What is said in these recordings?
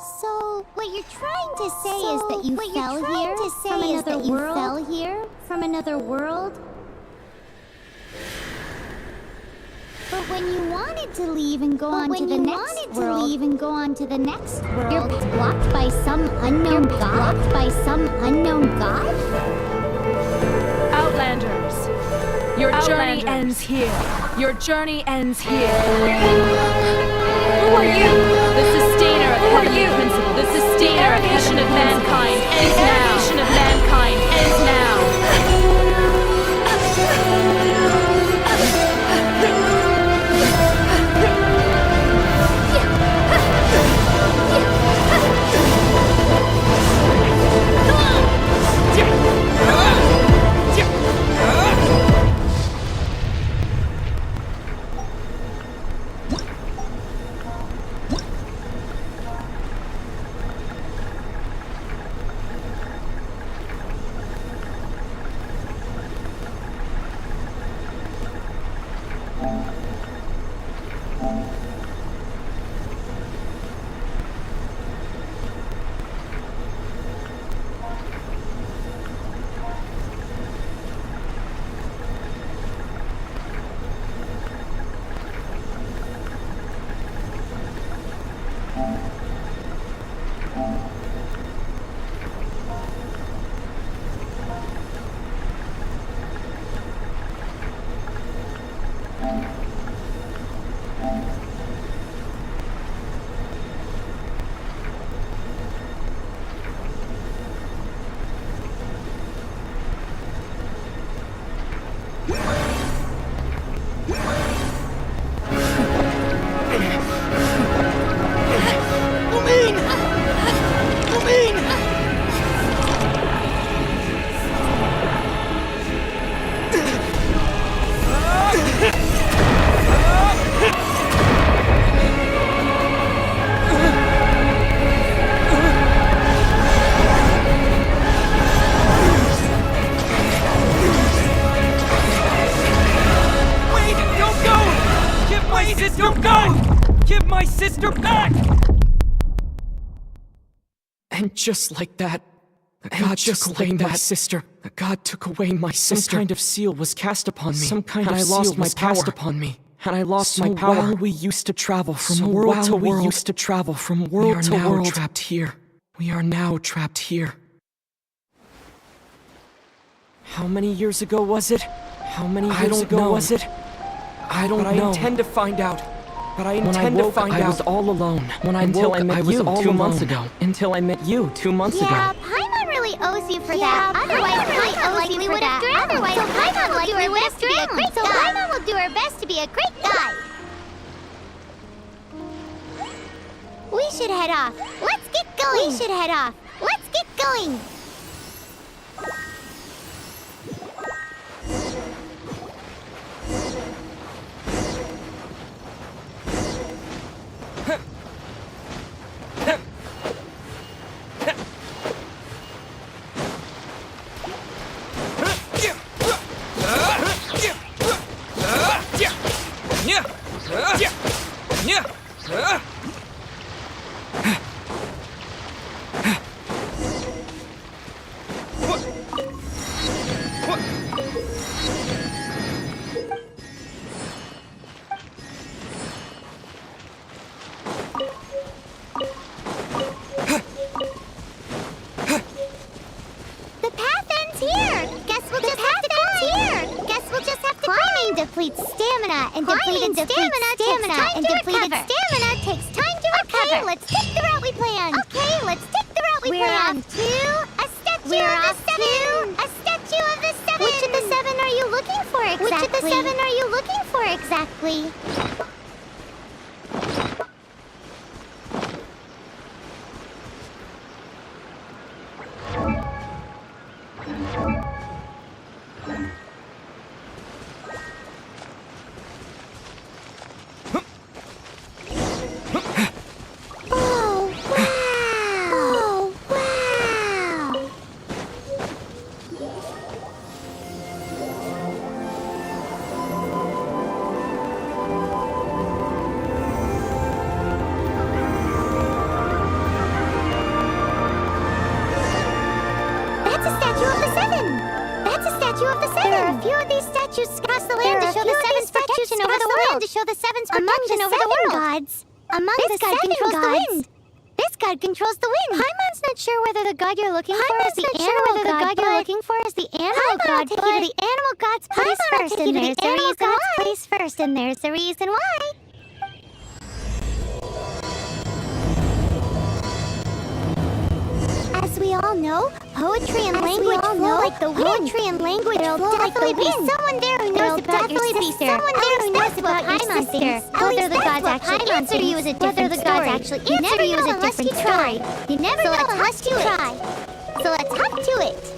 So, what you're trying to say is that you fell here from another world? But when you wanted to leave and go on to the next world, you're blocked by some unknown god? Outlanders, your journey ends here. Your journey ends here. Who are you? The sustainer of heavenly principle. The sustainer of heaven of mankind ends now. Nation of mankind ends now. And just like that, God took away my sister. God took away my sister. Some kind of seal was cast upon me. Some kind of seal was cast upon me. And I lost my power. While we used to travel from world to world, we are now trapped here. We are now trapped here. How many years ago was it? How many years ago was it? I don't know. I intend to find out. But I intend to find out. I was all alone. When I woke, I met you 2 months ago. Until I met you 2 months ago. Yeah, Paimon really owes you for that. Otherwise, Paimon would have drowned. So Paimon will do her best to be a great guy. Paimon will do her best to be a great guy. We should head off. Let's get going. Let's get going. Depletes stamina, and depleted stamina takes time to recover. Okay, let's take the route we planned. We're off to a statue of the seven. Which of the seven are you looking for exactly? few of these statues across the land to show the Seven's protection over the world. To show the Seven's protection over the world. Gods. Among the seven controls the wind. This god controls the wind. Paimon's not sure whether the god you're looking for is the animal god, the god you're looking for is the animal god, but the animal god's place first, and there's the reason why. Place first, and there's the reason why. As we all know, poetry and language flow like the wind. Poetry and language flow like the wind. Someone there who knows about your sister. Someone there who knows about your sister. Whether the gods actually answer you is a different story. You never know unless you try. You never know unless you try. So let's hop to it.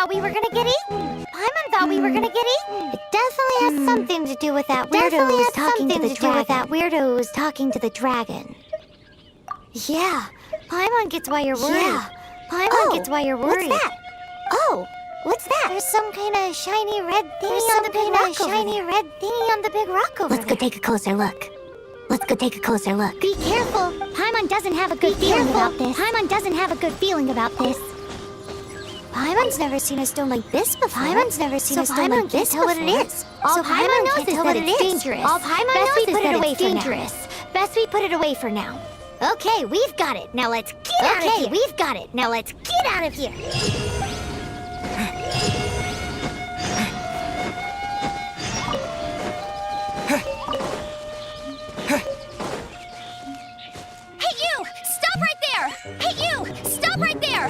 thought we were gonna get eaten. Paimon thought we were gonna get eaten. It definitely has something to do with that weirdo who was talking to the dragon. Yeah, Paimon gets why you're worried. Yeah, Paimon gets why you're worried. What's that? Oh, what's that? There's some kind of shiny red thingy on the big rock over there. Let's go take a closer look. Be careful. Paimon doesn't have a good feeling about this. Paimon's never seen a stone like this before. All Paimon knows is that it's dangerous. All Paimon knows is that it's dangerous. Best we put it away for now. Okay, we've got it. Now let's get out of here. Hey you! Stop right there! Hey you! Stop right there!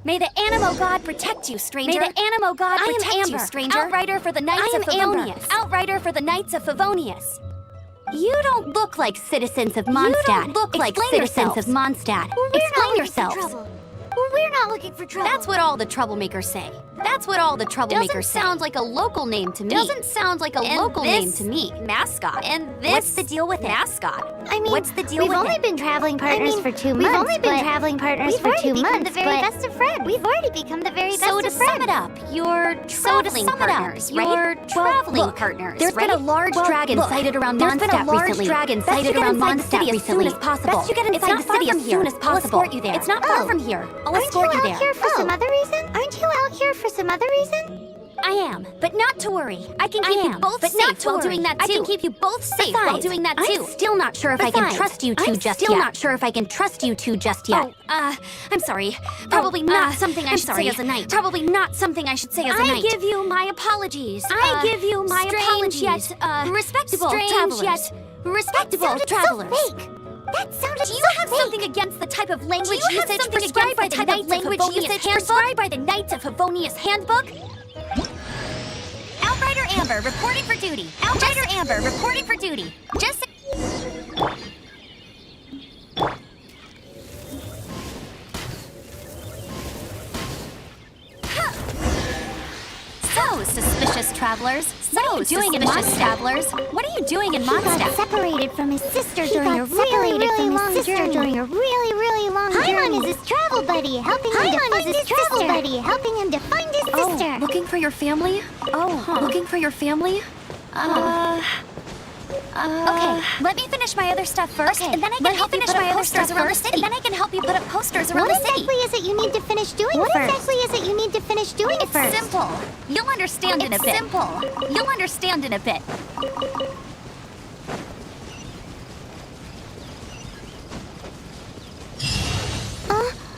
May the Animo God protect you, stranger. May the Animo God protect you, stranger. Outrider for the Knights of Favonius. Outrider for the Knights of Favonius. You don't look like citizens of Mondstadt. Explain yourselves. We're not looking for trouble. That's what all the troublemakers say. Doesn't sound like a local name to me. Mascot. And this. What's the deal with it? Mascot. I mean, we've only been traveling partners for 2 months. We've already become the very best of friends. So to sum it up, you're traveling partners, right? There's been a large dragon sighted around Mondstadt recently. Best you get inside the city as soon as possible. It's not far from here. I'll escort you there. It's not far from here. I'll escort you there. Aren't you out here for some other reason? I am, but not to worry. I can keep you both safe while doing that too. I'm still not sure if I can trust you two just yet. Oh, I'm sorry. Probably not something I should say as a knight. I give you my apologies. Respectable travelers. So fake. That sounded Do you have something against the type of language usage prescribed by the Knights of Favonius Handbook? Outrider Amber reporting for duty. Just So, suspicious travelers. What are you doing in Mondstadt? What are you doing in He got Mondstadt? separated from his sister during a really long journey. Paimon is his travel buddy, helping him to find his sister. Looking for your family? Looking for your family? Okay, let me finish my other stuff first, and then I can help you put up posters around the city. What exactly is it you need to finish doing first? It's simple. You'll understand in a bit.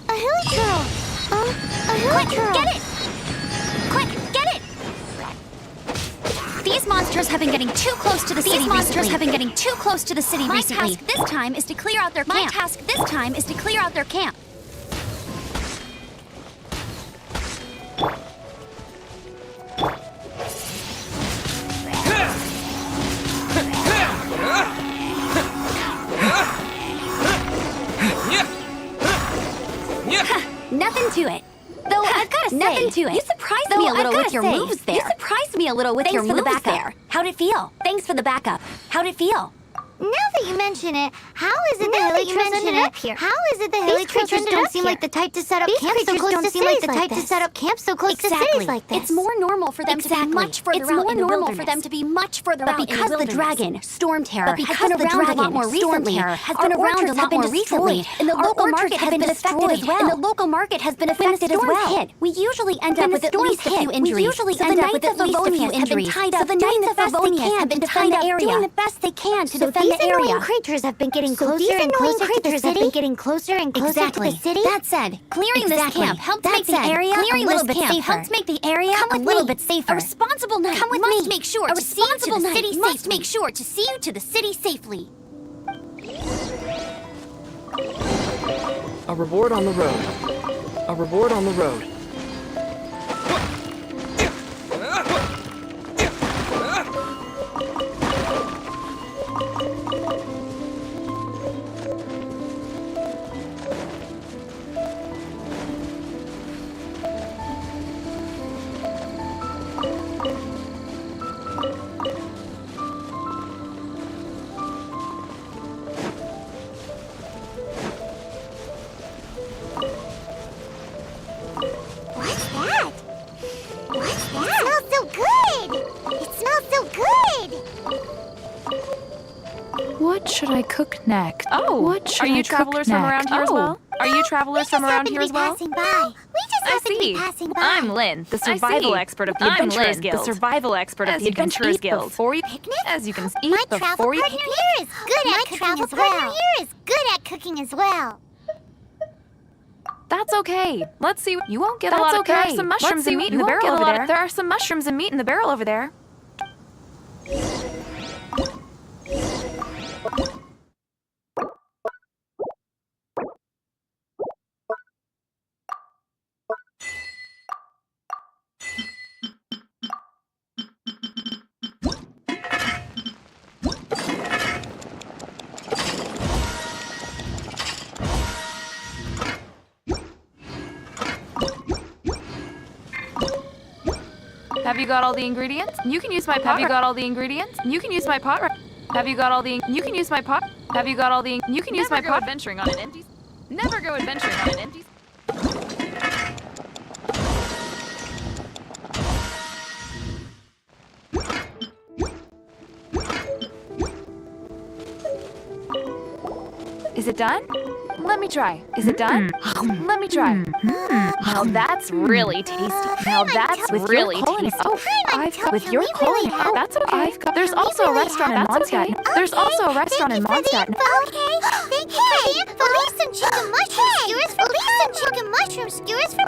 A hilly girl. Get it! Quick, get it! These monsters have been getting too close to the city recently. My task this time is to clear out their camp. Nothing to it. Though I've got to say, you surprised me a little with your moves there. Thanks for the backup. How'd it feel? Thanks for the backup. How'd it feel? Now that you mention it, how is it the hilly trails ended up here? These creatures don't seem like the type to set up camps so close to cities like this. It's more normal for them to be much further out in the wilderness. But because the dragon, Storm Terror, has been around a lot more recently, and the local market has been affected as well. We usually end up with at least a few injuries. So the Knights of Favonius have been tied up doing the best they can to defend the area. These annoying creatures have been getting closer and closer to the city. That said, clearing this camp helped make the area a little bit safer. A responsible knight must make sure to see you to the city safely. A reward on the road. next? Oh, what should are you I travelers cook from around next? here as Oh. well? Are you travelers from around here as well? Passing by. We just I happen to be see. passing by. I'm Lynn, the survival see. expert of the I'm Adventurers Lynn, Guild. the survival expert of the Adventurers Guild. Before you Picnic? As you can My eat travel before you partner here is good at cooking as well. Here is good at cooking as well. That's okay. Let's see. You won't get a That's lot of. okay. There are some mushrooms Let's and see. meat in You the won't barrel get a over lot there. of- There are some mushrooms and meat in the barrel over there. Have you got all the ingredients? You can use my pot. Have you got all the ingredients? You can use my pot. Have you got all the? You can use my pot. Have you got all the? You can use my pot. Adventuring on an empty. Never go adventuring on an empty. Is it done? Let me try. Is it done? Let me try. Now that's really tasty. Now that's really tasty. Oh, I've got with your really culinary. That's okay. There's also a restaurant in Mondstadt. There's also a restaurant in Mondstadt. Okay, thank you for the info. Leave some chicken mushroom skewers for Leave some chicken mushroom skewers for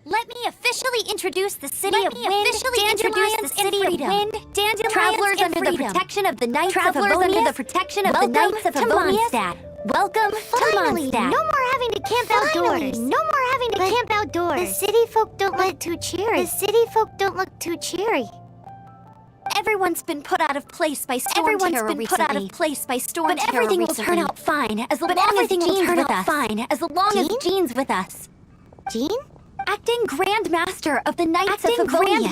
Let me officially introduce the city of Wind, Dandelions, and Freedom. Travelers under the protection of the Knights of Mondstadt. Welcome to Finally, Mondstadt. no more having to camp outdoors. No more having to camp outdoors. The city folk don't look too cheery. The city folk don't look too cheery. Everyone's been put out of place by storm terror recently. But everything will turn out fine as long as Jean's with us. Jean? Acting Grand Master of the Knights of Favonius.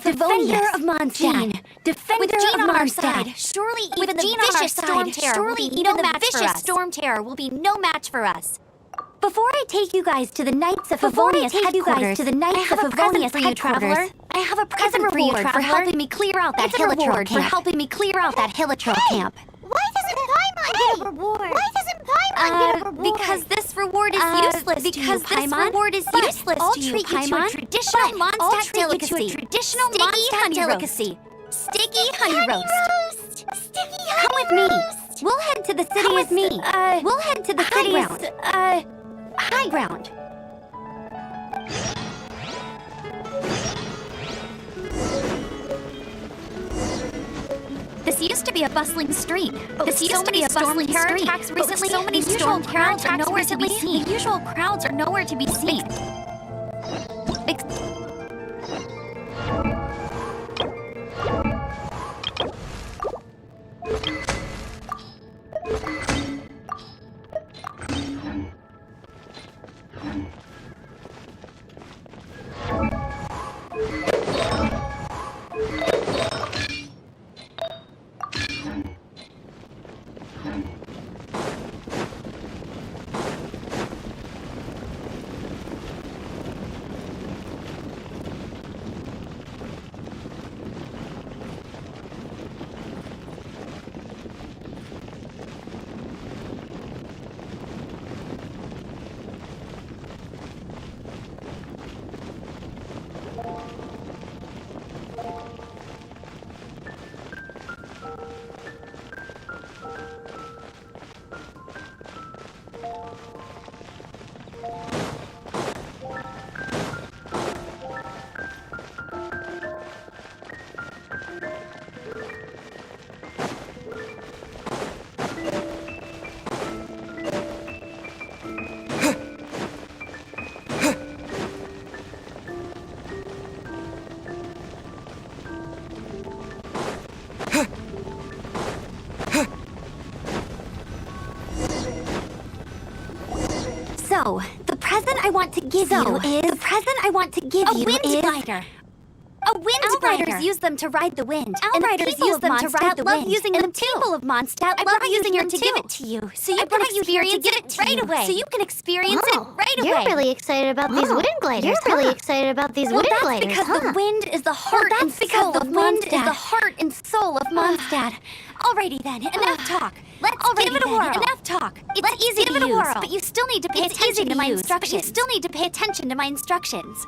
Defender of Mondstadt. Defender of Mondstadt. Surely even the vicious storm terror will be no match for us. Before I take you guys to the Knights of Favonius headquarters, I have a present for you, traveler. I have a present for you, traveler. For helping me clear out that Hilichurl camp. Why doesn't Paimon get a reward? Why doesn't Paimon get a reward? Because this reward is useless to you, Paimon. I'll treat you to a traditional Mondstadt delicacy. Sticky honey roast. Come with me. We'll head to the city with me. We'll head to the high ground. This used to be a bustling street. This used to be a bustling street. Recently, so many storm crowds are nowhere to be seen. The usual crowds are nowhere to be seen. So, the present I want to give you is... The present I want to give you is... A wind glider. A wind glider. Use them to ride the wind. Outriders use them to ride the wind. Using them too. The people of Mondstadt love using them to give it to you. So you can experience it right away. So you can experience it right away. You're really excited about these wind gliders. You're really excited about these wind gliders. Because the wind is the heart and soul of Mondstadt. Is the heart and soul of Mondstadt. Alrighty then, enough talk. Let's give it a whirl. Enough talk. It's easy to use, but you still need to pay attention to my instructions. You still need to pay attention to my instructions.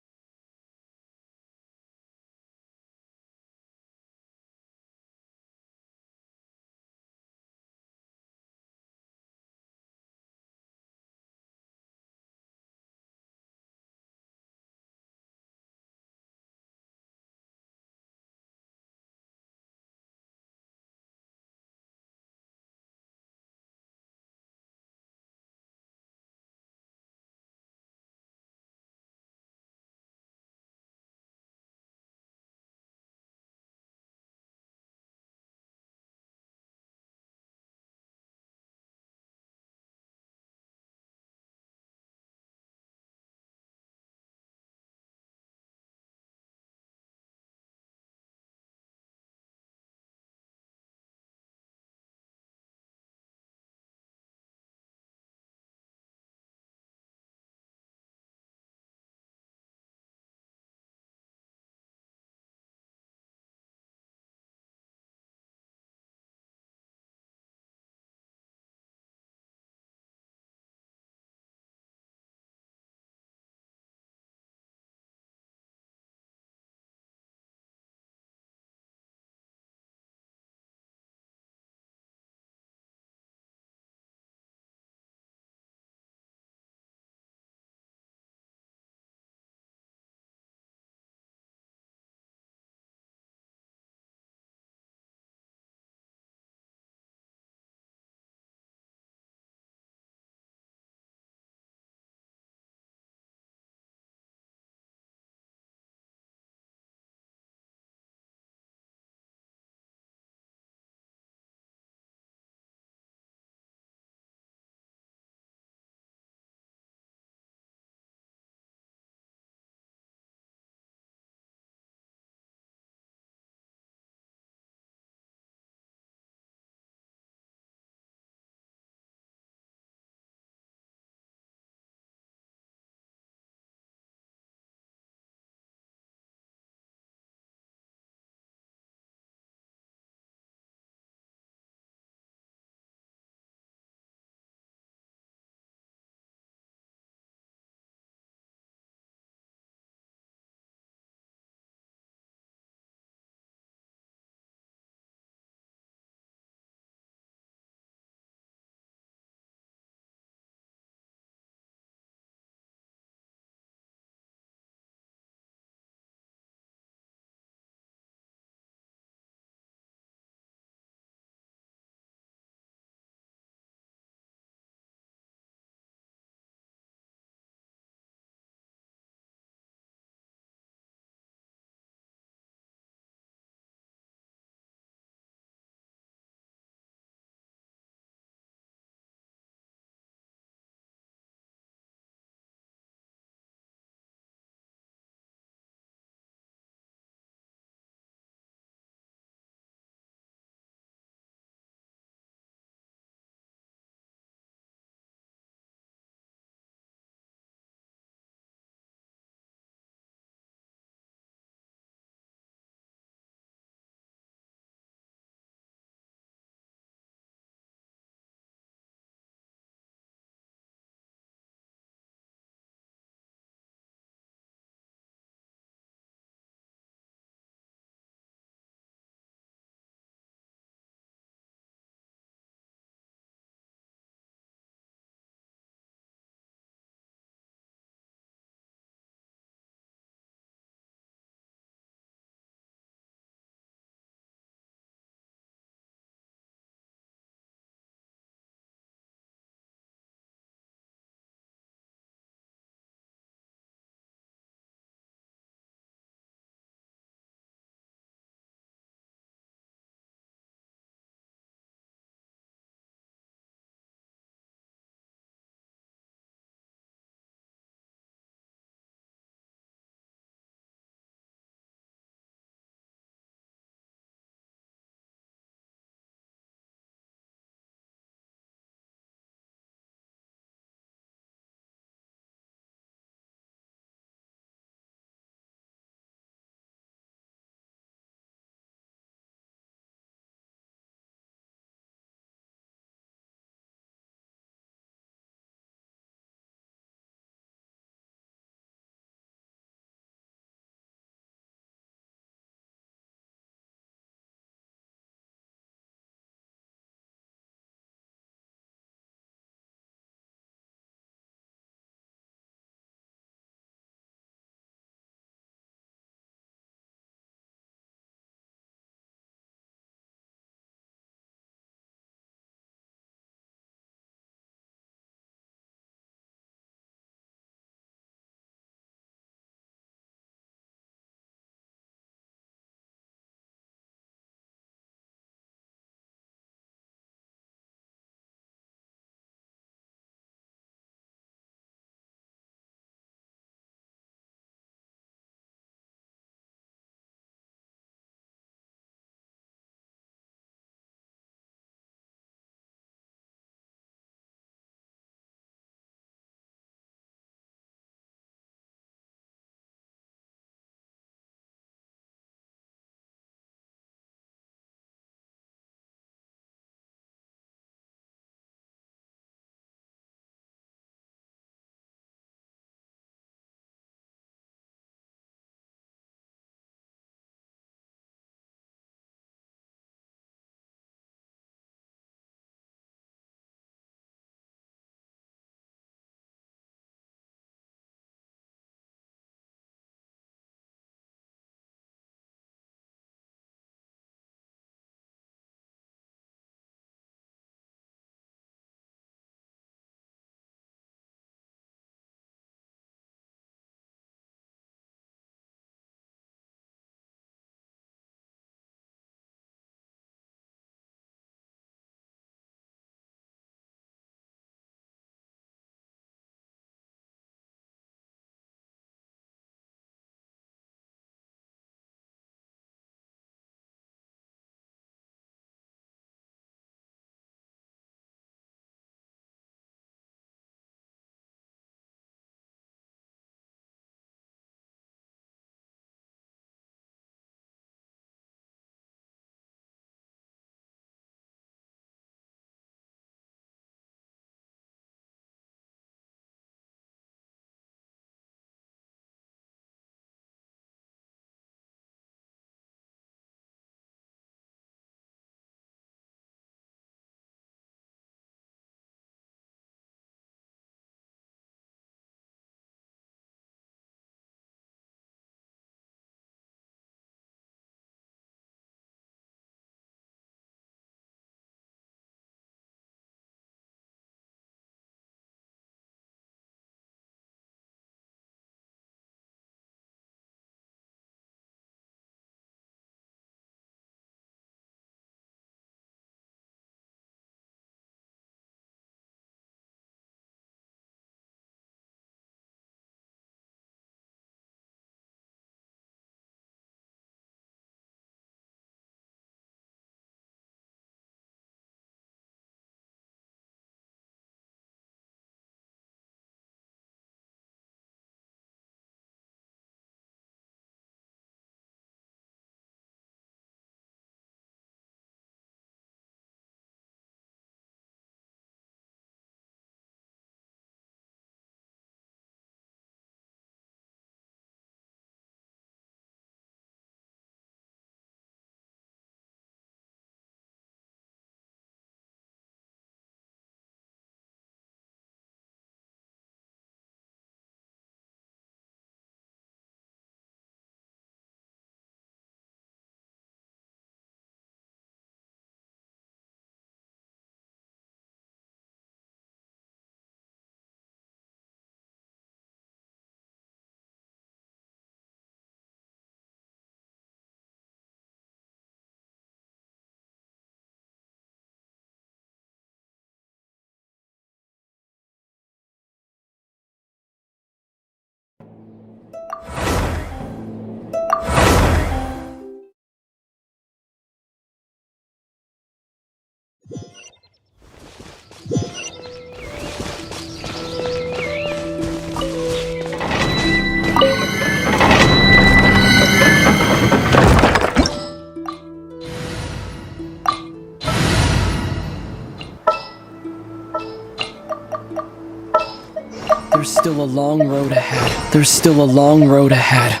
There's still a long road ahead. There's still a long road ahead.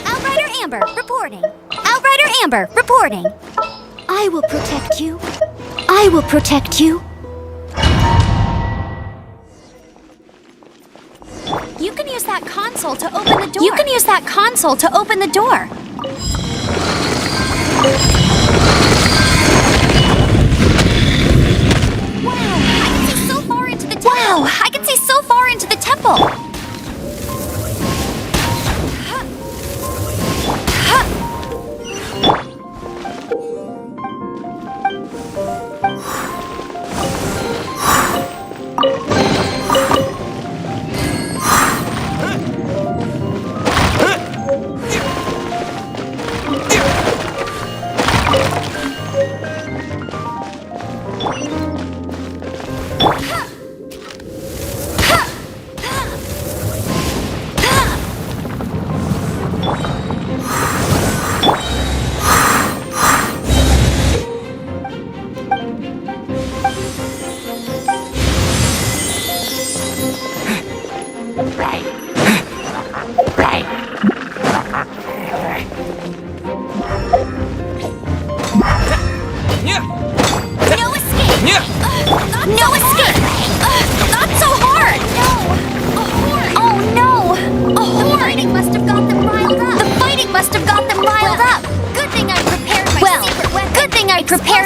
Outrider Amber, reporting. Outrider Amber, reporting. I will protect you. I will protect you. You can use that console to open the door. You can use that console to open the door. Wow, I can see so far into the temple.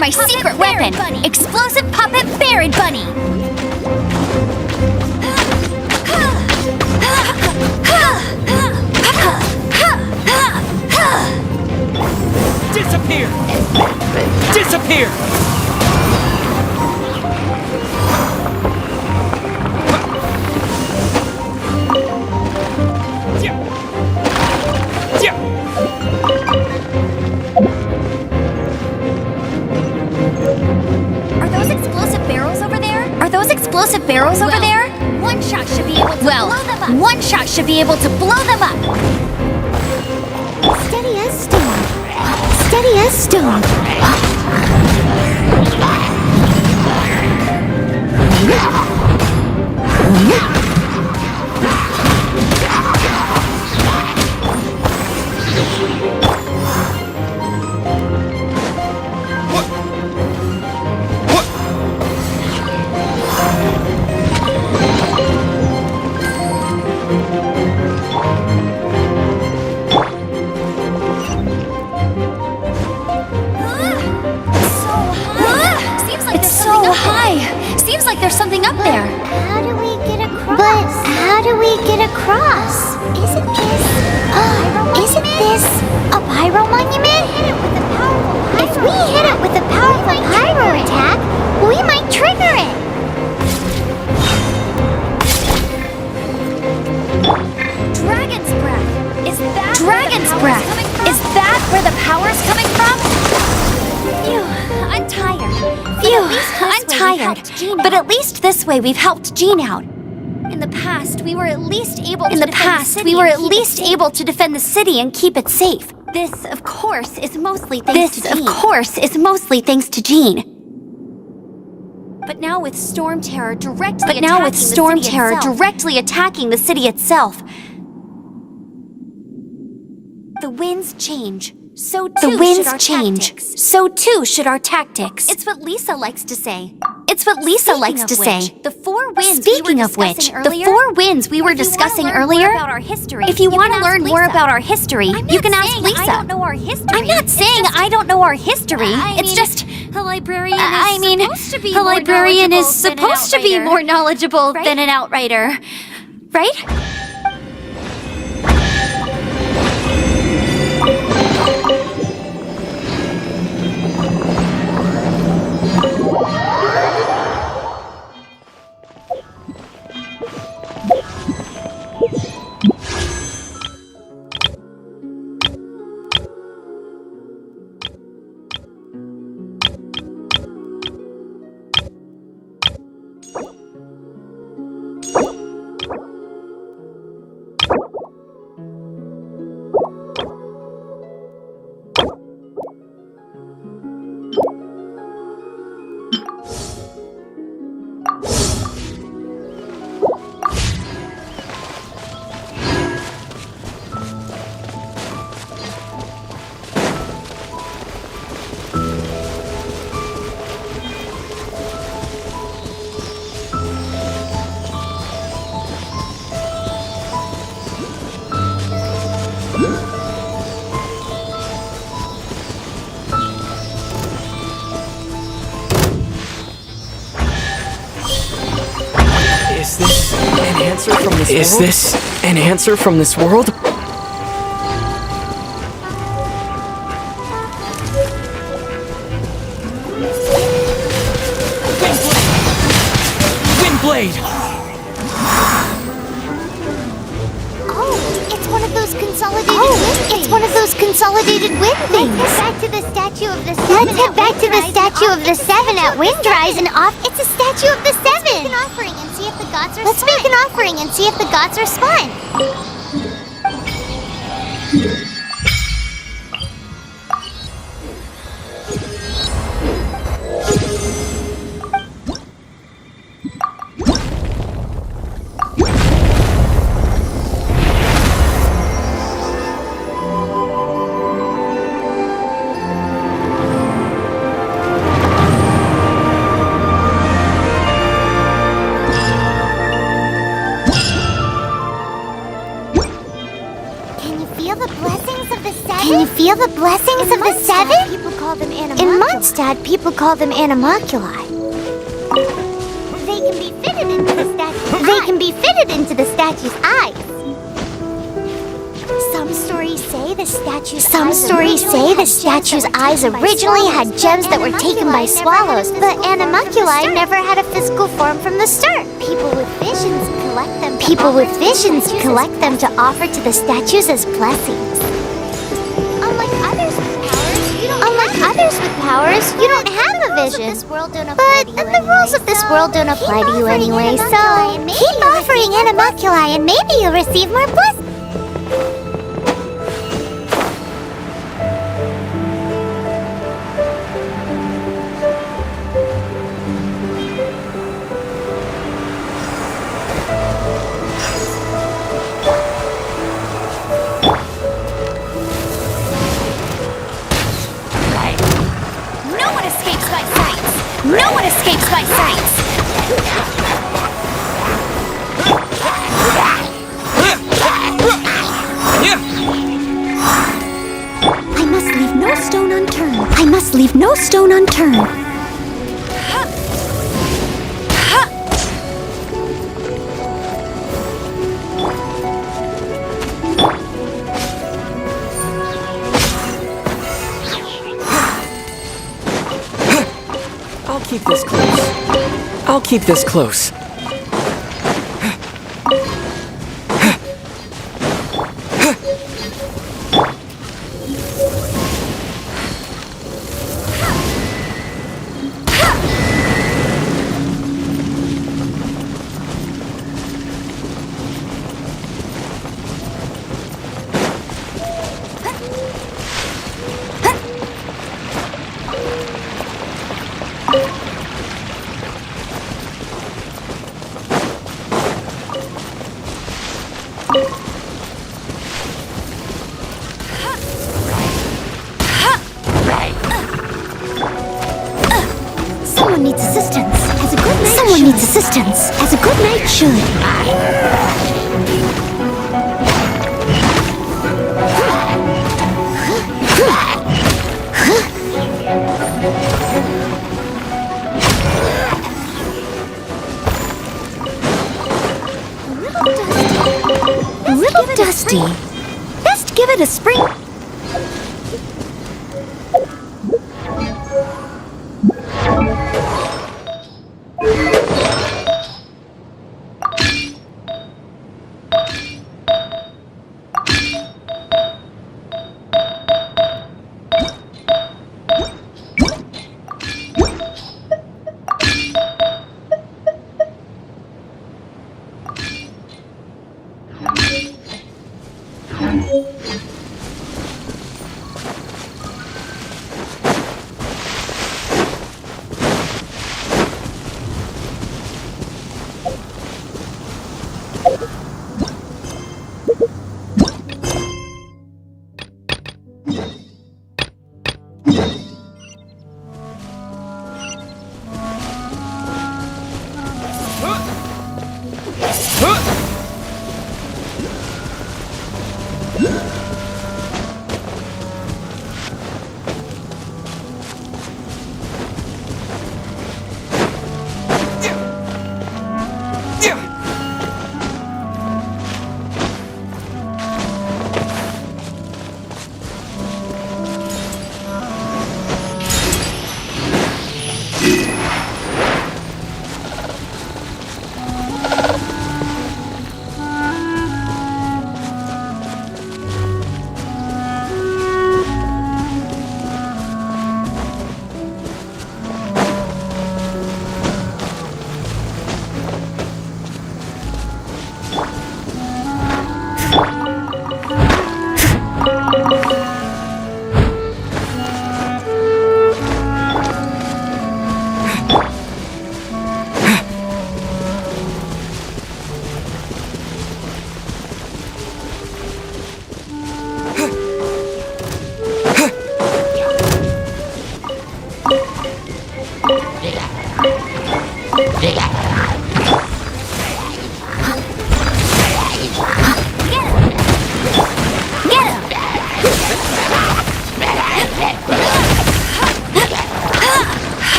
My secret weapon, explosive puppet Buried Bunny. Disappear! Disappear! Explosive barrels over there? One shot should be able to blow them up. One shot should be able to blow them up. Steady as stone. Steady as stone. There's something up there. How do we get across? But how do we get across? Isn't this a pyro monument? If we hit it with a powerful pyro attack, we might trigger it. Dragon's breath. Is that Dragon's breath? Is that where the power's coming from? Phew, I'm tired. I'm tired. But at least this way we've helped Jean out. In the past, we were at least able to defend the city and keep it safe. This, of course, is mostly thanks to Jean. But now with Storm Terror directly attacking the city itself, the winds change. So too should our tactics. It's what Lisa likes to say. The four winds we were discussing earlier. If you want to learn more about our history, you can ask Lisa. I don't know our history. I'm not saying I don't know our history. It's just a librarian is supposed to be more knowledgeable than an outrider, right? answer from this world? Is this an answer from this world? Windblade! Oh, it's one of those consolidated wind things. It's one of those consolidated wind things. Let's head back to the statue of the seven. Let's head back to the statue of the seven at Windrise and off. It's a statue of the seven. Let's make an offering and see if the gods respond. Let's make an offering and see if the gods respond. Can you feel the blessings of the seven? People call them In Mondstadt, people call them animalculi. They can be fitted into the statue's They can be fitted into the statue's eyes. Some stories say the statue's eyes originally had gems that were taken by swallows, but animalculi never had a physical form from the start. People with visions collect them to offer to the statues as blessings. Unlike others with powers, you don't have a vision. But the rules of this world don't apply to you anyway, so keep offering animalculi and maybe you'll receive more blessings. No one escapes my sights! I must leave no stone unturned. I must leave no stone unturned. I'll keep this close. I'll keep this close. Someone needs assistance, as a good knight should. A little dusty. Best give it a spring.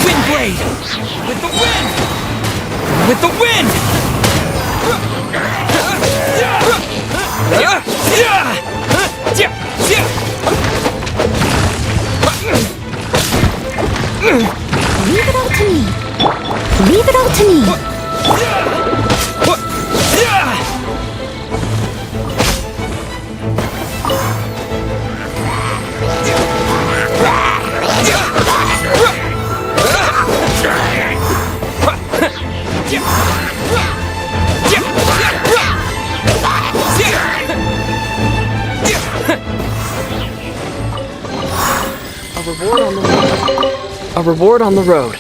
Windblade! With the wind! With the wind! Leave it all to me. Leave it all to me. A reward on the road.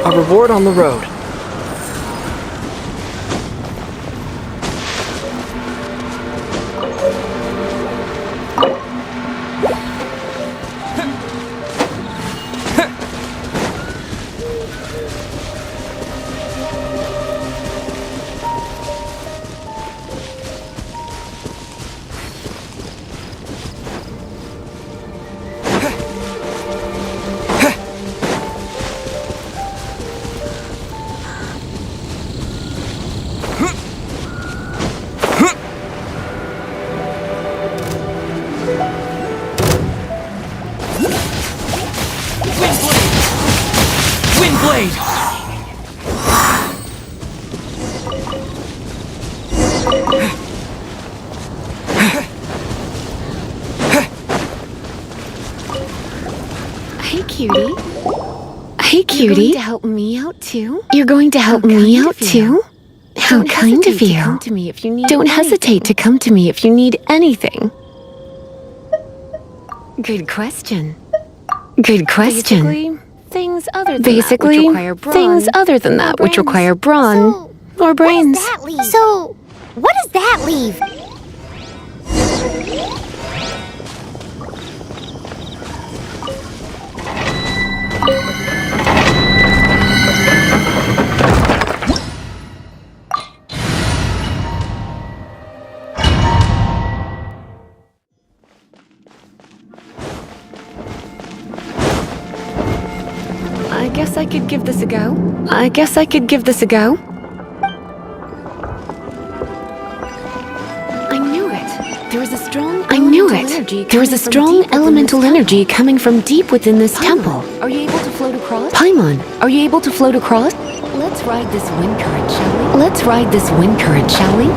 A reward on the road. Windblade! Hey, cutie. Hey, cutie. You're going to help me out too? You're going to help me out too? How kind of you. Don't hesitate to come to me if you need anything. Good question. Good question. Basically, things other than that which require brawn or brains. So, what does that leave? I guess I could give this a go. I guess I could give this a go. I knew it. There was a strong elemental energy coming from deep within this temple. Are you able to float across? Paimon, are you able to float across? Let's ride this wind current, shall we? Let's ride this wind current, shall we?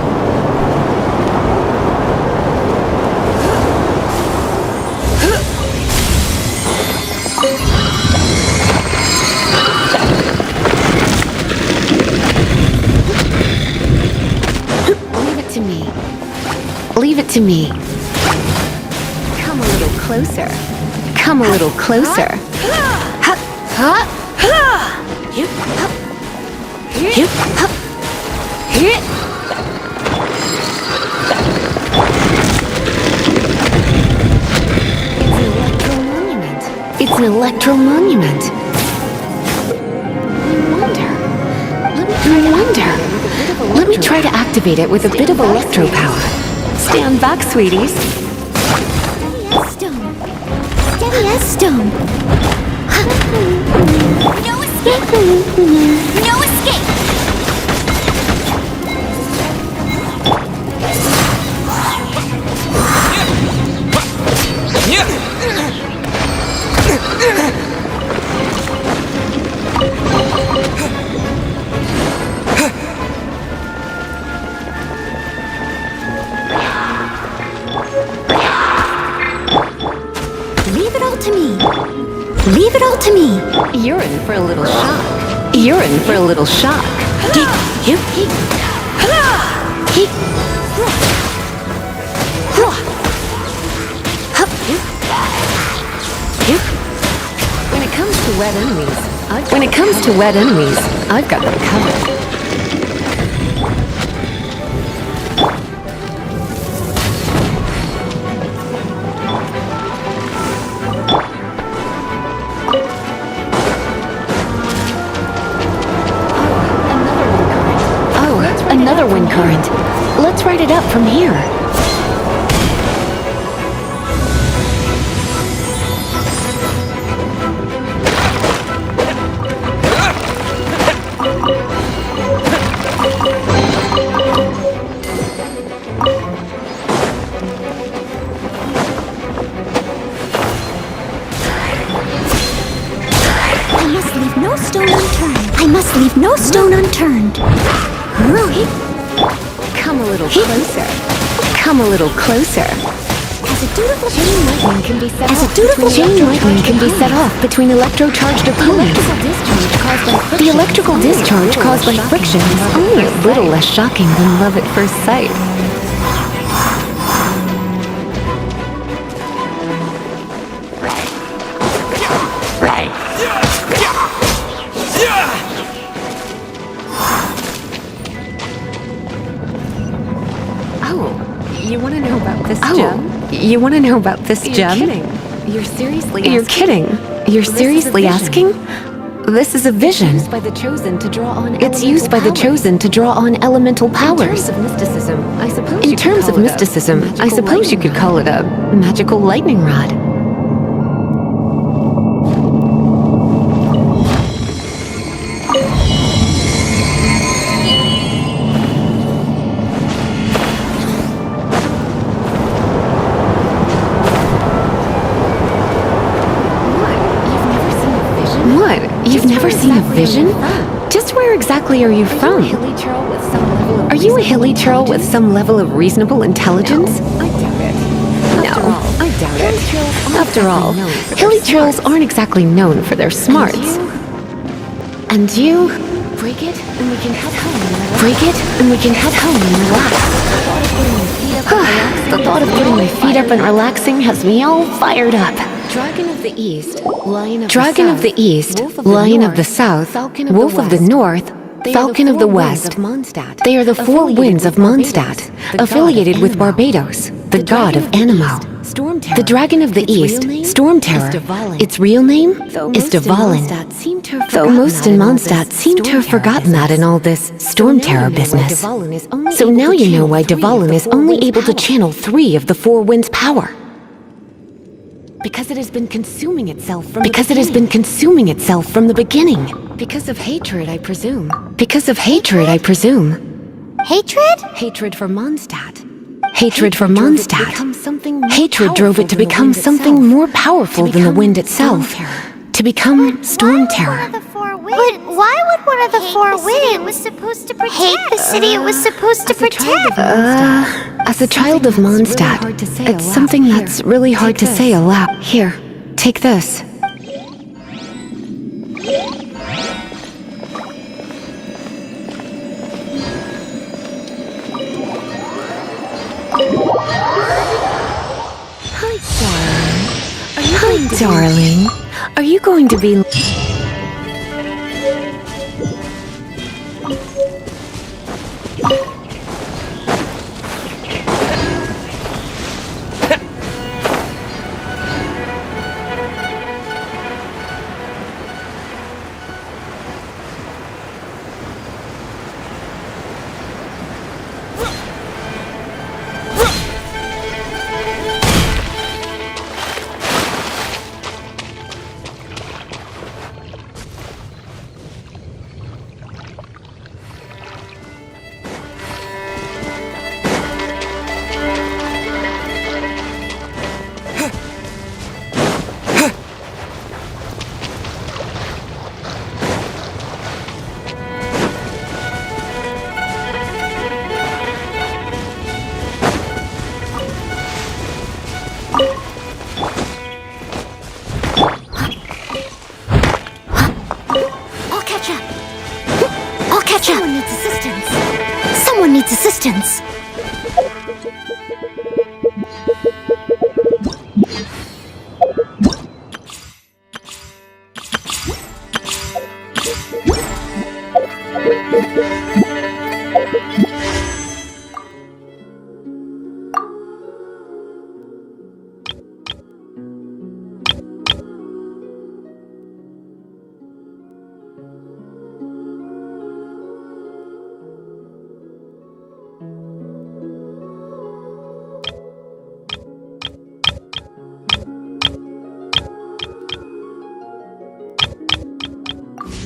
Leave it to me. Come a little closer. Come a little closer. It's an electro monument. I wonder. Let me try to activate it with a bit of electro power. Stand back, sweeties. Steady as stone. No escape! No escape! me. Leave it all to me. You're in for a little shock. You're in for a little shock. When it comes to wet enemies, I've got them covered. Another wind current. Let's ride it up from here. I must leave no stone unturned. I must leave no stone unturned. Come a little closer. Come a little closer. As a dutiful Chain lightning can be set As a off dutiful between chain lightning can be set off between electrocharged opponents. The electrical discharge caused by friction is only a little less shocking than love at first sight. You want to know about this gem? You want to know about this gem? You're seriously asking? You're kidding. You're seriously asking? This is a vision. It's used by the chosen to draw on elemental powers. In terms of mysticism, I suppose you could call it a magical lightning rod. You've never seen a vision? Just where exactly are you from? Are you a hilly churl with some level of reasonable intelligence? I doubt it. No, I doubt it. After all, hilly churls aren't exactly known for their smarts. And you? Break it, and we can head home. Break it, and we can head home and relax. The thought of putting my feet up and relaxing has me all fired up. Dragon of the East, Lion of the East, Lion of the South, Wolf of the North, Falcon of the West. They are the four winds of Mondstadt, affiliated with Barbados, the god of Anemo. The Dragon of the East, Storm Terror, its real name is Dvalin. Though most in Mondstadt seem to have forgotten that in all this Storm Terror business. So now you know why Dvalin is only able to channel 3 of the four winds' power. Because it has been consuming itself from the beginning. Because of hatred, I presume. Hatred? Hatred for Mondstadt. Hatred drove it to become something more powerful than the wind itself. To become Storm Terror. But why would one of the four winds hate the city it was supposed to protect? As a child of Mondstadt, it's something that's really hard to say aloud. Here, take this. Hi, darling. Are you going to be... assistance.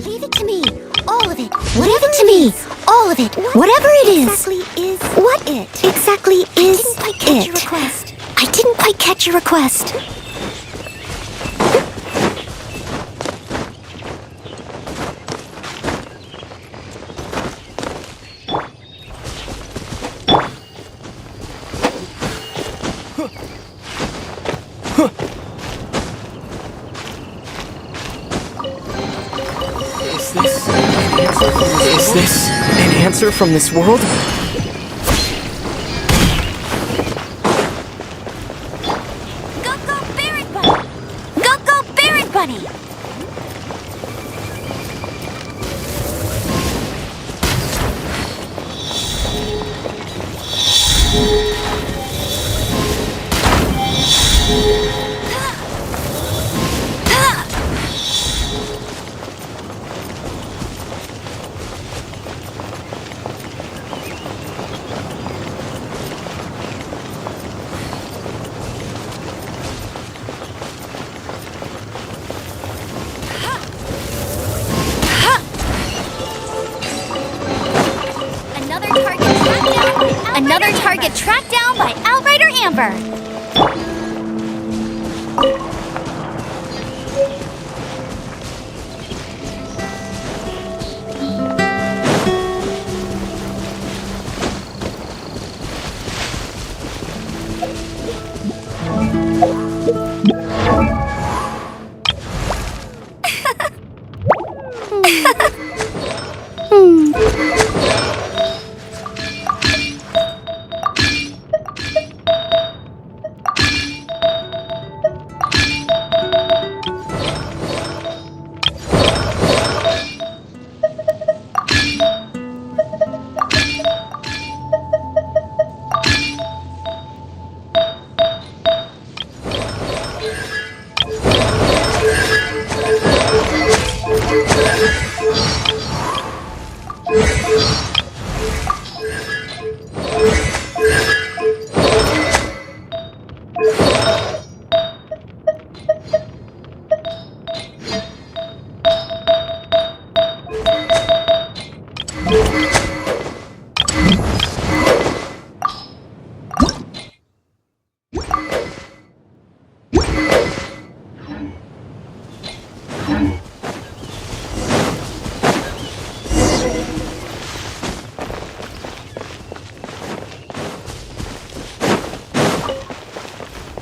Leave it to me. All of it. Leave it to me. All of it. Whatever it is. What exactly is it? I didn't quite catch your request. Is this an answer from this world? Go, Barret Bunny! Go, Barret Bunny! Another target tracked down by Outrider Amber.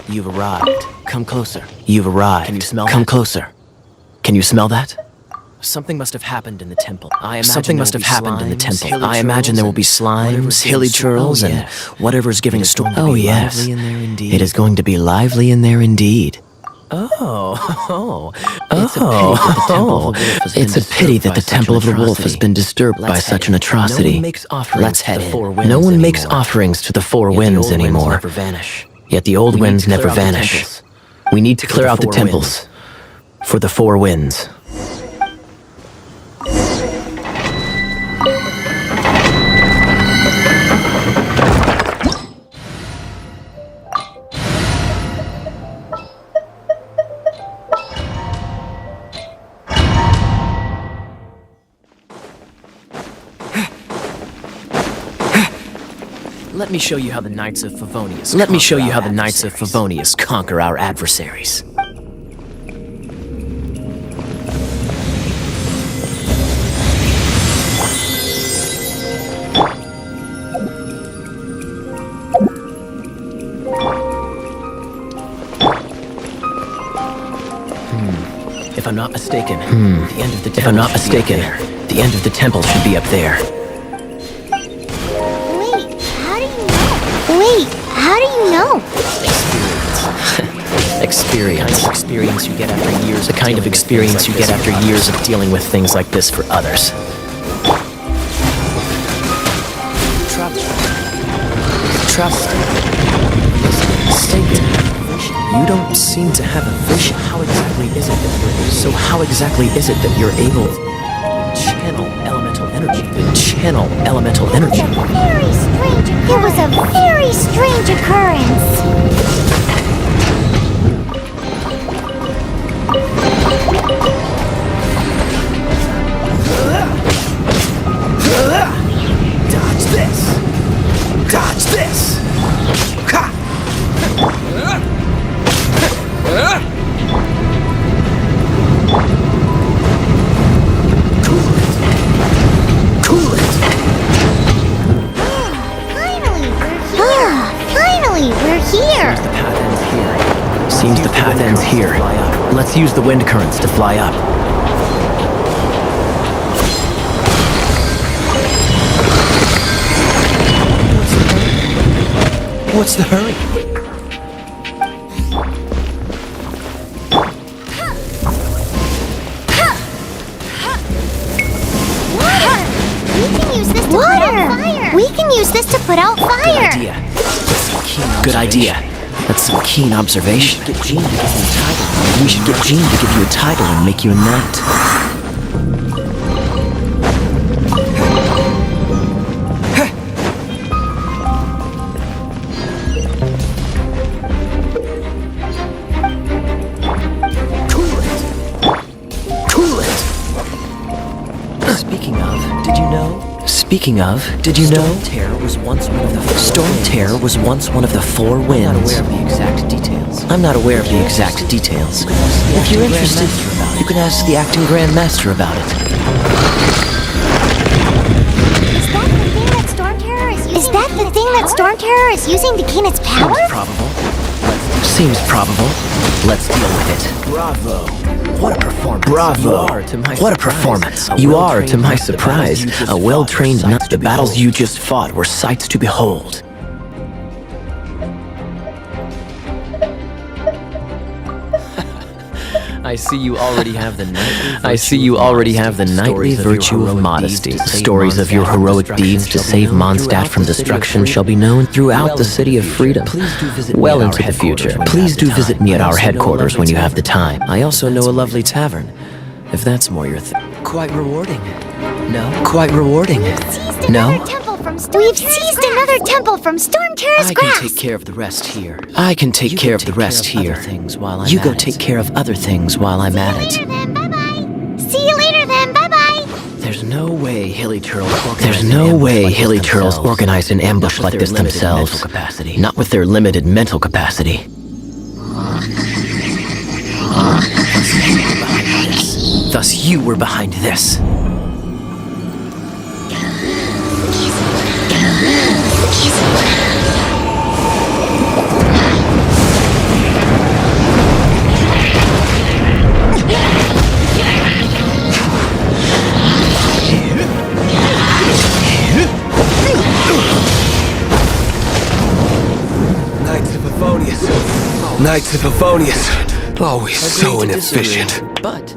You've arrived. Come closer. You've arrived. Can you smell Come closer. Can you smell that? Something must have happened in the temple. Something must have happened in the temple. I imagine there will be slimes, hilly churls, and whatever's giving a storm. Oh, yes. It is going to be lively in there indeed. It's a pity that the Temple of the Wolf has been disturbed by such an atrocity. Let's head in. No one makes offerings to the four winds anymore. Yet the old winds never vanish. We need to clear out the temples for the four winds. Let me show you how the Knights of Favonius conquer our adversaries. If I'm not mistaken, the end of the temple should be up there. Wait, Wait, how do you know? Experience. The kind of experience you get after years. The kind of experience you get after years of dealing with things like this for others. Traveler. Stay. You don't seem to have a vision. How exactly is it that you're so how exactly is it that you're able to channel elemental energy? Channel elemental energy. It was a very strange occurrence. Dodge this! Dodge this! Ha! Cool it! Finally, we're here! Seems the path ends here. Let's use the wind currents to fly up. What's the hurry? We can use this to put out fire! Good idea. That's some keen observation. We should get Jean to give you a title and make you a knight. Speaking of, did you know? Storm Terror was once one of the four winds. I'm not aware of the exact details. If you're interested, you can ask the acting Grand Master about it. Is that the thing that Storm Terror is using to gain its power? Seems probable. Let's deal with it. Bravo. What a performance. Bravo. What a performance. You are, to my surprise, a well-trained knight. The battles you just fought were sights to behold. I see you already have the knightly virtue of modesty. Stories of your heroic deeds to save Mondstadt from destruction shall be known throughout the city of freedom. Well into the future. Please do visit me at our headquarters when you have the time. I also know a lovely tavern, if that's more your thing. Quite rewarding. No? Quite rewarding. No? We've seized another temple from Storm Terror's grasp! I can take care of the rest here. You go take care of other things while I'm at it. See you later then, bye-bye! There's no way Hilly Turtles organize an ambush like this themselves. Not with their limited mental capacity. Thus you were behind this. Knights of Favonius. Always so inefficient.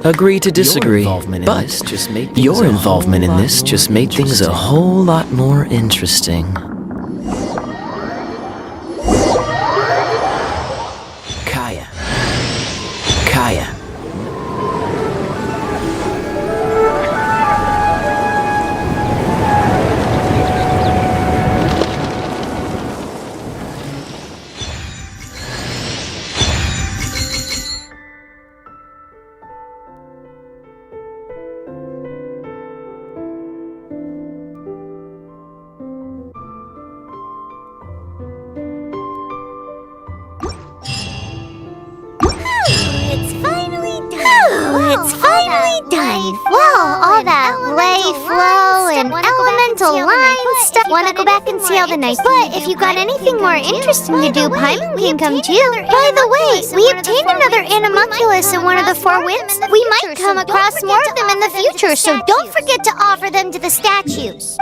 Agree to disagree, but your involvement in this just made things a whole lot more interesting. Kaya. It's finally done! Well, all that lay, flow, and elemental line stuff. Wanna go back and see all the nice. But if you got anything more interesting to do, Paimon can come too. By the way, we obtained another Animalculus in one of the four winds. We might come across more of them in the future, so don't forget to offer them to the statues.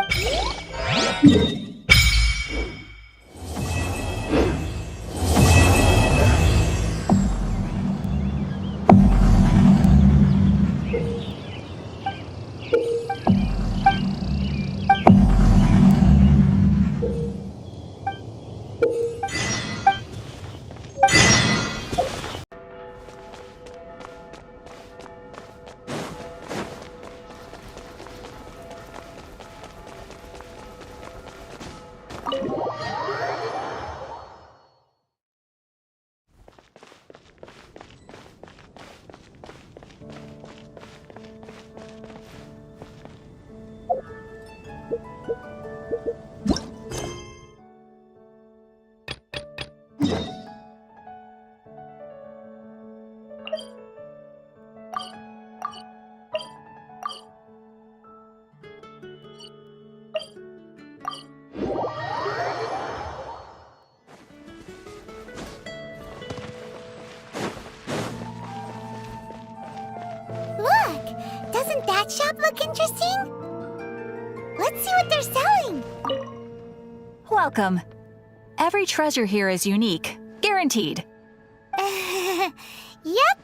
Look! Doesn't that shop look interesting? Let's see what they're selling. Welcome. Every treasure here is unique, guaranteed. Yep.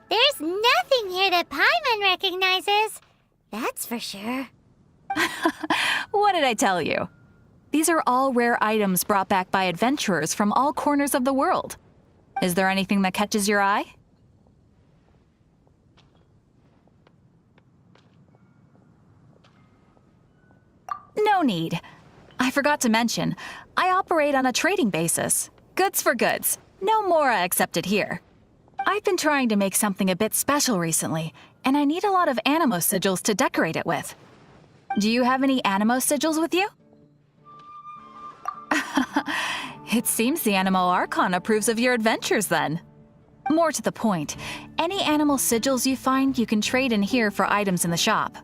There's nothing here that Paimon recognizes. That's for sure. What did I tell you? These are all rare items brought back by adventurers from all corners of the world. Is there anything that catches your eye? No need. I forgot to mention, I operate on a trading basis. Goods for goods. No Mora accepted here. I've been trying to make something a bit special recently, and I need a lot of animo sigils to decorate it with. Do you have any animo sigils with you? It seems the Animo Archon approves of your adventures then. More to the point, any animal sigils you find you can trade in here for items in the shop.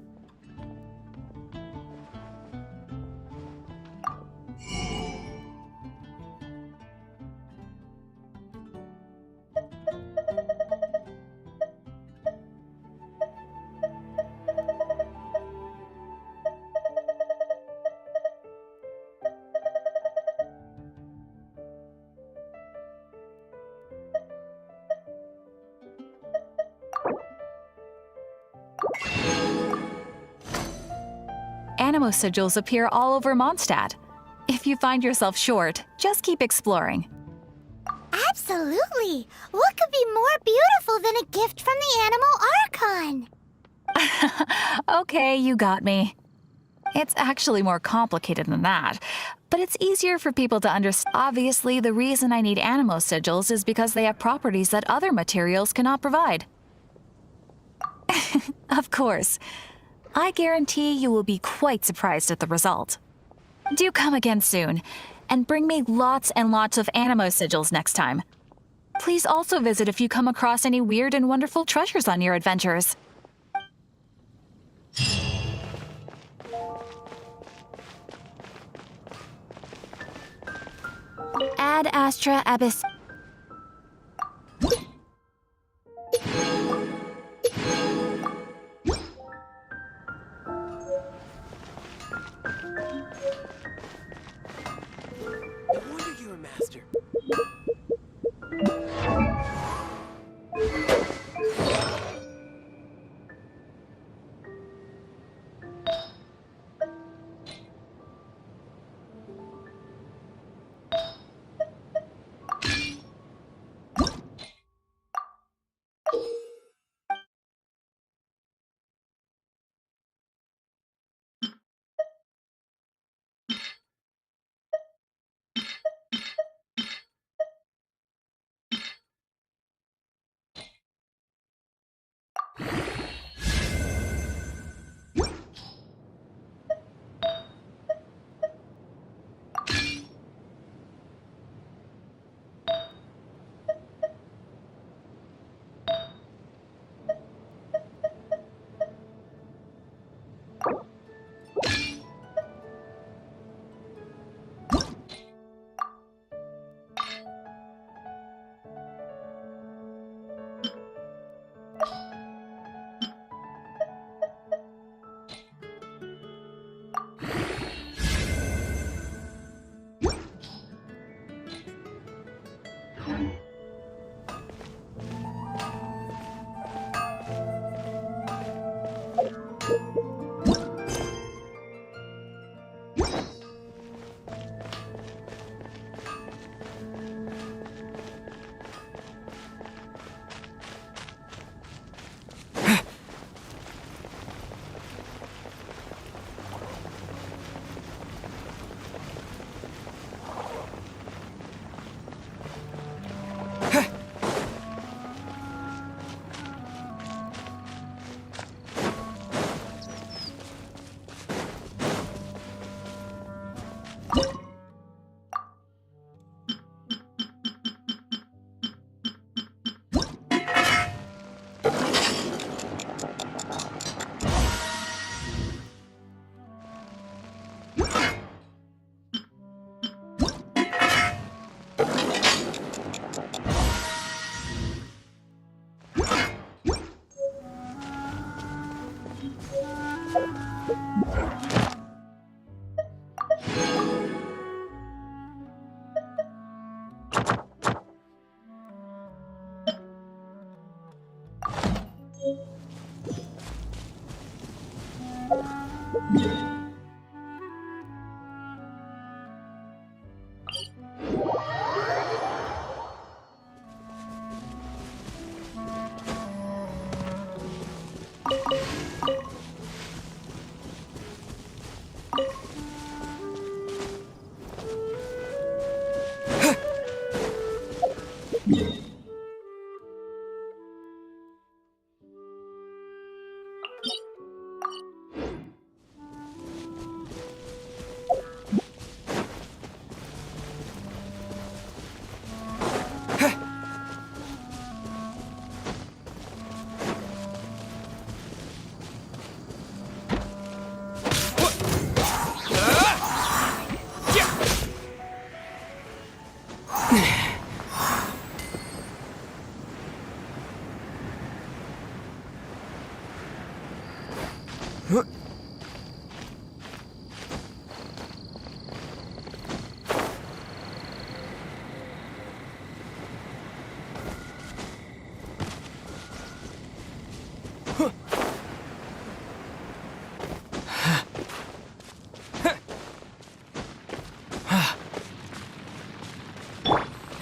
Animo sigils appear all over Mondstadt. If you find yourself short, just keep exploring. Absolutely. What could be more beautiful than a gift from the Animal Archon? Okay, you got me. It's actually more complicated than that, but it's easier for people to understand. Obviously, the reason I need animo sigils is because they have properties that other materials cannot provide. Of course. I guarantee you will be quite surprised at the result. Do come again soon, and bring me lots and lots of animo sigils next time. Please also visit if you come across any weird and wonderful treasures on your adventures. Ad Astra Abyss. No wonder you're a master.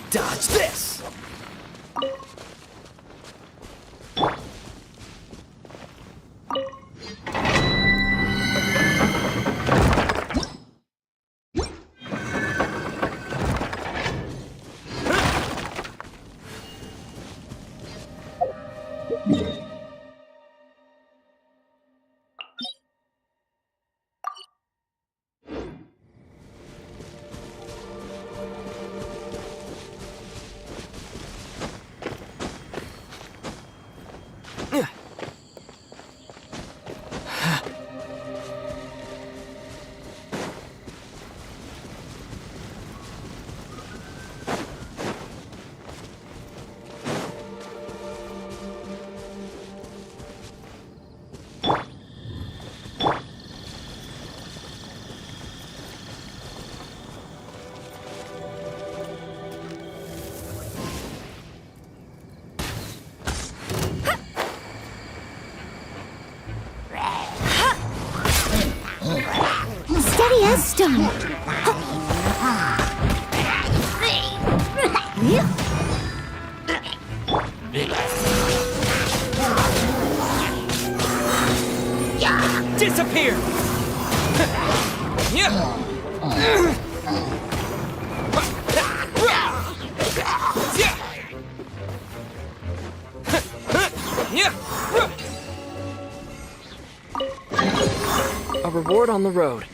Dodge this! Steady as stone. Disappear! A reward on the road.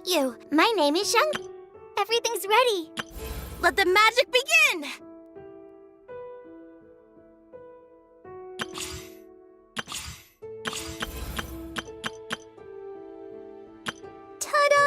You. My name is Shang. Everything's ready. Let the magic begin! Ta-da!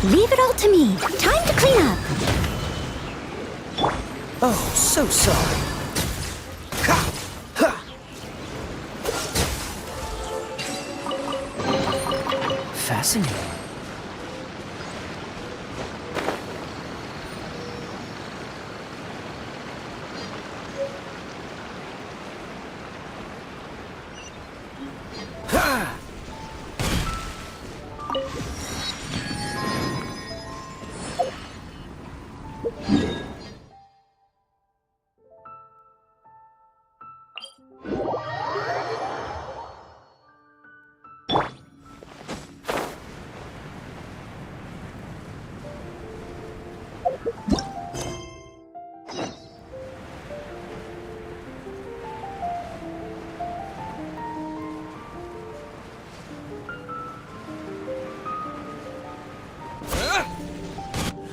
Leave it all to me. Time to clean up. Oh, so sorry. Ha! Ha! Fascinating.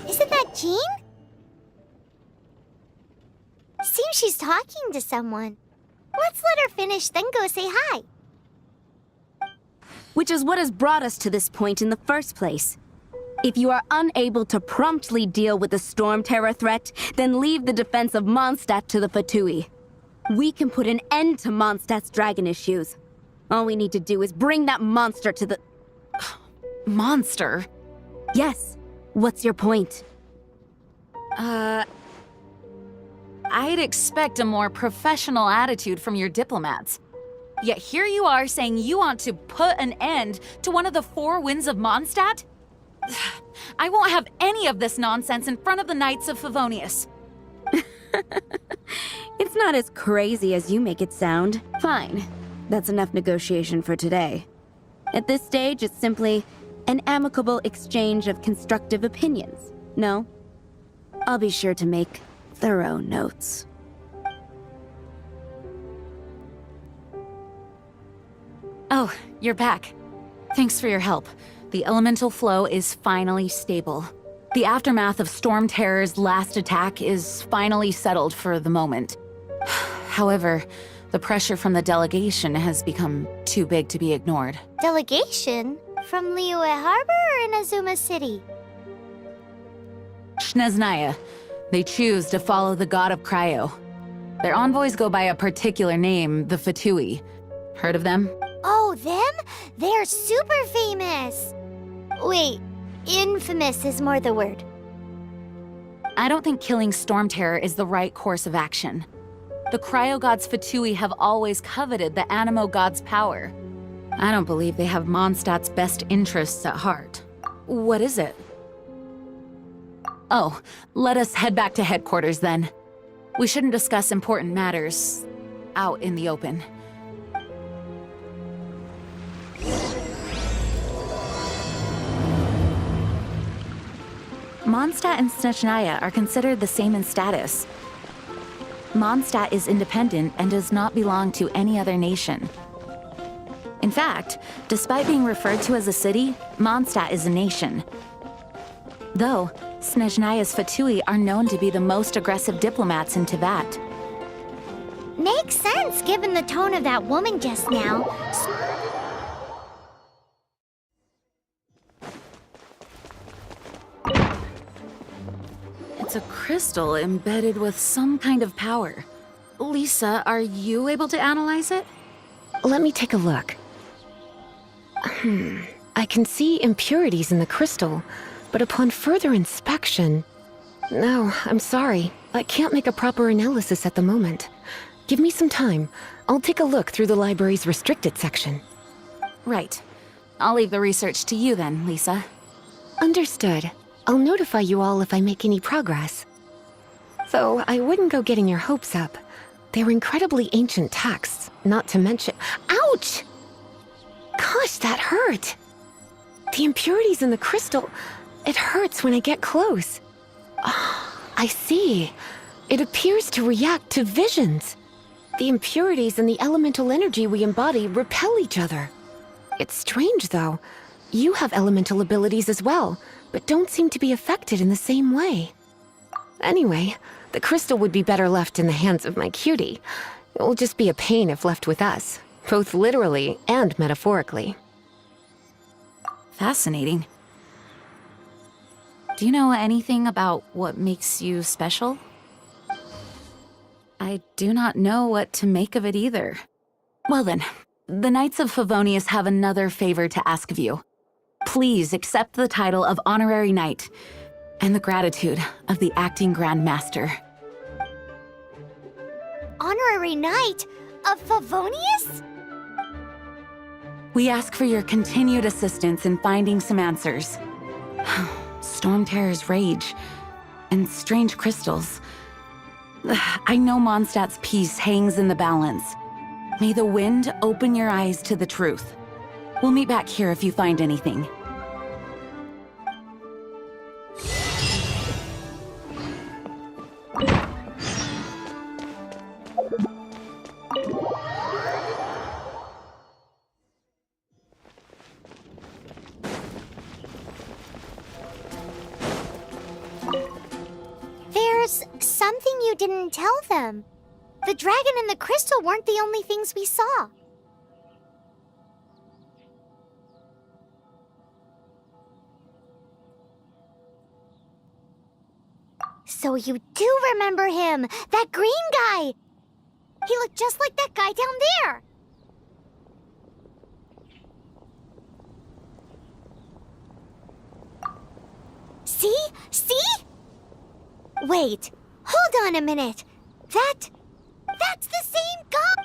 Isn't that Jean? Seems she's talking to someone. Let's let her finish, then go say hi. Which is what has brought us to this point in the first place. If you are unable to promptly deal with the storm terror threat, then leave the defense of Mondstadt to the Fatui. We can put an end to Mondstadt's dragon issues. All we need to do is bring that monster to the... Monster? Yes. What's your point? I'd expect a more professional attitude from your diplomats. Yet here you are saying you want to put an end to one of the four winds of Mondstadt? I won't have any of this nonsense in front of the Knights of Favonius. It's not as crazy as you make it sound. Fine. That's enough negotiation for today. At this stage, it's simply an amicable exchange of constructive opinions. No? I'll be sure to make thorough notes. Oh, you're back. Thanks for your help. The elemental flow is finally stable. The aftermath of Storm Terror's last attack is finally settled for the moment. However, the pressure from the delegation has become too big to be ignored. Delegation? From Liyue Harbor or Inazuma City? Snezhnaya. They choose to follow the god of Cryo. Their envoys go by a particular name, the Fatui. Heard of them? Oh, them? They're super famous! Wait, infamous is more the word. I don't think killing Storm Terror is the right course of action. The Cryo gods Fatui have always coveted the Animo god's power. I don't believe they have Mondstadt's best interests at heart. What is it? Oh, let us head back to headquarters then. We shouldn't discuss important matters out in the open. Mondstadt and Snezhnaya are considered the same in status. Mondstadt is independent and does not belong to any other nation. In fact, despite being referred to as a city, Mondstadt is a nation. Though, Snezhnaya's Fatui are known to be the most aggressive diplomats in Teyvat. Makes sense given the tone of that woman just now. It's a crystal embedded with some kind of power. Lisa, are you able to analyze it? Let me take a look. I can see impurities in the crystal, but upon further inspection... No, I'm sorry. I can't make a proper analysis at the moment. Give me some time. I'll take a look through the library's restricted section. Right. I'll leave the research to you then, Lisa. Understood. I'll notify you all if I make any progress. Though I wouldn't go getting your hopes up. They're incredibly ancient texts, not to mention... Ouch! Gosh, that hurt! The impurities in the crystal... It hurts when I get close. I see. It appears to react to visions. The impurities and the elemental energy we embody repel each other. It's strange, though. You have elemental abilities as well, but don't seem to be affected in the same way. Anyway, the crystal would be better left in the hands of my cutie. It will just be a pain if left with us, both literally and metaphorically. Fascinating. Do you know anything about what makes you special? I do not know what to make of it either. Well then, the Knights of Favonius have another favor to ask of you. Please accept the title of Honorary Knight and the gratitude of the Acting Grand Master. Honorary Knight of Favonius? We ask for your continued assistance in finding some answers. Storm Terror's rage and strange crystals. I know Mondstadt's peace hangs in the balance. May the wind open your eyes to the truth. We'll meet back here if you find anything. There's something you didn't tell them. The dragon and the crystal weren't the only things we saw. So you do remember him, that green guy! He looked just like that guy down there! See? See? Wait, hold on a minute. That's the same guy!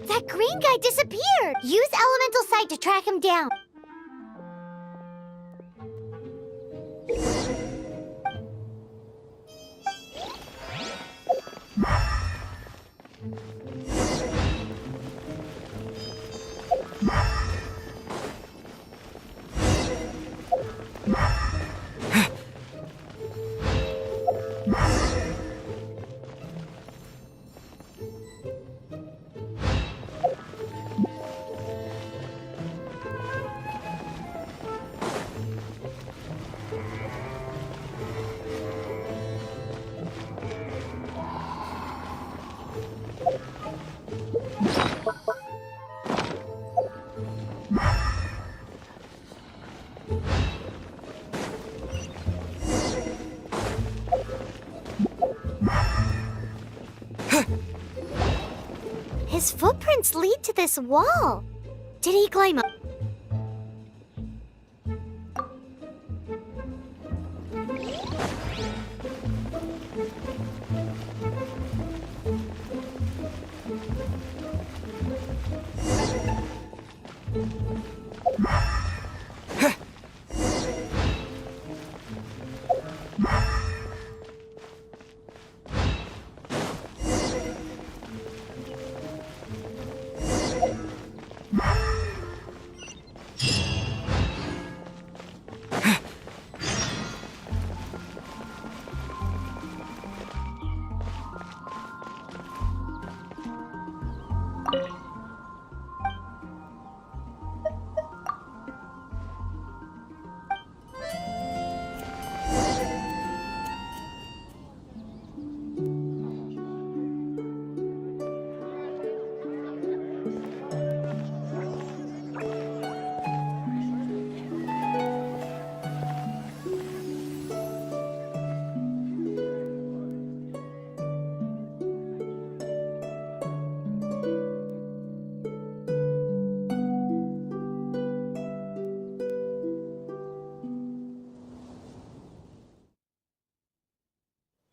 That green guy disappeared! Use Elemental Sight to track him down. His footprints lead to this wall. Did he climb up?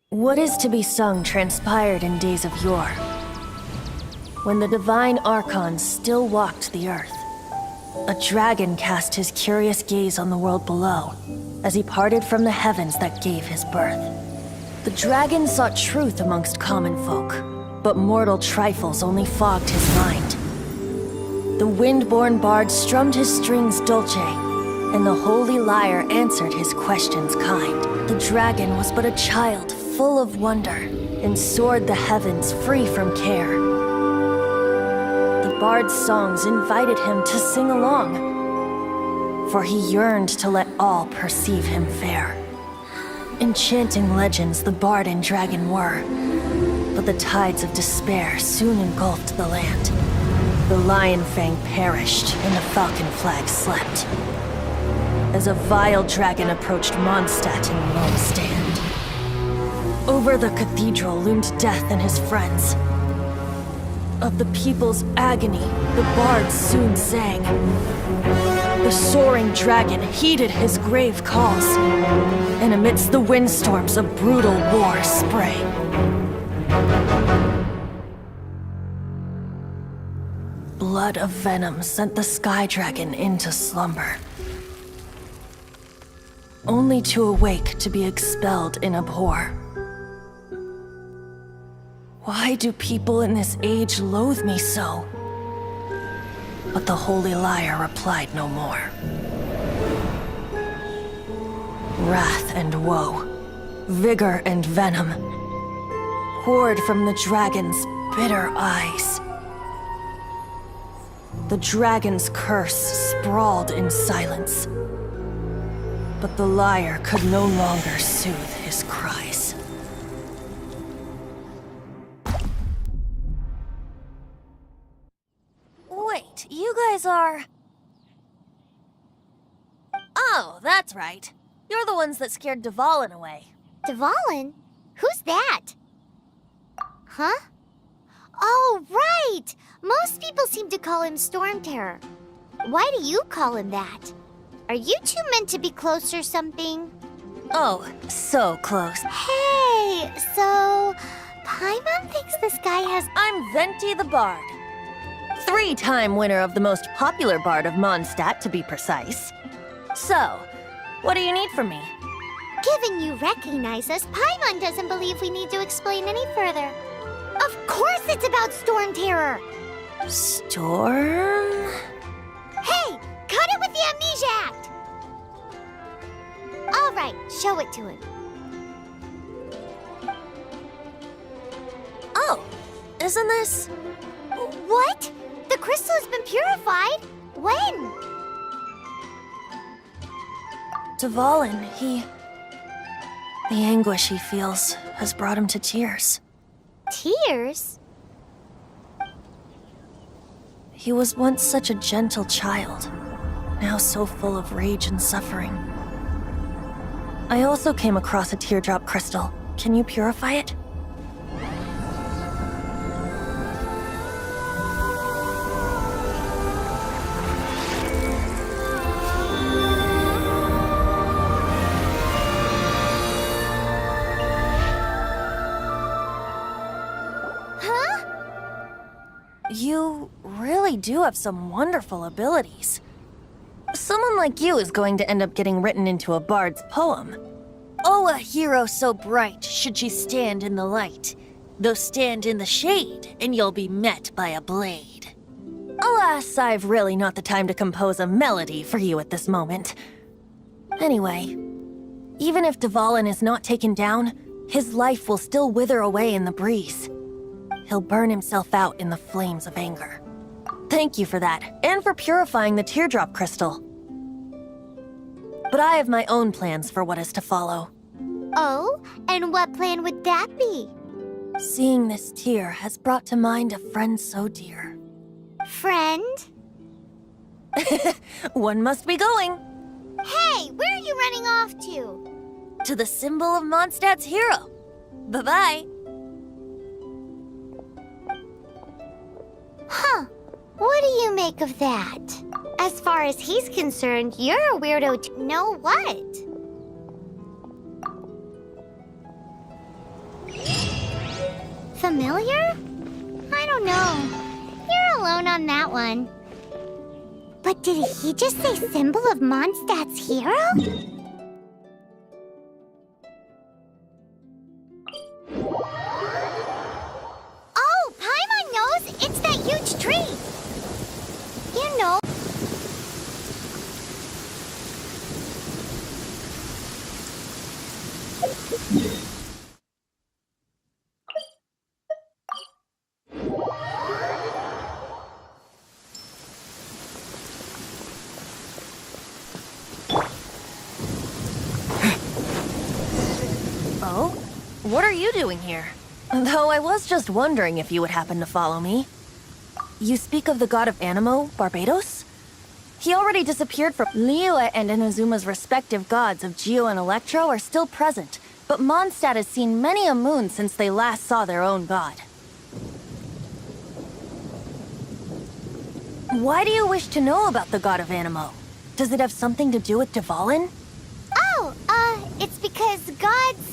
What is to be sung transpired in days of yore, when the divine archon still walked the earth. A dragon cast his curious gaze on the world below, as he parted from the heavens that gave his birth. The dragon sought truth amongst common folk, but mortal trifles only fogged his mind. The wind-born bard strummed his strings dulce, and the holy lyre answered his questions kind. The dragon was but a child, full of wonder, and soared the heavens free from care. The bard's songs invited him to sing along, for he yearned to let all perceive him fair. Enchanting legends the bard and dragon were, but the tides of despair soon engulfed the land. The Lion Fang perished, and the Falcon Flag slept. As a vile dragon approached Mondstadt in lone stand. Over the cathedral loomed Death and his friends. Of the people's agony, the bard soon sang. The soaring dragon heeded his grave calls, and amidst the windstorms a brutal war sprang. Blood of venom sent the sky dragon into slumber, only to awake to be expelled in abhor. Why do people in this age loathe me so? But the holy liar replied no more. Wrath and woe, vigor and venom, poured from the dragon's bitter eyes. The dragon's curse sprawled in silence, but the liar could no longer soothe his cries. Wait, you guys are... Oh, that's right. You're the ones that scared Dvalin away. Dvalin? Who's that? Huh? Oh, right! Most people seem to call him Storm Terror. Why do you call him that? Are you two meant to be close or something? Oh, so close. Hey, so... Paimon thinks this guy has... I'm Venti the Bard. 3-time winner of the most popular bard of Mondstadt, to be precise. So, what do you need from me? Given you recognize us, Paimon doesn't believe we need to explain any further. Of course it's about Storm Terror! Storm? Hey! Cut it with the Amnesia Act! Alright, show it to him. Oh, isn't this... What? The crystal has been purified? When? Dvalin, the anguish he feels has brought him to tears. Tears? He was once such a gentle child, now so full of rage and suffering. I also came across a teardrop crystal. Can you purify it? You really do have some wonderful abilities. Someone like you is going to end up getting written into a bard's poem. Oh, a hero so bright should she stand in the light, though stand in the shade, and you'll be met by a blade. Alas, I've really not the time to compose a melody for you at this moment. Anyway, even if Dvalin is not taken down, his life will still wither away in the breeze. He'll burn himself out in the flames of anger. Thank you for that, and for purifying the teardrop crystal. But I have my own plans for what is to follow. Oh? And what plan would that be? Seeing this tear has brought to mind a friend so dear. Friend? One must be going. Hey, where are you running off to? To the symbol of Mondstadt's hero. Bye-bye. Huh. What do you make of that? As far as he's concerned, you're a weirdo to know what? Familiar? I don't know. You're alone on that one. But did he just say symbol of Mondstadt's hero? Oh, Paimon knows! It's that huge tree! You know... Oh? What are you doing here? Though I was just wondering if you would happen to follow me. You speak of the god of Animo, Barbados? He already disappeared from... Liyue and Inazuma's respective gods of Geo and Electro are still present, but Mondstadt has seen many a moon since they last saw their own god. Why do you wish to know about the god of Animo? Does it have something to do with Dvalin? Oh, it's because gods...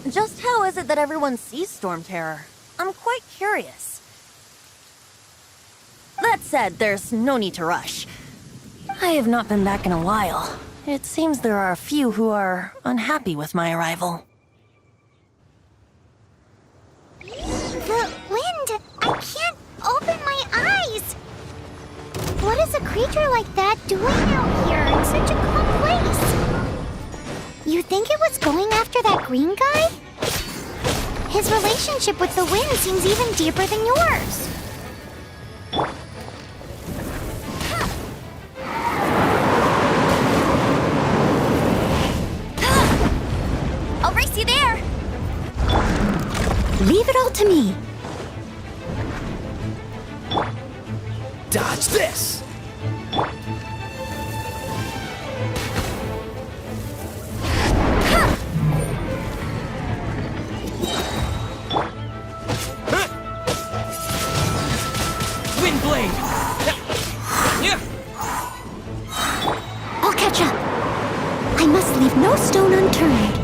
Just how is it that everyone sees Storm Terror? I'm quite curious. That said, there's no need to rush. I have not been back in a while. It seems there are a few who are unhappy with my arrival. The wind! I can't open my eyes! What is a creature like that doing out here in such a calm place? You think it was going after that green guy? His relationship with the wind seems even deeper than yours. I'll race you there! Leave it all to me. Dodge this! Windblade! I'll catch up. I must leave no stone unturned.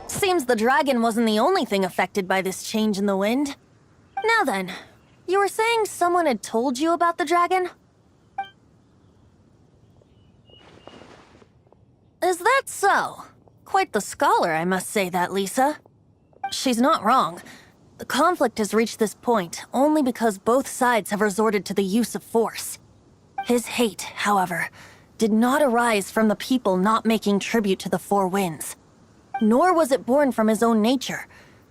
Seems the dragon wasn't the only thing affected by this change in the wind. Now then, you were saying someone had told you about the dragon? Is that so? Quite the scholar, I must say that, Lisa. She's not wrong. The conflict has reached this point only because both sides have resorted to the use of force. His hate, however, did not arise from the people not making tribute to the Four Winds. Nor was it born from his own nature,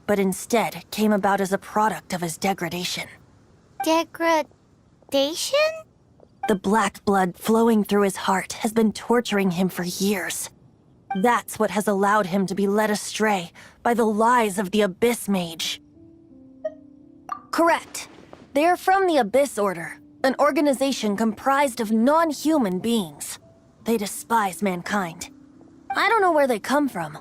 but instead came about as a product of his degradation. Degradation? The black blood flowing through his heart has been torturing him for years. That's what has allowed him to be led astray by the lies of the Abyss Mage. Correct. They are from the Abyss Order, an organization comprised of non-human beings. They despise mankind. I don't know where they come from.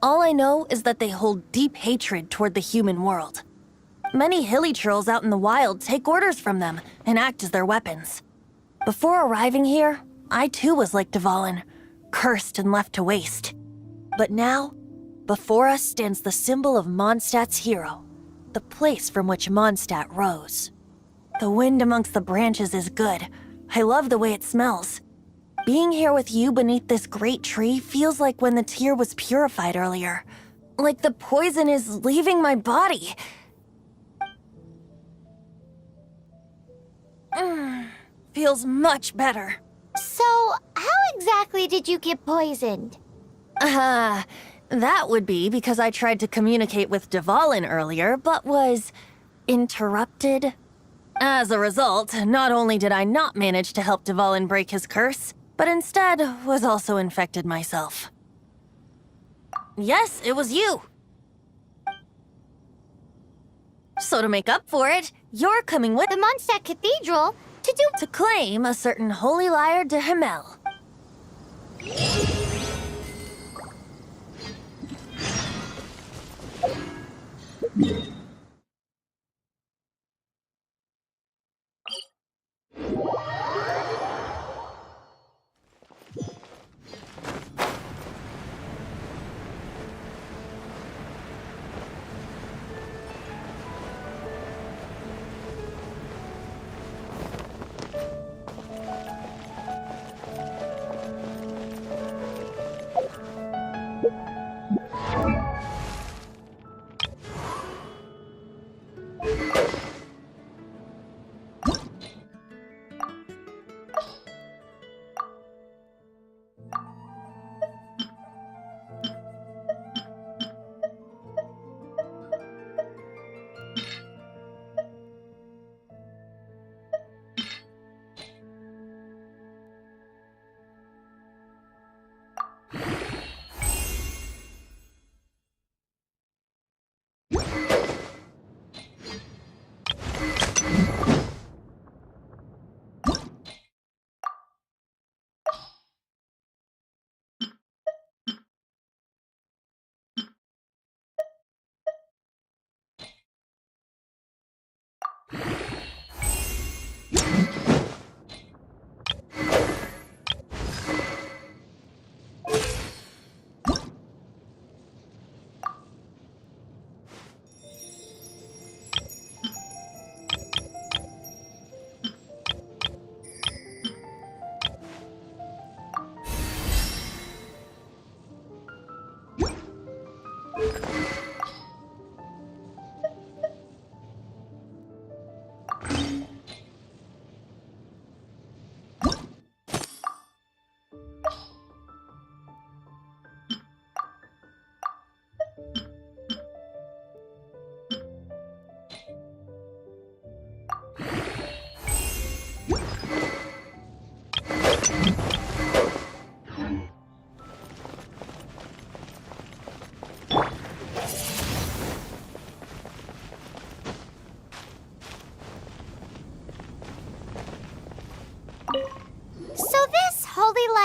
All I know is that they hold deep hatred toward the human world. Many hilly trolls out in the wild take orders from them and act as their weapons. Before arriving here, I too was like Dvalin, cursed and left to waste. But now, before us stands the symbol of Mondstadt's hero, the place from which Mondstadt rose. The wind amongst the branches is good. I love the way it smells. Being here with you beneath this great tree feels like when the tear was purified earlier. Like the poison is leaving my body. Feels much better. So, how exactly did you get poisoned? That would be because I tried to communicate with Dvalin earlier, but was interrupted. As a result, not only did I not manage to help Dvalin break his curse, but instead was also infected myself. Yes, it was you. So to make up for it, you're coming with The Mondstadt Cathedral to claim a certain holy liar de Himmel.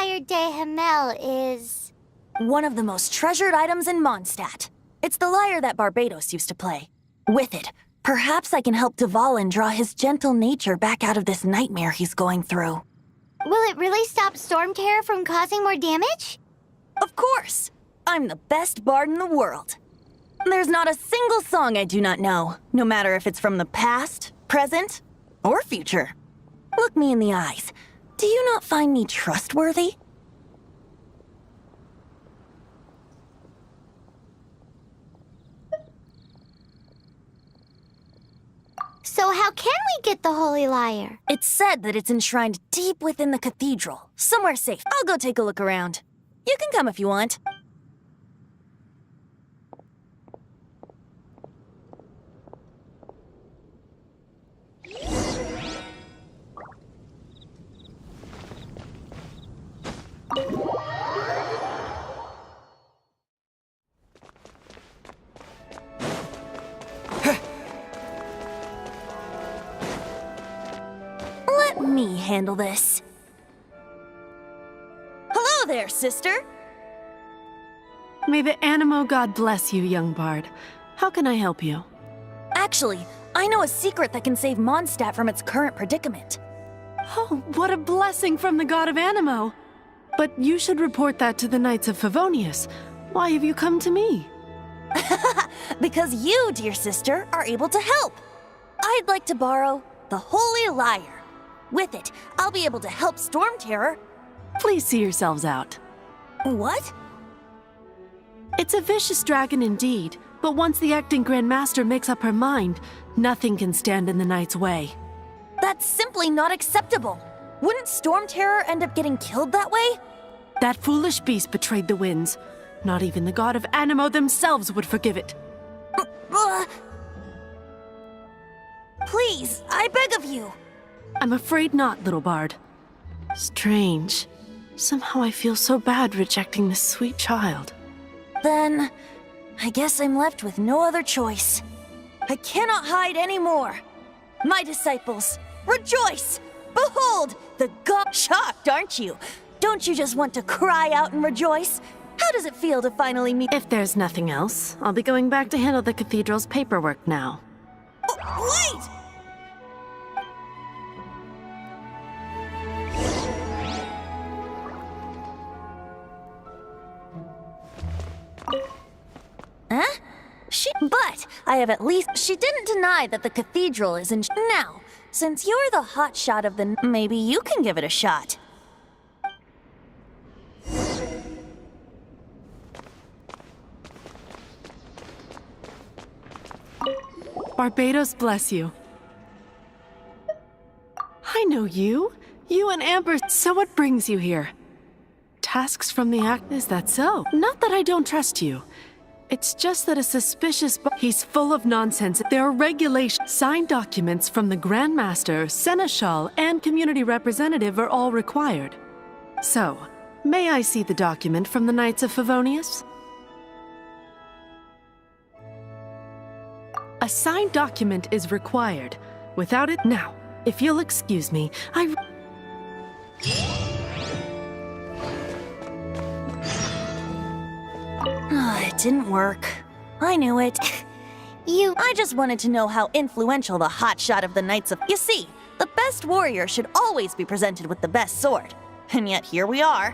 Lyre de Hamel is... one of the most treasured items in Mondstadt. It's the lyre that Barbados used to play. With it, perhaps I can help Dvalin draw his gentle nature back out of this nightmare he's going through. Will it really stop Storm Terror from causing more damage? Of course! I'm the best bard in the world. There's not a single song I do not know, no matter if it's from the past, present, or future. Look me in the eyes. Do you not find me trustworthy? So how can we get the Holy Lyre? It's said that it's enshrined deep within the cathedral, somewhere safe. I'll go take a look around. You can come if you want. Let me handle this. Hello there, sister! May the Animo God bless you, young bard. How can I help you? Actually, I know a secret that can save Mondstadt from its current predicament. Oh, what a blessing from the God of Animo! But you should report that to the Knights of Favonius. Why have you come to me? Because you, dear sister, are able to help. I'd like to borrow the Holy Lyre. With it, I'll be able to help Storm Terror. Please see yourselves out. What? It's a vicious dragon indeed, but once the acting Grand Master makes up her mind, nothing can stand in the Knight's way. That's simply not acceptable. Wouldn't Storm Terror end up getting killed that way? That foolish beast betrayed the winds. Not even the God of Animo themselves would forgive it. Please, I beg of you. I'm afraid not, little bard. Strange. Somehow I feel so bad rejecting this sweet child. Then, I guess I'm left with no other choice. I cannot hide anymore. My disciples, rejoice! Behold, the god— Shocked, aren't you? Don't you just want to cry out and rejoice? How does it feel to finally meet— If there's nothing else, I'll be going back to handle the cathedral's paperwork now. Wait! Huh? But I have at least— She didn't deny that the cathedral is in— Now, since you're the hotshot of the— Maybe you can give it a shot. Barbados bless you. I know you. You and Amber. So what brings you here? Tasks from the act— Is that so? Not that I don't trust you. It's just that a suspicious— He's full of nonsense. There are regulations. Signed documents from the Grand Master, Seneschal, and Community Representative are all required. So, may I see the document from the Knights of Favonius? A signed document is required. Without it— Now, if you'll excuse me, It didn't work. I knew it. I just wanted to know how influential the hotshot of the Knights of— You see, the best warrior should always be presented with the best sword. And yet here we are.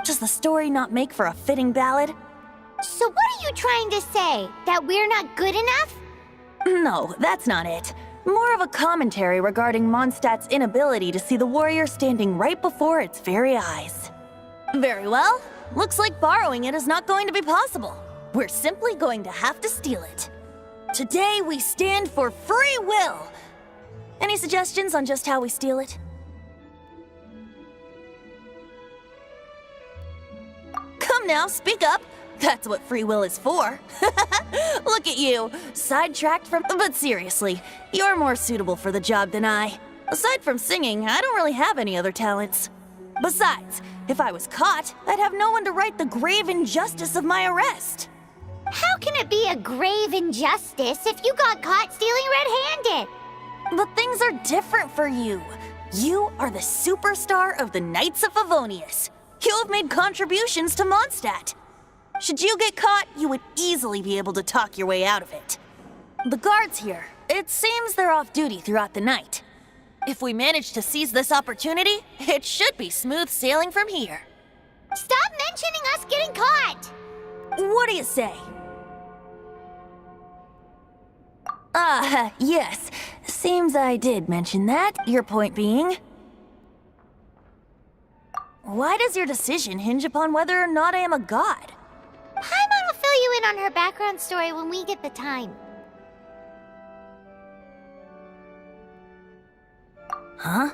Does the story not make for a fitting ballad? So what are you trying to say? That we're not good enough? No, that's not it. More of a commentary regarding Mondstadt's inability to see the warrior standing right before its very eyes. Very well. Looks like borrowing it is not going to be possible. We're simply going to have to steal it. Today we stand for free will. Any suggestions on just how we steal it? Come now, speak up. That's what free will is for. Look at you, sidetracked from— But seriously, you're more suitable for the job than I. Aside from singing, I don't really have any other talents. Besides, if I was caught, I'd have no one to right the grave injustice of my arrest. How can it be a grave injustice if you got caught stealing red-handed? But things are different for you. You are the superstar of the Knights of Favonius. You have made contributions to Mondstadt. Should you get caught, you would easily be able to talk your way out of it. The guards here, it seems they're off duty throughout the night. If we manage to seize this opportunity, it should be smooth sailing from here. Stop mentioning us getting caught! What do you say? Yes. Seems I did mention that, your point being. Why does your decision hinge upon whether or not I am a god? Paimon will fill you in on her background story when we get the time. Huh?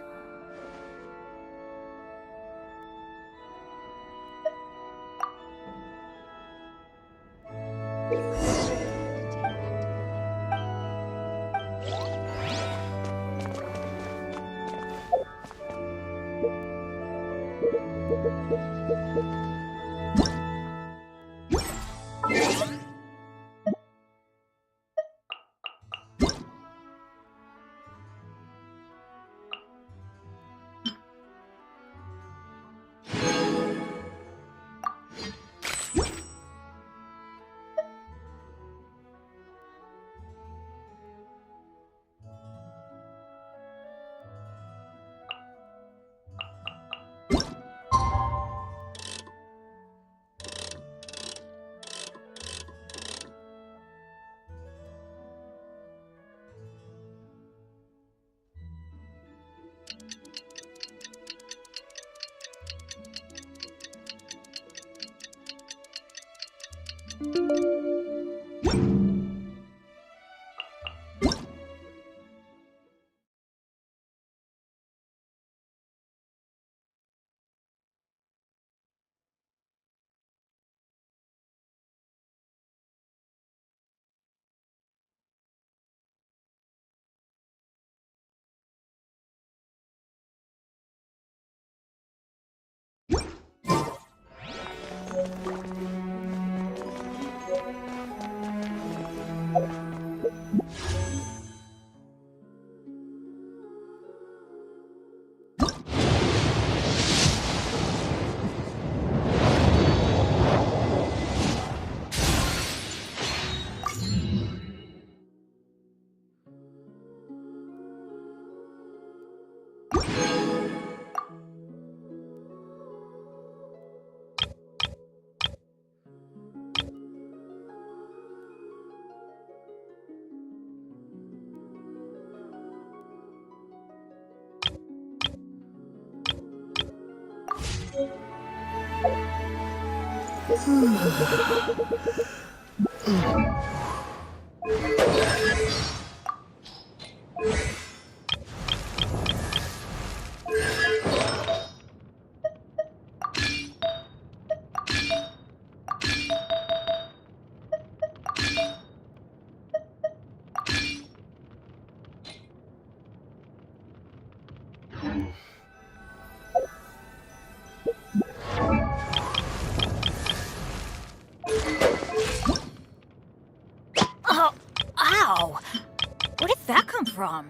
Ow! Where did that come from?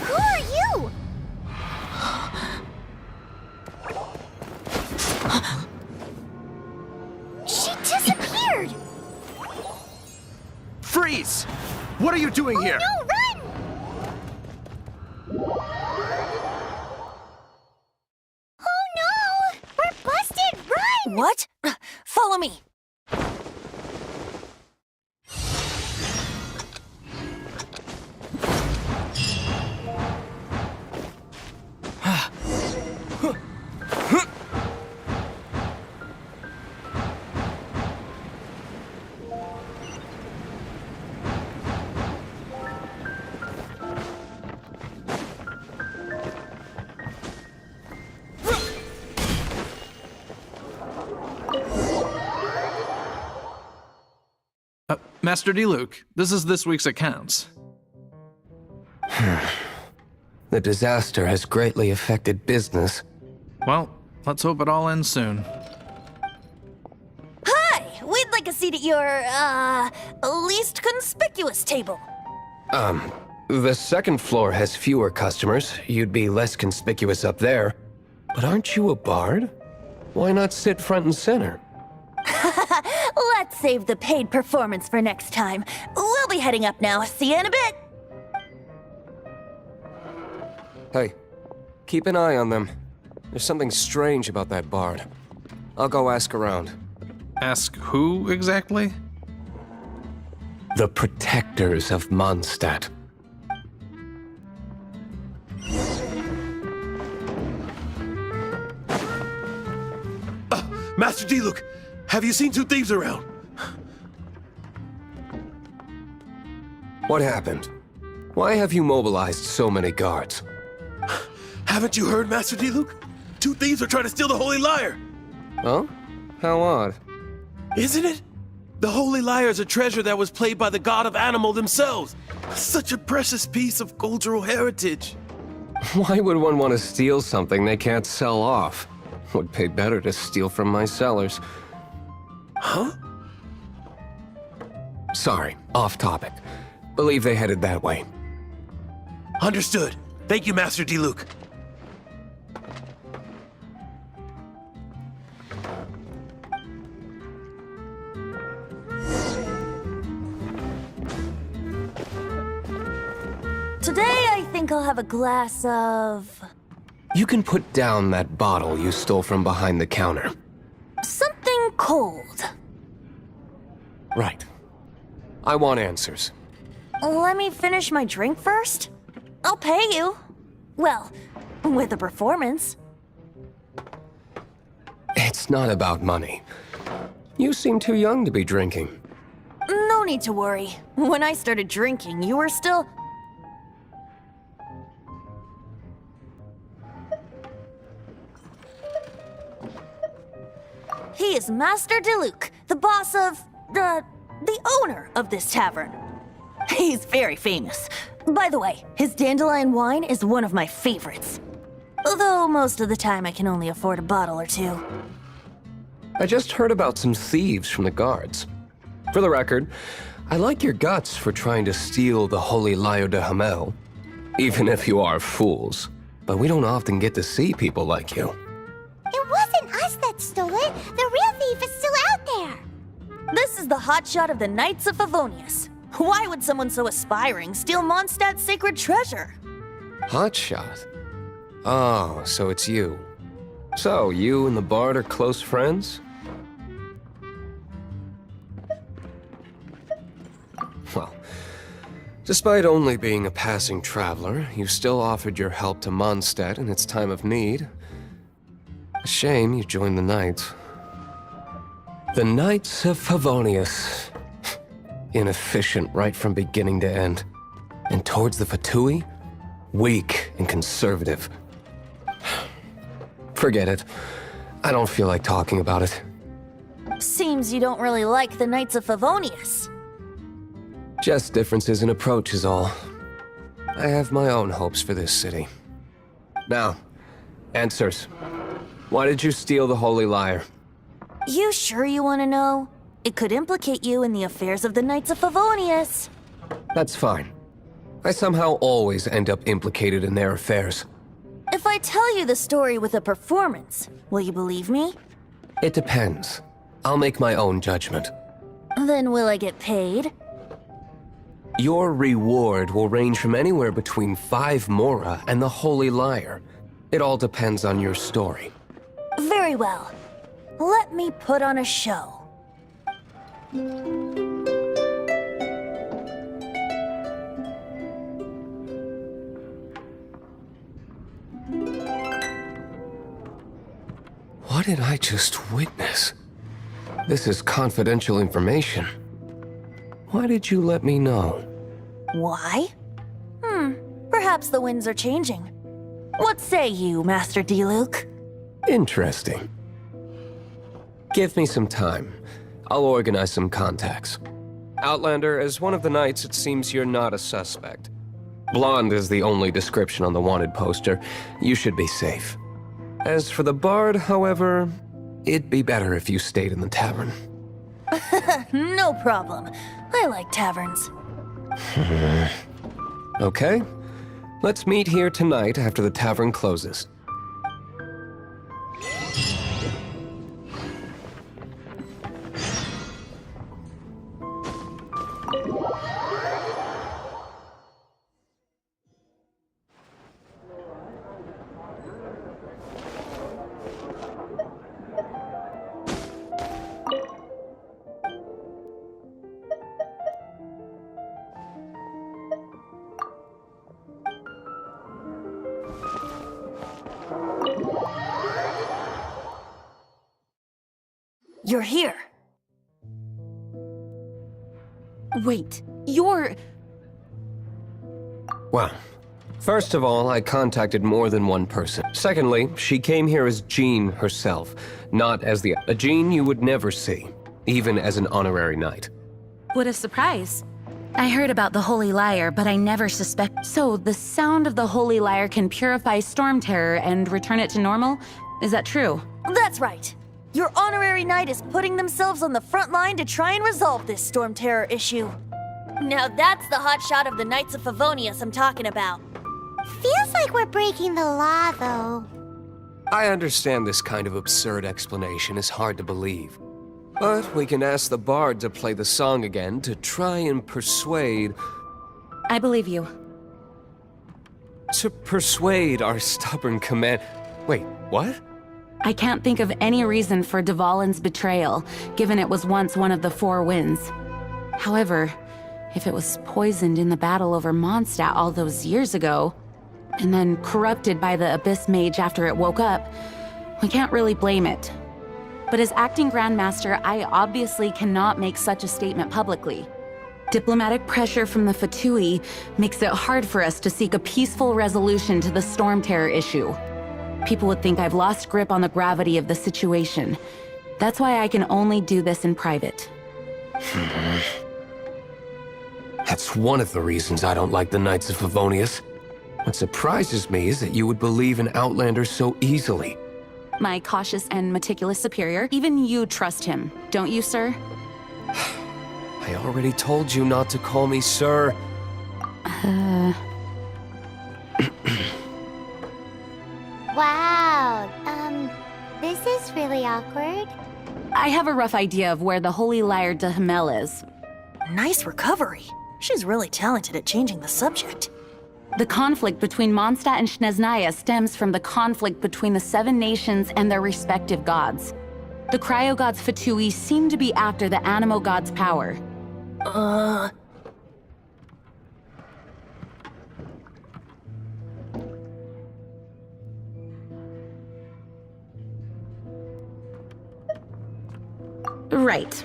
Who are you? She disappeared! Freeze! What are you doing here? No, run! Oh no! We're busted! Run! What? Follow me. Master Diluc, this is this week's accounts. The disaster has greatly affected business. Well, let's hope it all ends soon. Hi! We'd like a seat at your, least conspicuous table. The second floor has fewer customers. You'd be less conspicuous up there. But aren't you a bard? Why not sit front and center? Let's save the paid performance for next time. We'll be heading up now. See you in a bit. Hey, keep an eye on them. There's something strange about that bard. I'll go ask around. Ask who exactly? The protectors of Mondstadt. Master Diluc, have you seen two thieves around? What happened? Why have you mobilized so many guards? Haven't you heard, Master Diluc? Two thieves are trying to steal the Holy Lyre! Huh? How odd. Isn't it? The Holy Lyre is a treasure that was played by the god of animal themselves. Such a precious piece of cultural heritage. Why would one want to steal something they can't sell off? Would pay better to steal from my sellers. Huh? Sorry, off topic. Believe they headed that way. Understood. Thank you, Master Diluc. Today, I think I'll have a glass of... You can put down that bottle you stole from behind the counter. something cold. Right. I want answers. Let me finish my drink first. I'll pay you. Well, with a performance. It's not about money. You seem too young to be drinking. No need to worry. When I started drinking, you were still... He is Master Diluc, the boss of... the owner of this tavern. He's very famous. By the way, his dandelion wine is one of my favorites. Although most of the time I can only afford a bottle or two. I just heard about some thieves from the guards. For the record, I like your guts for trying to steal the Holy Lyre de Hamel. Even if you are fools. But we don't often get to see people like you. It wasn't us that stole it. The real thief is still out there. This is the hotshot of the Knights of Favonius. Why would someone so aspiring steal Mondstadt's sacred treasure? Hotshot? Oh, so it's you. So, you and the Bard are close friends? Well, despite only being a passing traveler, you still offered your help to Mondstadt in its time of need. A shame you joined the Knights. The Knights of Favonius. Inefficient right from beginning to end. And towards the Fatui, weak and conservative. Forget it. I don't feel like talking about it. Seems you don't really like the Knights of Favonius. Just differences in approach is all. I have my own hopes for this city. Now, answers. Why did you steal the Holy Lyre? You sure you want to know? It could implicate you in the affairs of the Knights of Favonius. That's fine. I somehow always end up implicated in their affairs. If I tell you the story with a performance, will you believe me? It depends. I'll make my own judgment. Then will I get paid? Your reward will range from anywhere between 5 mora and the Holy Lyre. It all depends on your story. Very well. Let me put on a show. What did I just witness? This is confidential information. Why did you let me know? Why? Perhaps the winds are changing. What say you, Master Diluc? Interesting. Give me some time. I'll organize some contacts. Outlander, as one of the knights, it seems you're not a suspect. Blonde is the only description on the wanted poster. You should be safe. As for the Bard, however, it'd be better if you stayed in the tavern. No problem. I like taverns. Okay. Let's meet here tonight after the tavern closes. You're here. Wait, you're... Well, first of all, I contacted more than one person. Secondly, she came here as Jean herself, not as a Jean you would never see, even as an honorary knight. What a surprise. I heard about the Holy Lyre, but I never suspect... So, the sound of the Holy Lyre can purify Storm Terror and return it to normal? Is that true? That's right. Your honorary knight is putting themselves on the front line to try and resolve this Storm Terror issue. Now that's the hotshot of the Knights of Favonius I'm talking about. Feels like we're breaking the law, though. I understand this kind of absurd explanation is hard to believe. But we can ask the Bard to play the song again to try and persuade... I believe you. To persuade our stubborn command... Wait, what? I can't think of any reason for Dvalin's betrayal, given it was once one of the Four Winds. However, if it was poisoned in the battle over Mondstadt all those years ago, and then corrupted by the Abyss Mage after it woke up, we can't really blame it. But as acting Grandmaster, I obviously cannot make such a statement publicly. Diplomatic pressure from the Fatui makes it hard for us to seek a peaceful resolution to the Storm Terror issue. People would think I've lost grip on the gravity of the situation. That's why I can only do this in private. That's one of the reasons I don't like the Knights of Favonius. What surprises me is that you would believe an outlander so easily. My cautious and meticulous superior, even you trust him, don't you, sir? I already told you not to call me sir. Wow, this is really awkward. I have a rough idea of where the Holy Lyre de Hamel is. Nice recovery. She's really talented at changing the subject. The conflict between Mondstadt and Snezhnaya stems from the conflict between the 7 nations and their respective gods. The cryo-gods Fatui seem to be after the Animo god's power. Right.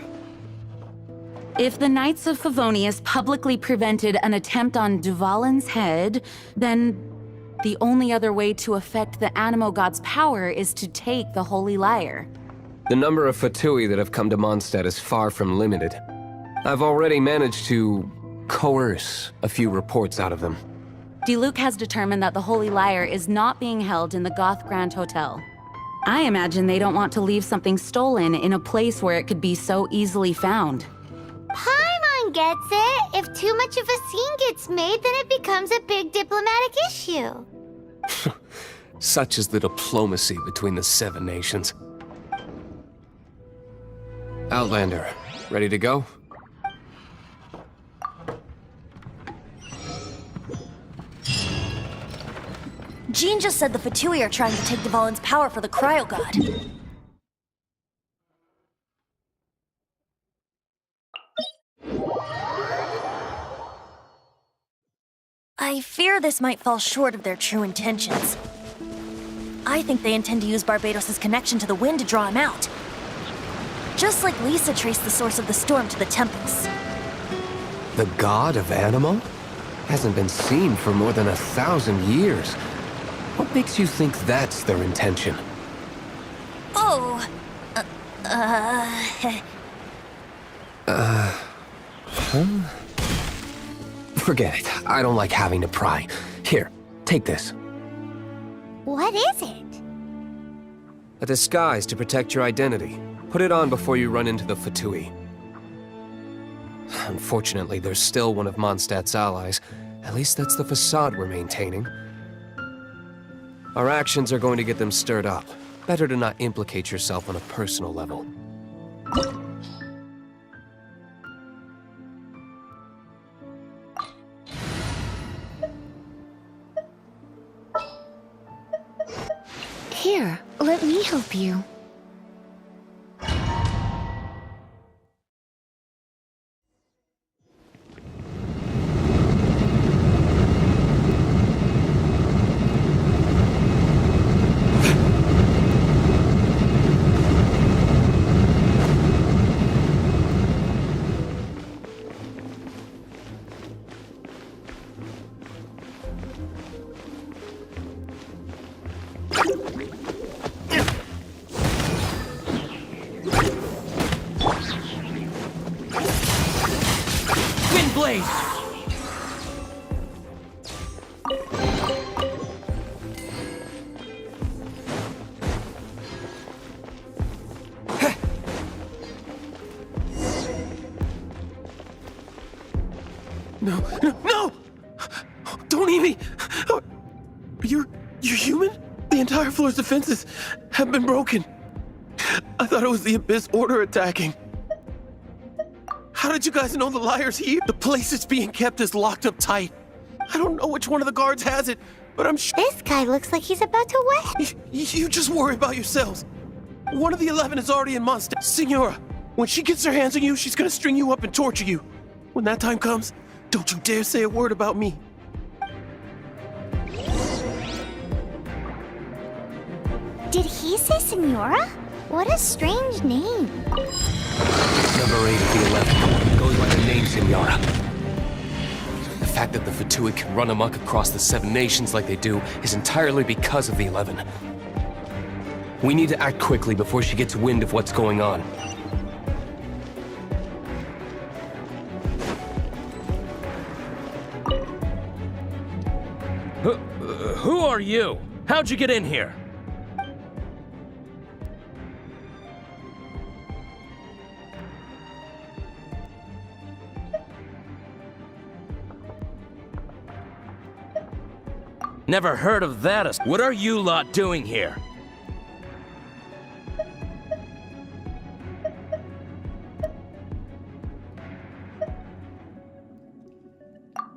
If the Knights of Favonius publicly prevented an attempt on Duvalin's head, then the only other way to affect the Animo god's power is to take the Holy Lyre. The number of Fatui that have come to Mondstadt is far from limited. I've already managed to coerce a few reports out of them. Diluc has determined that the Holy Lyre is not being held in the Goth Grand Hotel. I imagine they don't want to leave something stolen in a place where it could be so easily found. Paimon gets it. If too much of a scene gets made, then it becomes a big diplomatic issue. Such is the diplomacy between the 7 nations. Outlander, ready to go? Jean just said the Fatui are trying to take Duvalin's power for the cryo god. I fear this might fall short of their true intentions. I think they intend to use Barbados' connection to the wind to draw him out. Just like Lisa traced the source of the storm to the temples. The god of Animo? Hasn't been seen for more than 1,000 years. What makes you think that's their intention? Oh, Forget it. I don't like having to pry. Here, take this. What is it? A disguise to protect your identity. Put it on before you run into the Fatui. Unfortunately, there's still one of Mondstadt's allies. At least that's the facade we're maintaining. Our actions are going to get them stirred up. Better to not implicate yourself on a personal level. Here, let me help you. No! Don't eat me! You're human? The entire floor's defenses have been broken. I thought it was the Abyss Order attacking. How did you guys know the Lyre's here? The place it's being kept is locked up tight. I don't know which one of the guards has it, but I'm sure— This guy looks like he's about to wet. You just worry about yourselves. One of the 11 is already in Mondstadt. Signora, when she gets her hands on you, she's gonna string you up and torture you. When that time comes, don't you dare say a word about me. Did he say Senora? What a strange name. Number 8 of the 11 goes by the name Signora. The fact that the Fatui can run amok across the 7 nations like they do is entirely because of the 11. We need to act quickly before she gets wind of what's going on. Huh. Who are you? How'd you get in here? Never heard of that. What are you lot doing here?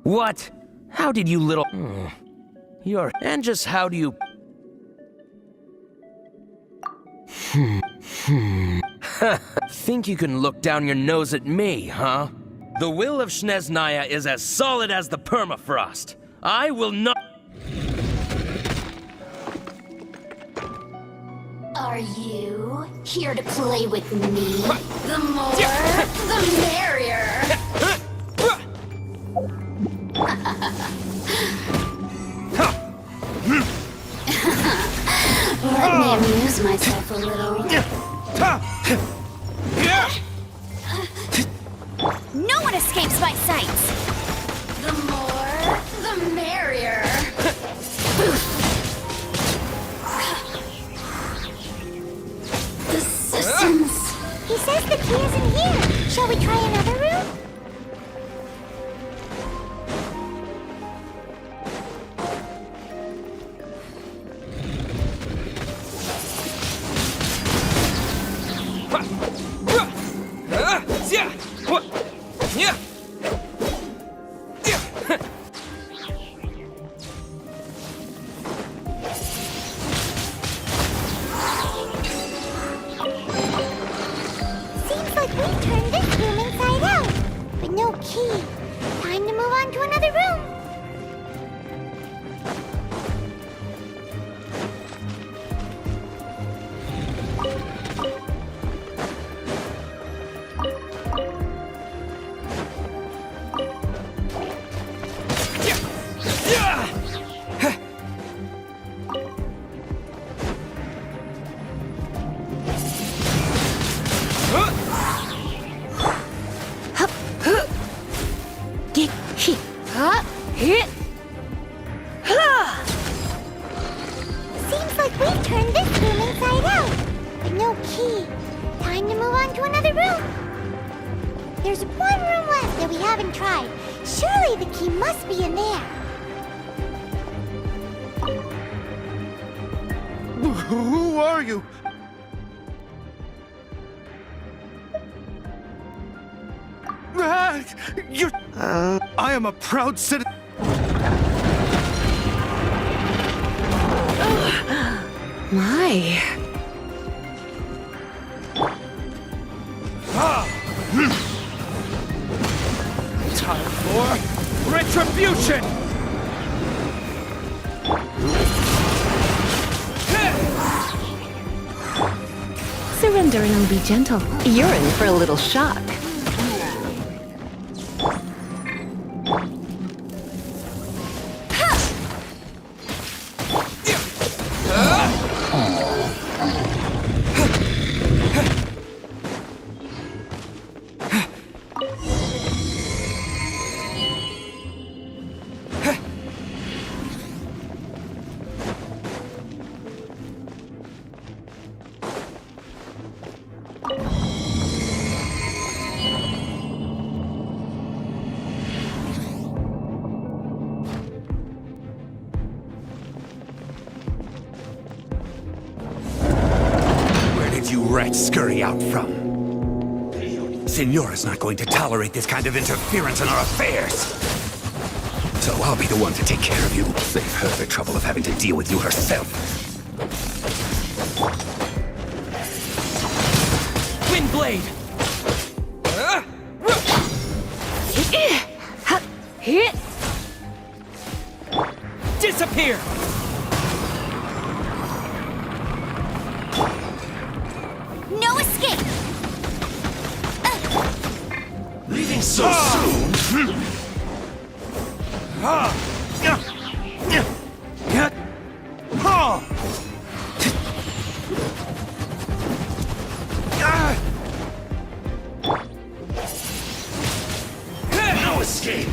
What? How did you little... You're... And just how do you... Think you can look down your nose at me, huh? The will of Snezhnaya is as solid as the permafrost. I will not... Are you here to play with me? The more, the merrier. Let me amuse myself a little. No one escapes my sights. The more, the merrier. The systems. He says the key is in here. Shall we try another room? Seems like we've turned this room inside out, but no key. Time to move on to another room. Seems like we've turned this room inside out, but no key. Time to move on to another room. There's one room left that we haven't tried. Surely the key must be in there. Who are you? You're... I am a proud citizen. My. Time for retribution! Surrender and I'll be gentle. You're in for a little shock. You rats scurry out from? Signora's not going to tolerate this kind of interference in our affairs. So I'll be the one to take care of you. Save her the trouble of having to deal with you herself. Windblade! Disappear! No escape! Leaving so soon? No escape!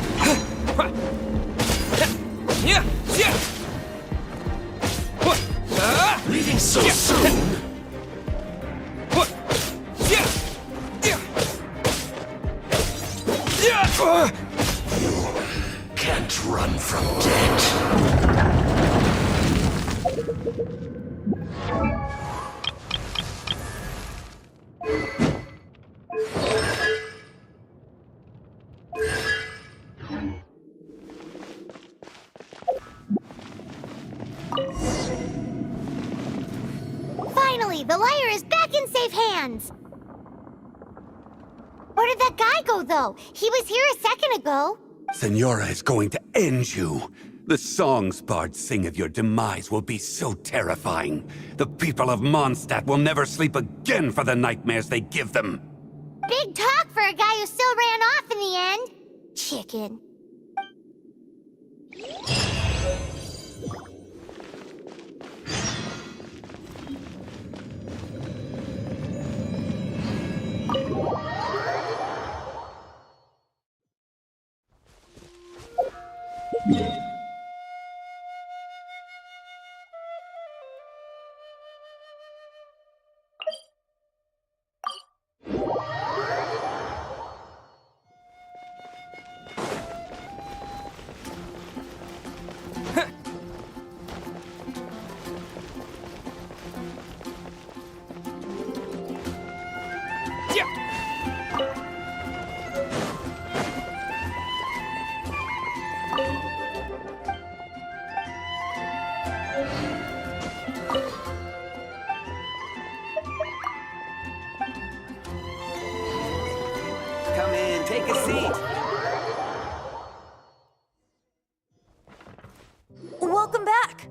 So soon? You can't run from death. Finally, the lyre is back in safe hands. Where did that guy go, though? He was here a second ago. Senora is going to end you. The songs bards sing of your demise will be so terrifying. The people of Mondstadt will never sleep again for the nightmares they give them. Big talk for a guy who still ran off in the end. Chicken. Come in, take a seat. Welcome back.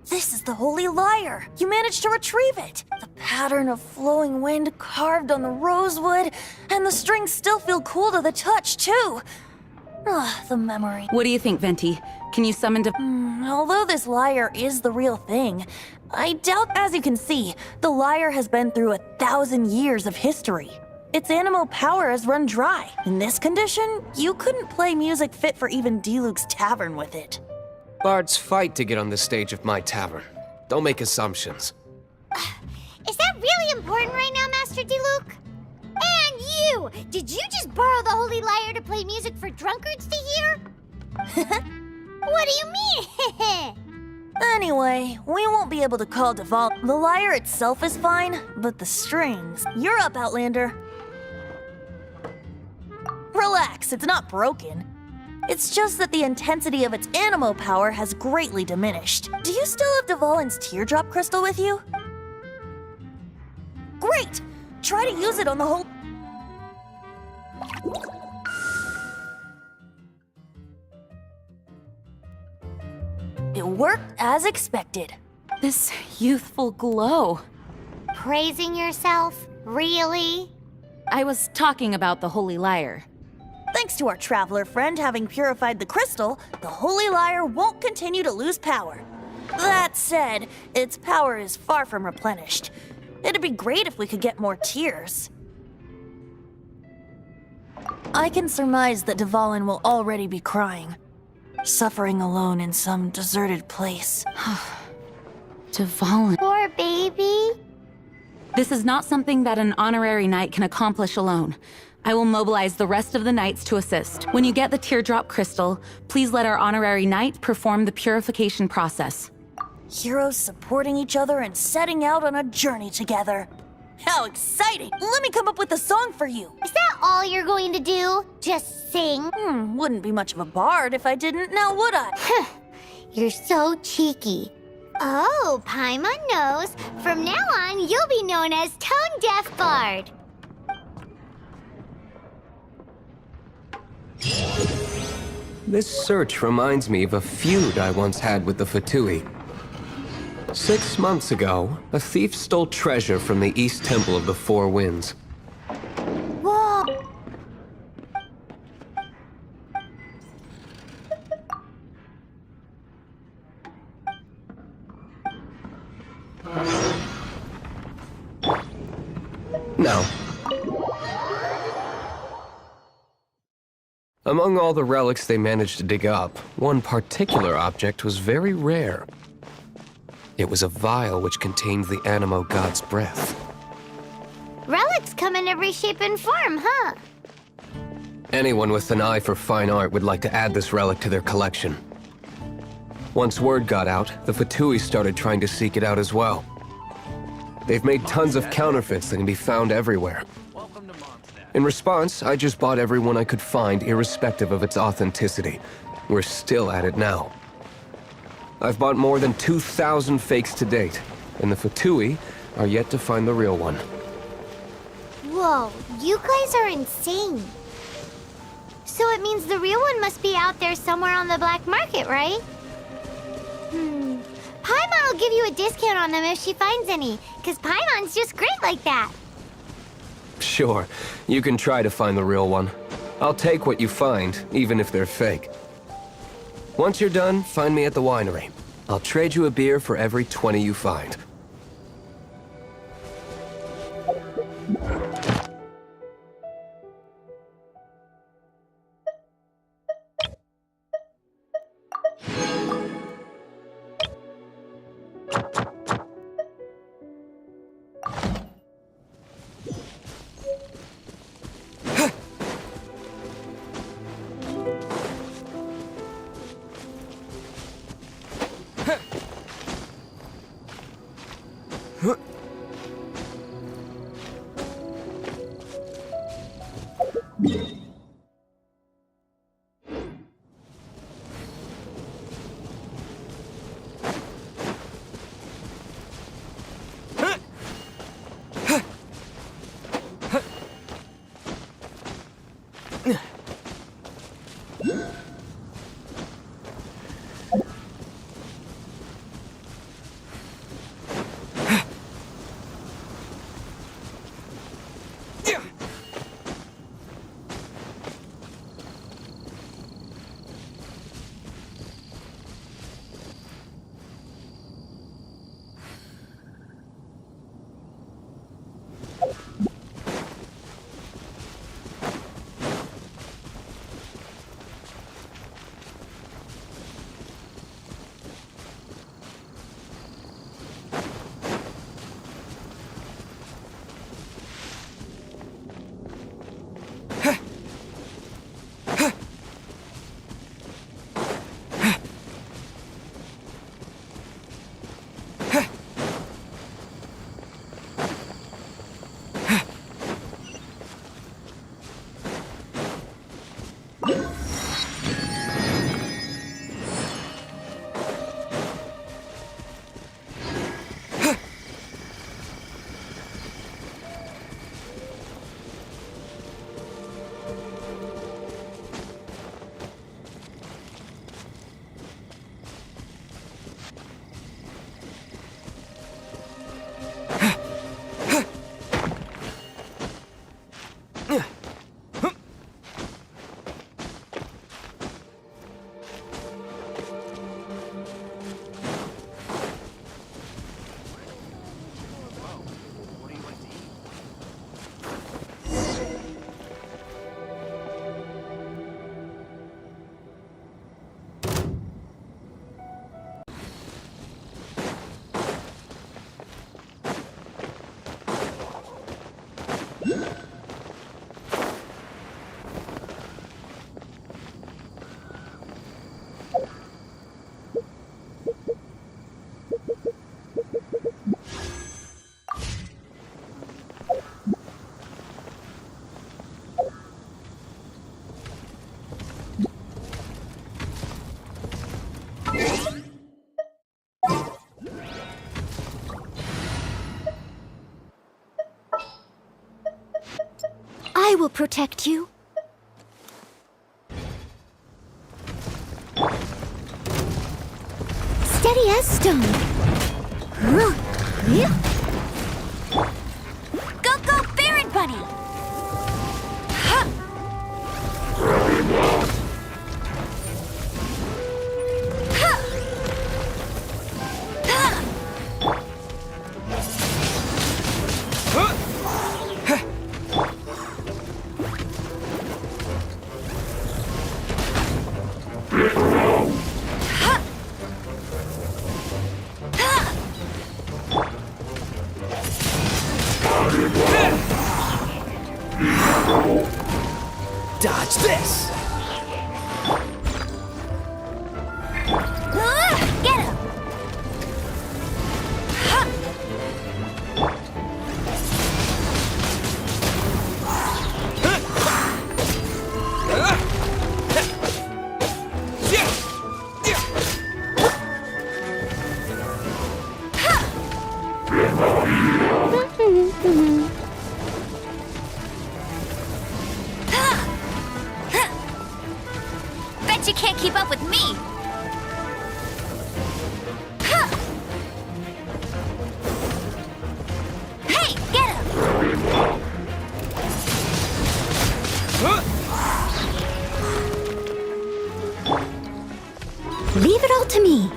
This is the Holy Lyre. You managed to retrieve it. The pattern of flowing wind carved on the rosewood, and the strings still feel cool to the touch, too. The memory. What do you think, Venti? Can you summon to... Although this lyre is the real thing, I doubt, as you can see, the lyre has been through 1,000 years of history. Its animal power has run dry. In this condition, you couldn't play music fit for even Diluc's tavern with it. Bards fight to get on the stage of my tavern. Don't make assumptions. Is that really important right now, Master Diluc? And you! Did you just borrow the Holy Lyre to play music for drunkards to hear? What do you mean? Anyway, we won't be able to call Deval. The lyre itself is fine, but the strings... You're up, Outlander. Relax, it's not broken. It's just that the intensity of its animo power has greatly diminished. Do you still have Devalin's teardrop crystal with you? Great! Try to use it on the whole... It worked as expected. This youthful glow. Praising yourself? Really? I was talking about the Holy Lyre. Thanks to our traveler friend having purified the crystal, the Holy Lyre won't continue to lose power. That said, its power is far from replenished. It'd be great if we could get more tears. I can surmise that Devalin will already be crying, suffering alone in some deserted place. Devalin. Poor baby. This is not something that an honorary knight can accomplish alone. I will mobilize the rest of the knights to assist. When you get the teardrop crystal, please let our honorary knight perform the purification process. Heroes supporting each other and setting out on a journey together. How exciting! Let me come up with a song for you. Is that all you're going to do? Just sing? Wouldn't be much of a bard if I didn't, now would I? You're so cheeky. Oh, Paimon knows. From now on, you'll be known as Tone Deaf Bard. This search reminds me of a feud I once had with the Fatui. 6 months ago, a thief stole treasure from the East Temple of the Four Winds. Whoa! No. Among all the relics they managed to dig up, one particular object was very rare. It was a vial which contained the Animo god's breath. Relics come in every shape and form, huh? Anyone with an eye for fine art would like to add this relic to their collection. Once word got out, the Fatui started trying to seek it out as well. They've made tons of counterfeits that can be found everywhere. In response, I just bought every one I could find, irrespective of its authenticity. We're still at it now. I've bought more than 2,000 fakes to date, and the Fatui are yet to find the real one. Whoa, you guys are insane. So it means the real one must be out there somewhere on the black market, right? Paimon will give you a discount on them if she finds any, because Paimon's just great like that. Sure, you can try to find the real one. I'll take what you find, even if they're fake. Once you're done, find me at the winery. I'll trade you a beer for every 20 you find. I will protect you. Steady as stone. Go, go, Baron Bunny! Dodge this! Get him! Bet you can't keep up with me! Hey, get him! Leave it all to me.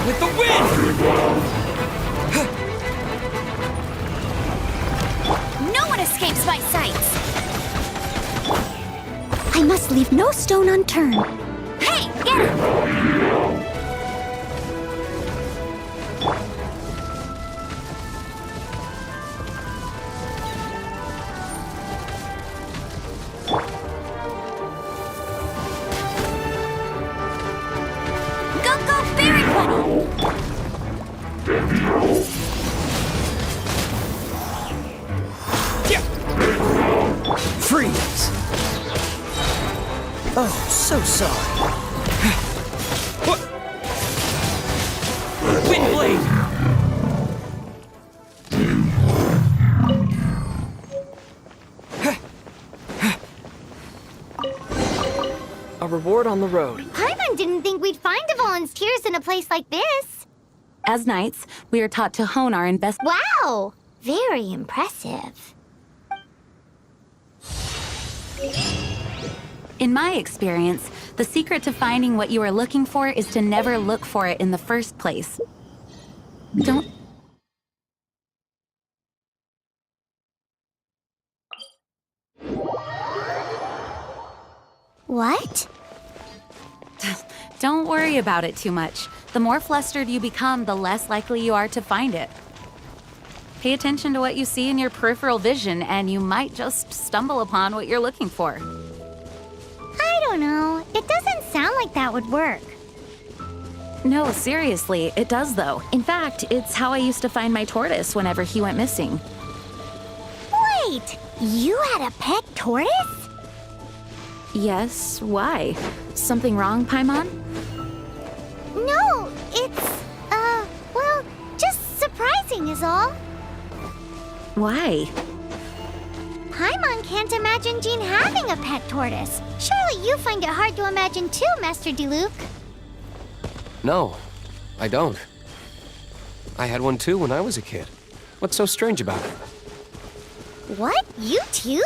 With the wind! No one escapes my sights! I must leave no stone unturned. Hey, get him! Go, Berry Bunny! Freeze! Oh, so sorry. Wind blade! A reward on the road. Paimon didn't think we'd find the volunteers in a place like this. As knights, we are taught to hone our Wow! Very impressive. In my experience, the secret to finding what you are looking for is to never look for it in the first place. Don't... What? Don't worry about it too much. The more flustered you become, the less likely you are to find it. Pay attention to what you see in your peripheral vision, and you might just stumble upon what you're looking for. I don't know. It doesn't sound like that would work. No, seriously, it does though. In fact, it's how I used to find my tortoise whenever he went missing. Wait! You had a pet tortoise? Yes, why? Something wrong, Paimon? No, it's, well, just surprising is all. Why? Paimon can't imagine Jean having a pet tortoise. Surely you find it hard to imagine too, Master Diluc. No, I don't. I had one too when I was a kid. What's so strange about it? What? You too?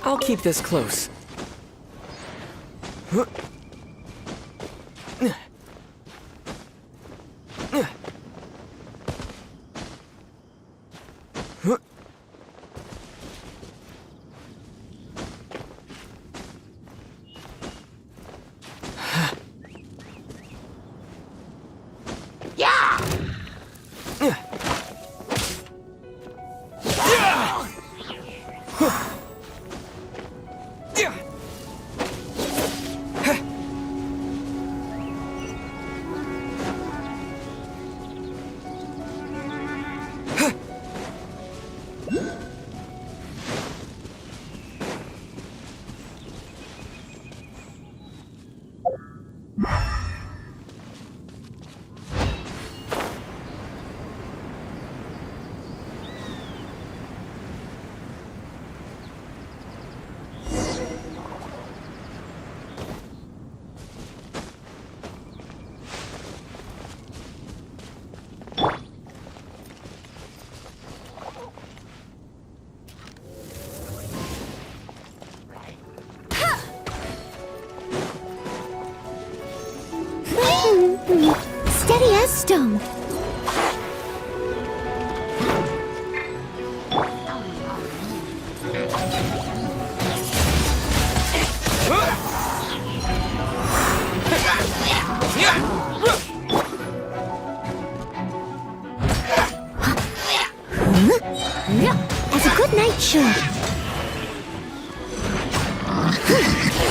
I'll keep this close. Steady as stone. As a good knight should.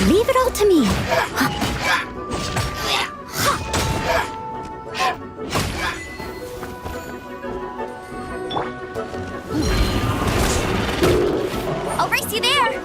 Leave it all to me. I'll race you there!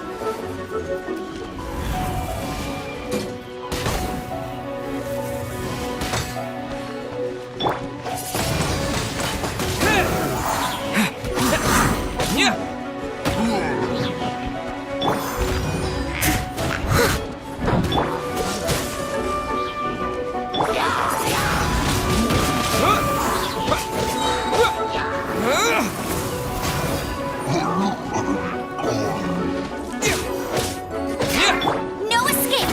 No escape!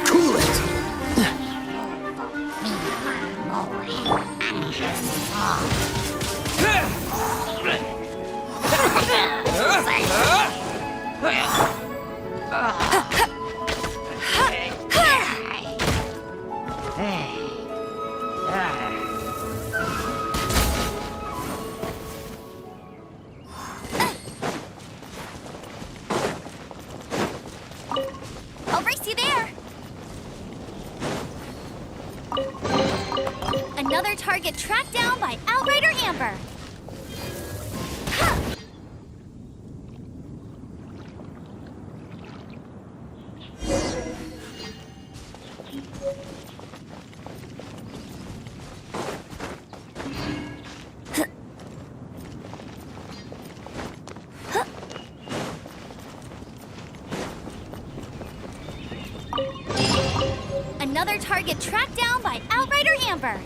Cool it! I'll race you there! Another target tracked down by Outrider Amber! Another target tracked down by Outrider Amber!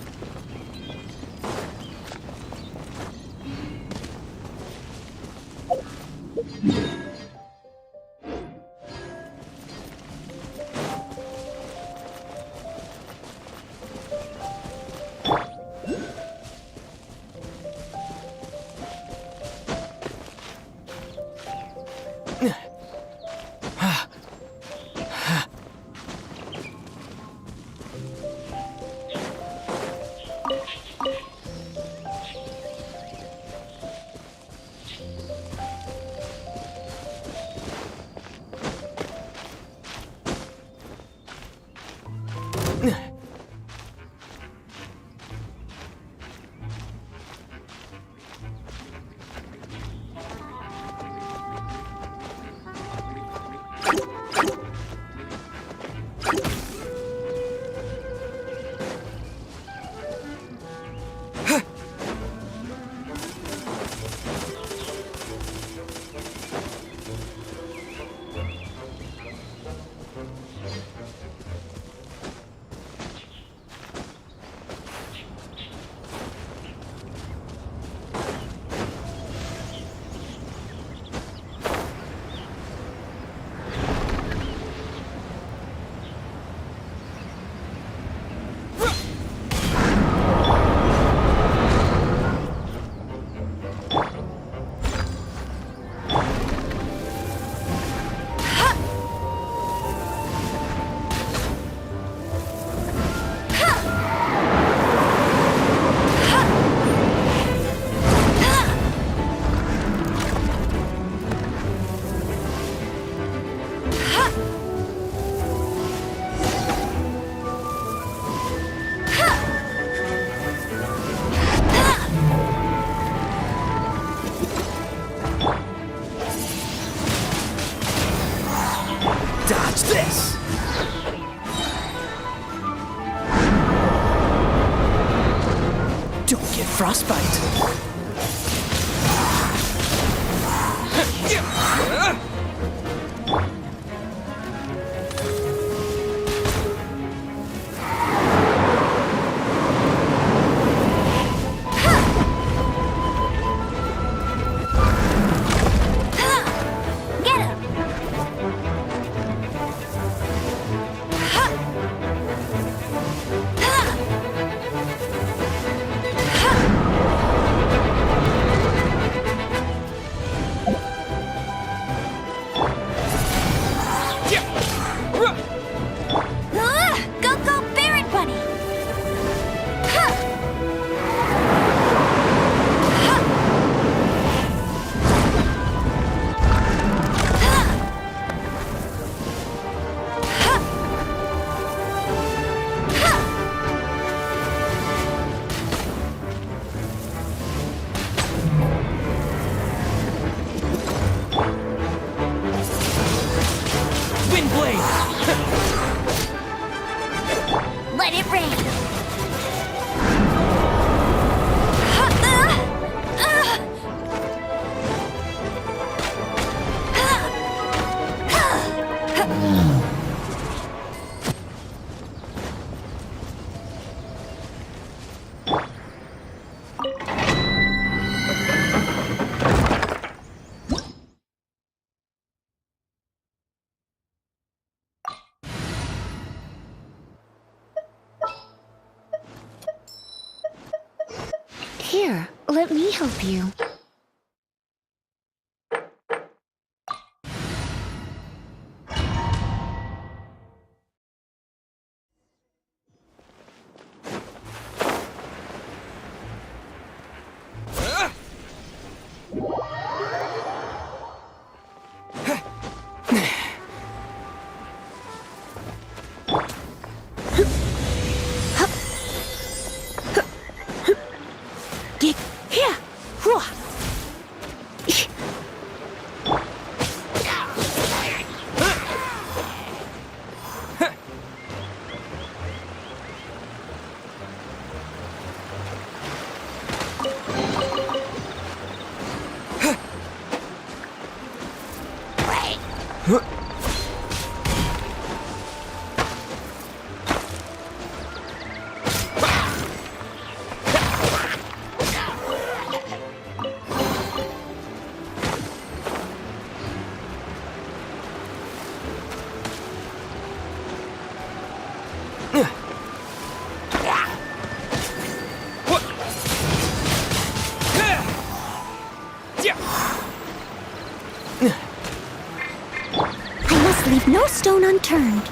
Don't get frostbite. Let it rain. Here, let me help you. I must leave no stone unturned.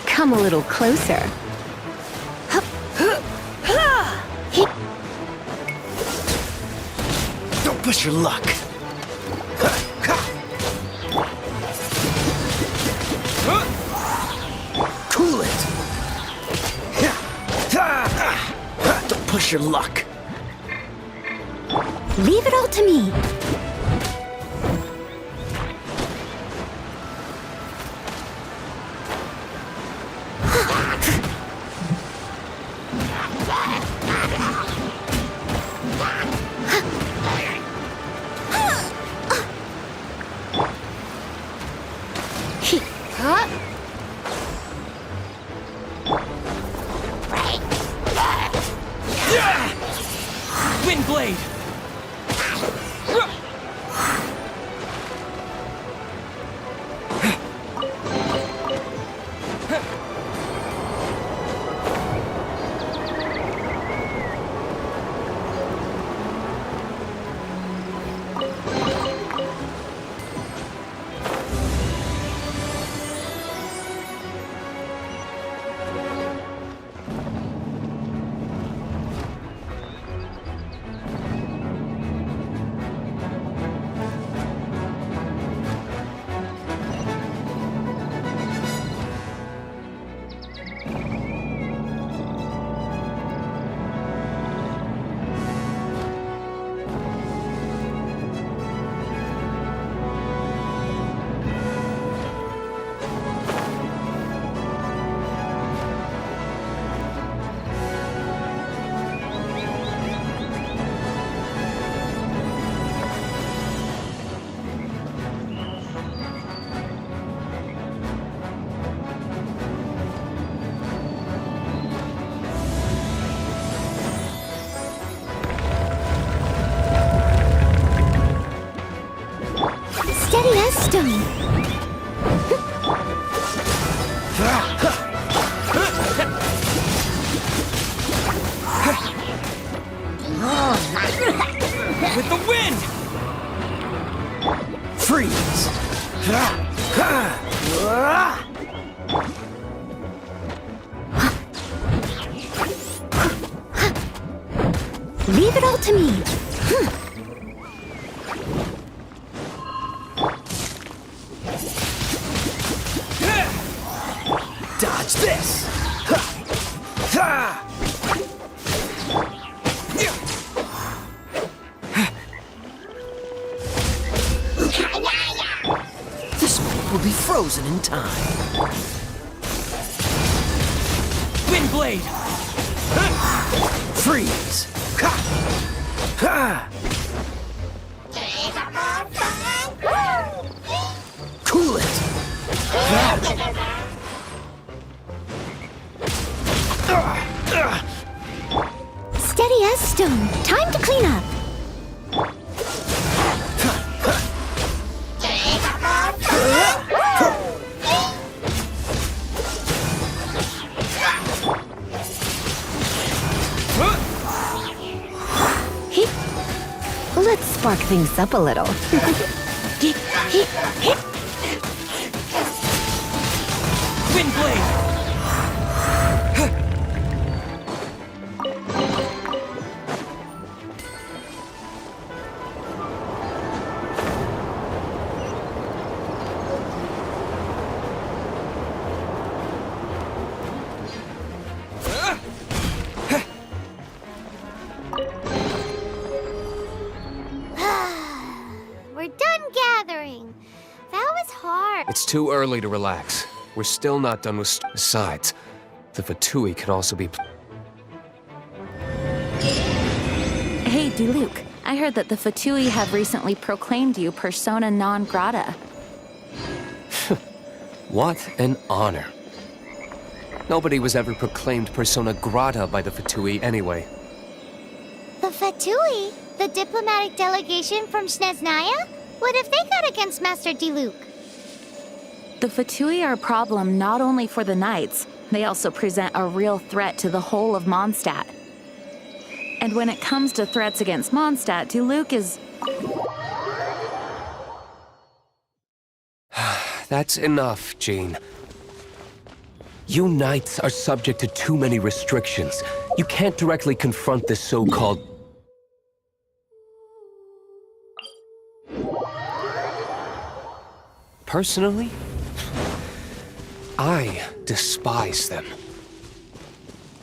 Come a little closer. Don't push your luck. Cool it. Don't push your luck. Leave it all to me. Wind blade. stone. With the wind! Freeze! Leave it all to me. Dodge this! This will be frozen in time. Wind blade! Freeze! Cool it! Steady as stone. Time to clean up. Let's spark things up a little. Wind blade! We're done gathering. That was hard. It's too early to relax. We're still not done with. Besides, the Fatui can also be. Hey, Diluc. I heard that the Fatui have recently proclaimed you persona non grata. What an honor. Nobody was ever proclaimed persona grata by the Fatui anyway. The Fatui? The diplomatic delegation from Snezhnaya? What if they got against Master Diluc? The Fatui are a problem not only for the Knights, they also present a real threat to the whole of Mondstadt. And when it comes to threats against Mondstadt, Diluc is... That's enough, Jean. You Knights are subject to too many restrictions. You can't directly confront this so-called... Personally, I despise them.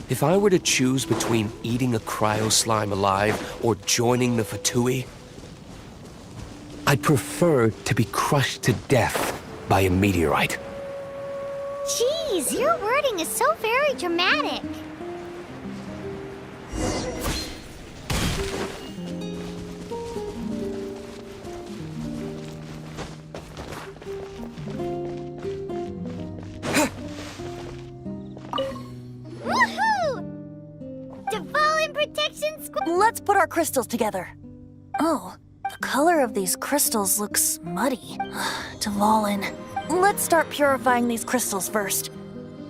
If I were to choose between eating a cryo slime alive or joining the Fatui, I'd prefer to be crushed to death by a meteorite. Jeez, your wording is so very dramatic. Let's put our crystals together. Oh, the color of these crystals looks muddy. Dvalin. Let's start purifying these crystals first.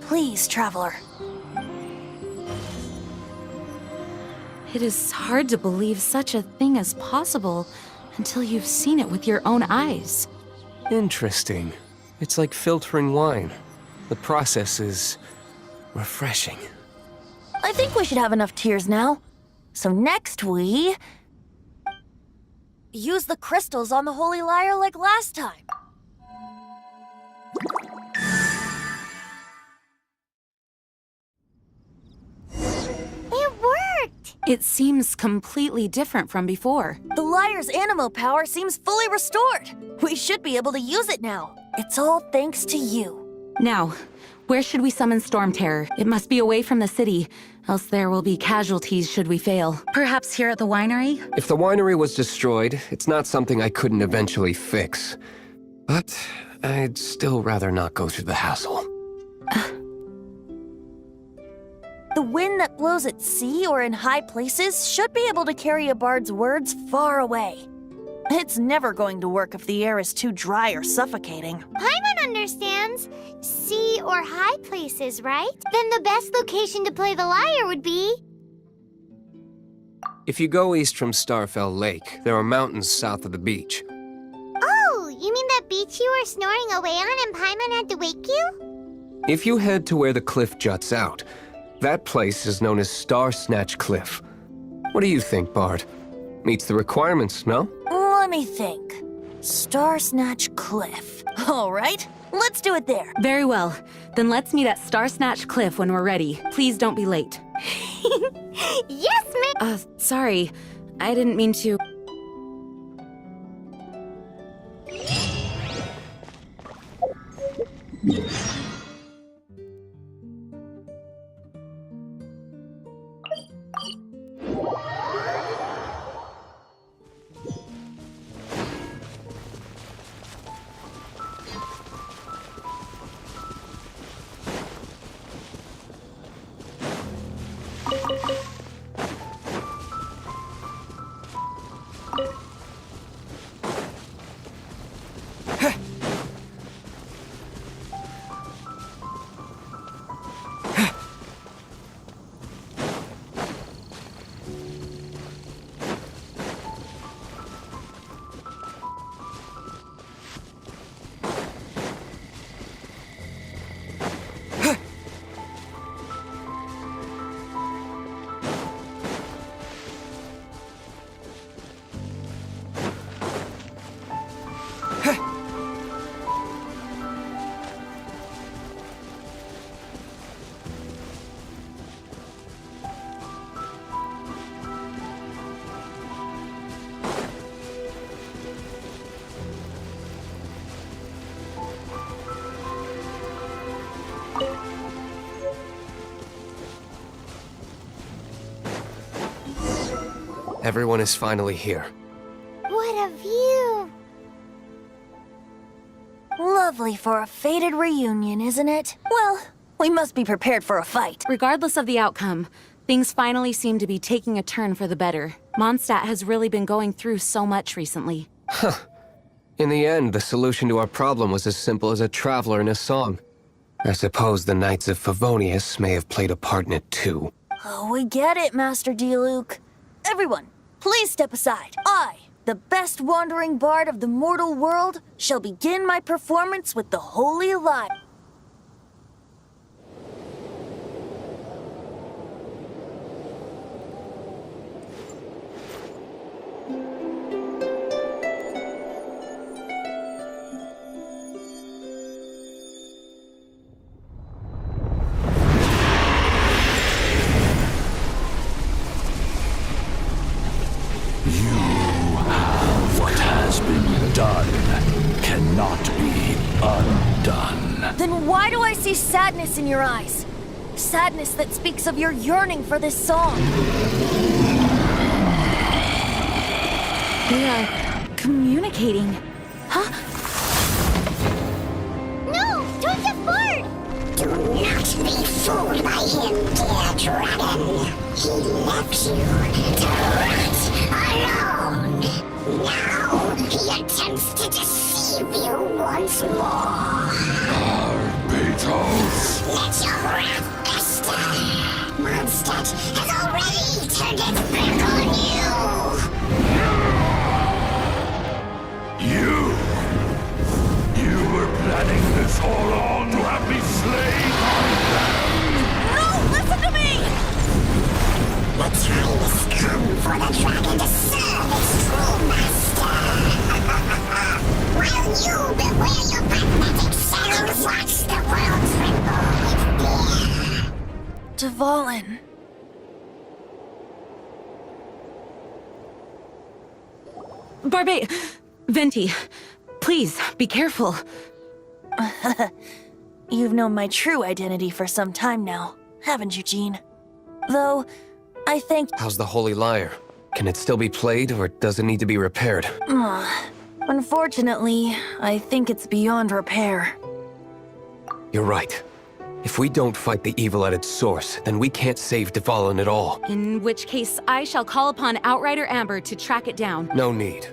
Please, Traveler. It is hard to believe such a thing is possible until you've seen it with your own eyes. Interesting. It's like filtering wine. The process is refreshing. I think we should have enough tears now. So next we... use the crystals on the Holy Lyre like last time. It worked! It seems completely different from before. The Lyre's animo power seems fully restored. We should be able to use it now. It's all thanks to you. Now, where should we summon Storm Terror? It must be away from the city, else there will be casualties should we fail. Perhaps here at the winery? If the winery was destroyed, it's not something I couldn't eventually fix. But I'd still rather not go through the hassle. The wind that blows at sea or in high places should be able to carry a bard's words far away. It's never going to work if the air is too dry or suffocating. Paimon understands. Sea or high places, right? Then the best location to play the lyre would be... If you go east from Starfell Lake, there are mountains south of the beach. Oh, you mean that beach you were snoring away on and Paimon had to wake you? If you head to where the cliff juts out, that place is known as Star Snatch Cliff. What do you think, Bard? Meets the requirements, no? Let me think. Star Snatch Cliff. All right, let's do it there. Very well. Then let's meet at Star Snatch Cliff when we're ready. Please don't be late. Yes, ma'am! Sorry. I didn't mean to... Everyone is finally here. What a view! Lovely for a fated reunion, isn't it? Well, we must be prepared for a fight. Regardless of the outcome, things finally seem to be taking a turn for the better. Mondstadt has really been going through so much recently. Huh. In the end, the solution to our problem was as simple as a traveler in a song. I suppose the Knights of Favonius may have played a part in it too. Oh, we get it, Master Diluc. Everyone, please step aside. I, the best wandering bard of the mortal world, shall begin my performance with the Holy Lyre. Then why do I see sadness in your eyes? Sadness that speaks of your yearning for this song. They are communicating. Huh? No! Don't get bored! Do not be fooled by him, dear dragon. He left you to rot alone. Now he attempts to deceive you once more. Beatles! Let your wrath fester. Mondstadt has already turned its back on You were planning this all along to have me slain on them! No, listen to me! The time has come for the dragon to serve its true master. While you beware your pragmatic selves, watch the world tremble with fear. Dvalin. Barbe... Venti, please, be careful. You've known my true identity for some time now, haven't you, Jean? Though, I think... How's the Holy Lyre? Can it still be played, or does it need to be repaired? Unfortunately, I think it's beyond repair. You're right. If we don't fight the evil at its source, then we can't save Dvalin at all. In which case, I shall call upon Outrider Amber to track it down. No need.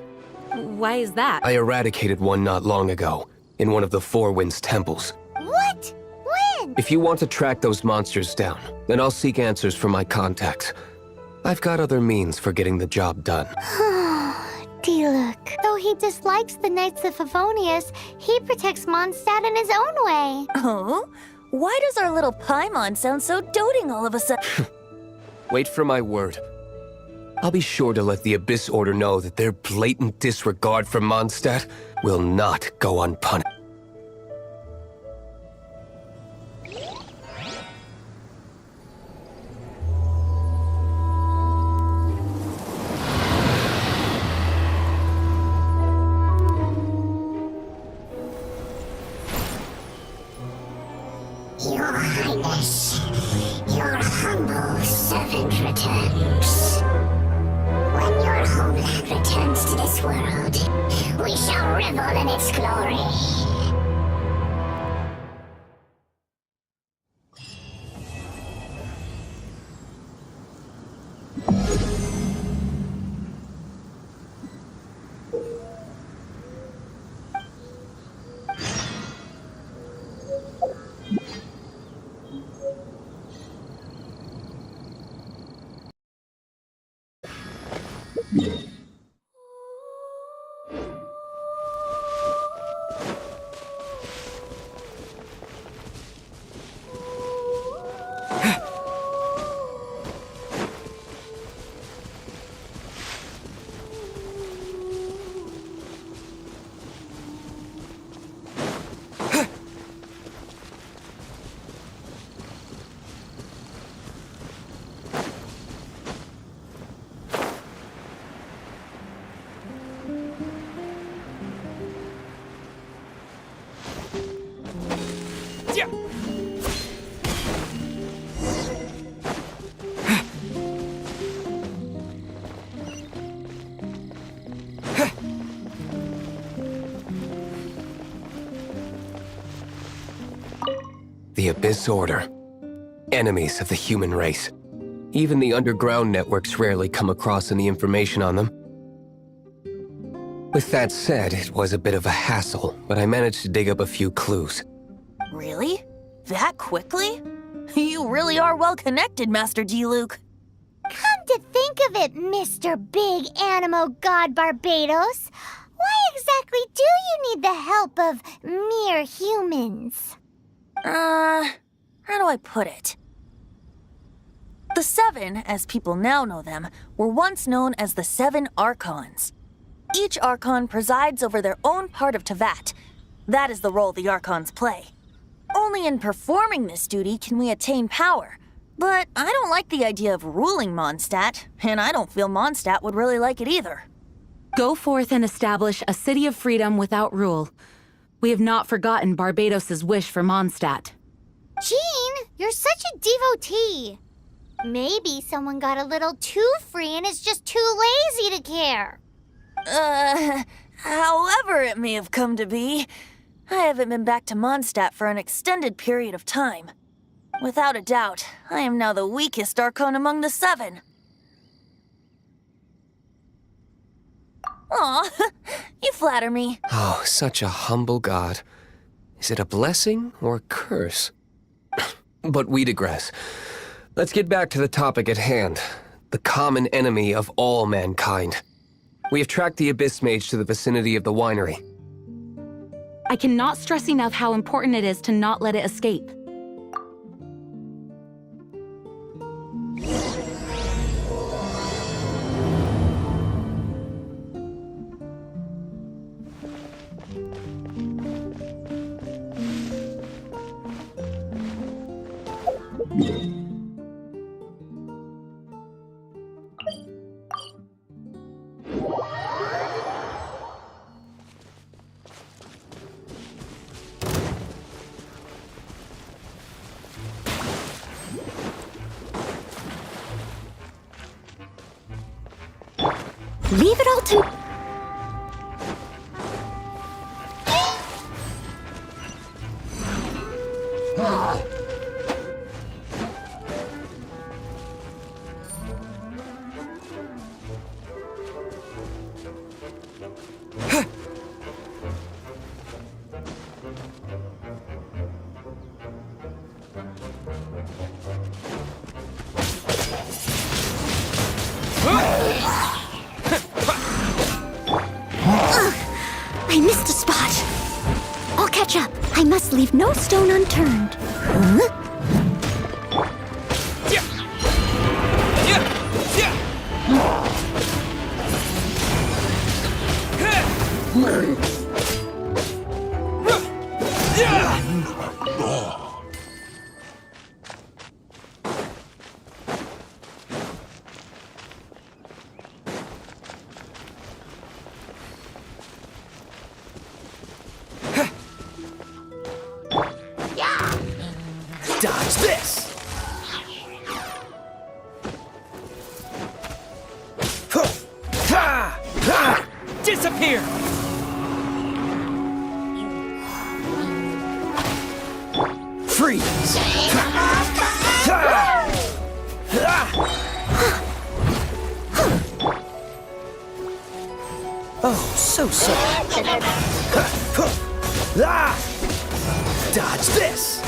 Why is that? I eradicated one not long ago, in one of the Four Winds temples. What? When? If you want to track those monsters down, then I'll seek answers from my contacts. I've got other means for getting the job done. Diluc. Though he dislikes the Knights of Favonius, he protects Mondstadt in his own way. Oh? Why does our little Paimon sound so doting all of a sudden? Wait for my word. I'll be sure to let the Abyss Order know that their blatant disregard for Mondstadt will not go unpunished. Your Highness, your humble servant returns. When your homeland returns to this world, we shall revel in its glory. The Abyss Order. Enemies of the human race. Even the underground networks rarely come across any information on them. With that said, it was a bit of a hassle, but I managed to dig up a few clues. Really? That quickly? You really are well connected, Master Diluc. Come to think of it, Mr. Big Animo God Barbados, why exactly do you need the help of mere humans? How do I put it? The Seven, as people now know them, were once known as the Seven Archons. Each Archon presides over their own part of Teyvat. That is the role the Archons play. Only in performing this duty can we attain power. But I don't like the idea of ruling Mondstadt, and I don't feel Mondstadt would really like it either. Go forth and establish a city of freedom without rule. We have not forgotten Barbados's wish for Mondstadt. Jean, you're such a devotee. Maybe someone got a little too free and is just too lazy to care. However it may have come to be, I haven't been back to Mondstadt for an extended period of time. Without a doubt, I am now the weakest Archon among the Seven. Aw, you flatter me. Oh, such a humble god. Is it a blessing or a curse? But we digress. Let's get back to the topic at hand. The common enemy of all mankind. We have tracked the Abyss Mage to the vicinity of the winery. I cannot stress enough how important it is to not let it escape. Leave it all to... catch up. I must leave no stone unturned. Huh? Dodge this! Disappear! Freeze! Oh, so sorry. Dodge this!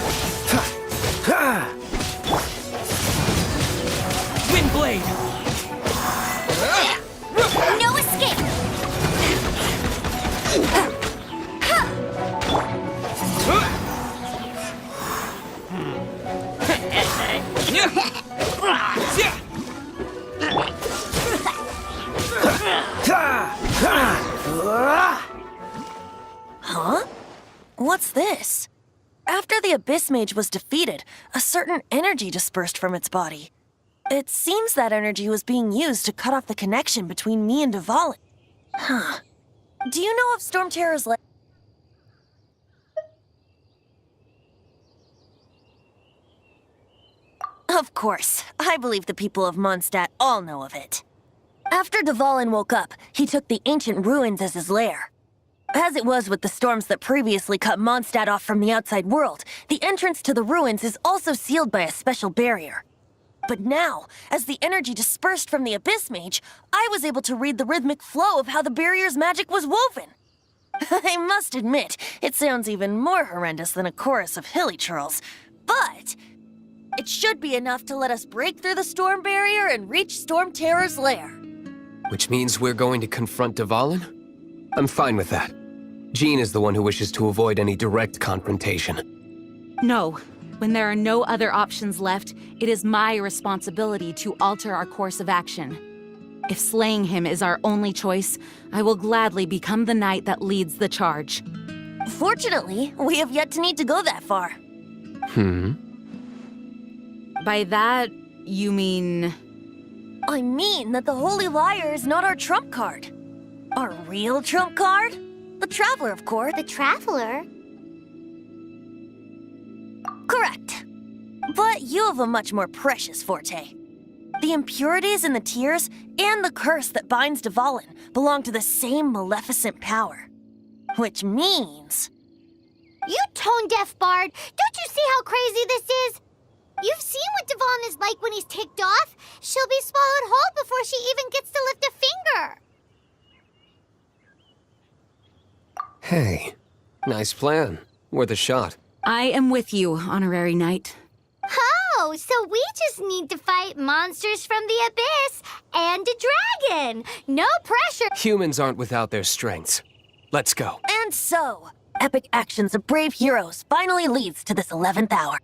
Windblade! No escape! Huh? What's this? After the Abyss Mage was defeated, a certain energy dispersed from its body. It seems that energy was being used to cut off the connection between me and Dvalin. Huh. Do you know of Storm Terror's lair? Of course. I believe the people of Mondstadt all know of it. After Dvalin woke up, he took the ancient ruins as his lair. As it was with the storms that previously cut Mondstadt off from the outside world, the entrance to the ruins is also sealed by a special barrier. But now, as the energy dispersed from the Abyss Mage, I was able to read the rhythmic flow of how the barrier's magic was woven. I must admit, it sounds even more horrendous than a chorus of hilly churls, but it should be enough to let us break through the storm barrier and reach Storm Terror's lair. Which means we're going to confront Dvalin? I'm fine with that. Jean is the one who wishes to avoid any direct confrontation. No. When there are no other options left, it is my responsibility to alter our course of action. If slaying him is our only choice, I will gladly become the knight that leads the charge. Fortunately, we have yet to need to go that far. By that, you mean... I mean that the Holy Liar is not our trump card. Our real trump card? The Traveler, of course. The Traveler? Correct. But you have a much more precious forte. The impurities in the tears and the curse that binds Dvalin belong to the same maleficent power. Which means... You tone-deaf bard! Don't you see how crazy this is? You've seen what Dvalin is like when he's ticked off. She'll be swallowed whole before she even gets to lift a finger. Hey, nice plan. Worth a shot. I am with you, honorary knight. Oh, so we just need to fight monsters from the abyss and a dragon. No pressure. Humans aren't without their strengths. Let's go. And so, epic actions of brave heroes finally leads to this 11th hour.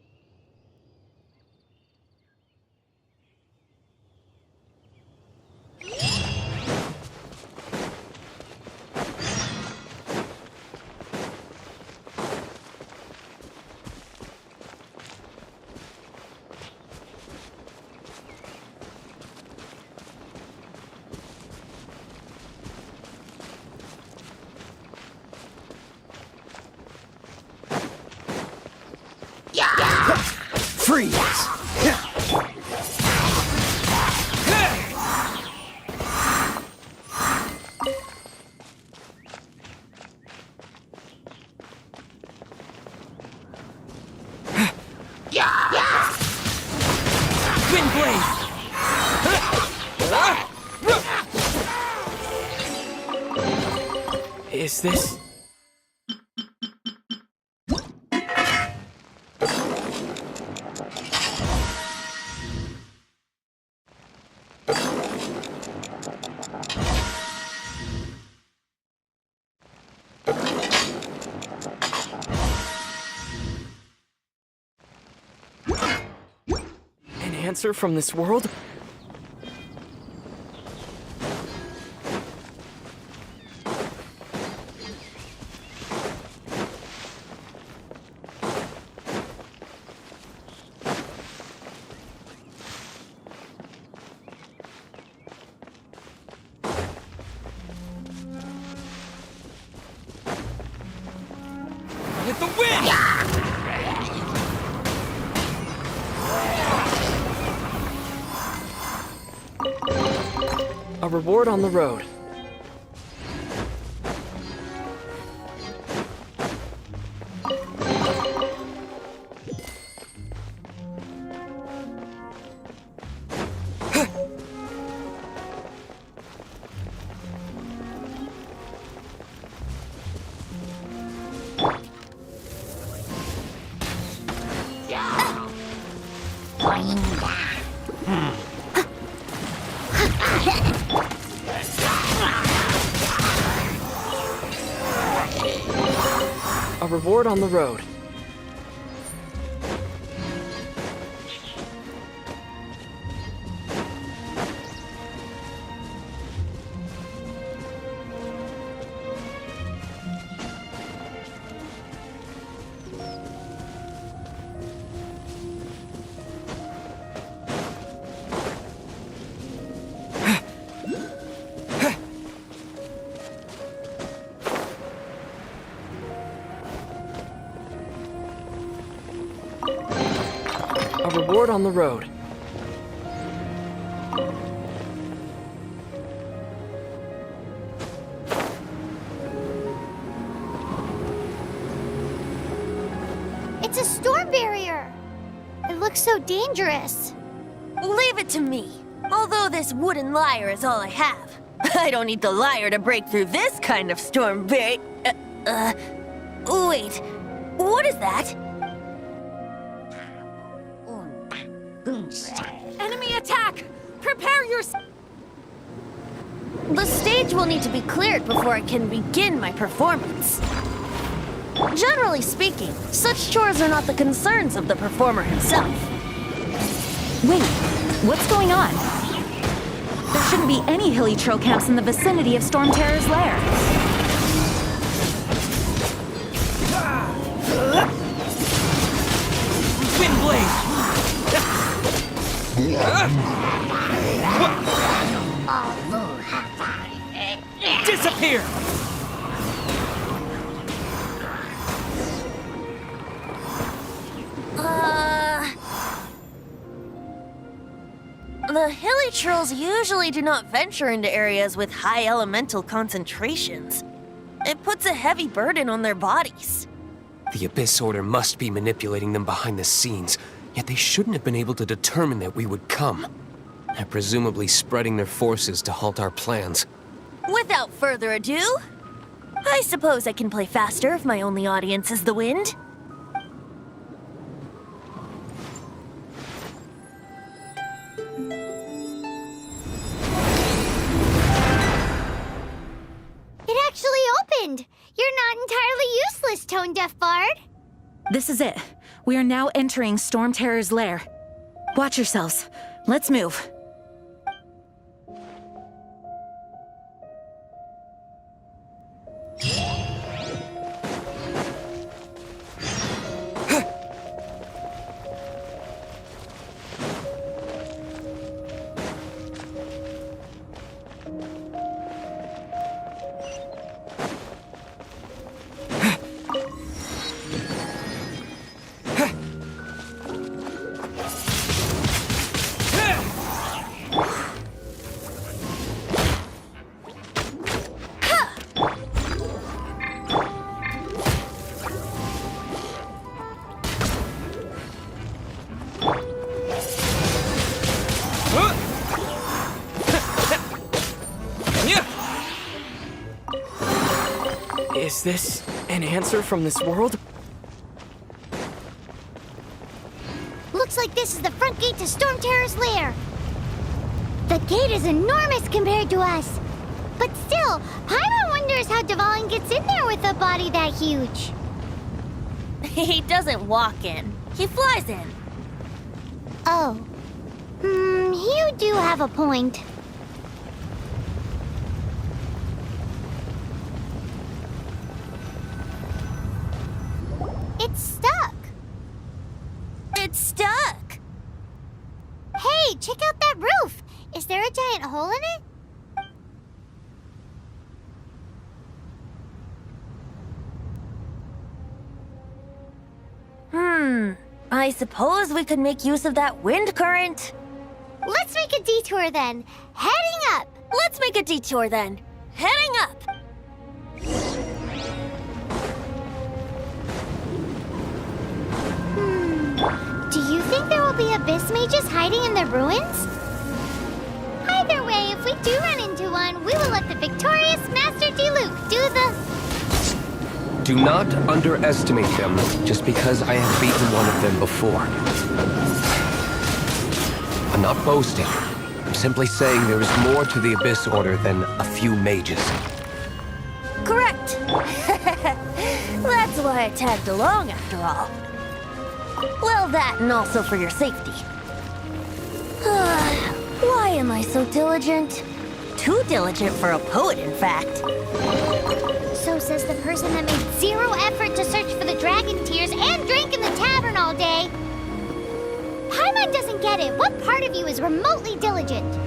Freeze! Is this... answer from this world? With the wind! A reward on the road. A reward on the road. A reward on the road. It's a storm barrier. It looks so dangerous. Leave it to me. Although this wooden lyre is all I have. I don't need the lyre to break through this kind of storm barrier. Wait. What is that? Enemy attack! Prepare yourself! The stage will need to be cleared before I can begin my performance. Generally speaking, such chores are not the concerns of the performer himself. Wait, what's going on? There shouldn't be any hilly troll camps in the vicinity of Storm Terror's lair. Windblade! Disappear! The hilly trolls usually do not venture into areas with high elemental concentrations. It puts a heavy burden on their bodies. The Abyss Order must be manipulating them behind the scenes, yet they shouldn't have been able to determine that we would come. They're presumably spreading their forces to halt our plans. Without further ado, I suppose I can play faster if my only audience is the wind. It actually opened. You're not entirely useless, Tone Deaf Bard. This is it. We are now entering Storm Terror's lair. Watch yourselves. Let's move. Is this an answer from this world? Looks like this is the front gate to Storm Terror's lair. The gate is enormous compared to us. But still, Paimon wonders how Dvalin gets in there with a body that huge. He doesn't walk in. He flies in. Oh. You do have a point. It's stuck. It's stuck! Hey, check out that roof! Is there a giant hole in it? I suppose we could make use of that wind current. Let's make a detour then. Heading up! Let's make a detour then. Heading up! Do you think there will be abyss mages hiding in the ruins? Either way, if we do run into one, we will let the victorious Master Diluc do the... Do not underestimate them just because I have beaten one of them before. I'm not boasting. I'm simply saying there is more to the Abyss Order than a few mages. Correct! That's why I tagged along after all. Well, that and also for your safety. Why am I so diligent? Too diligent for a poet, in fact. So says the person that made zero effort to search for the dragon tears and drank in the tavern all day. Paimon doesn't get it. What part of you is remotely diligent?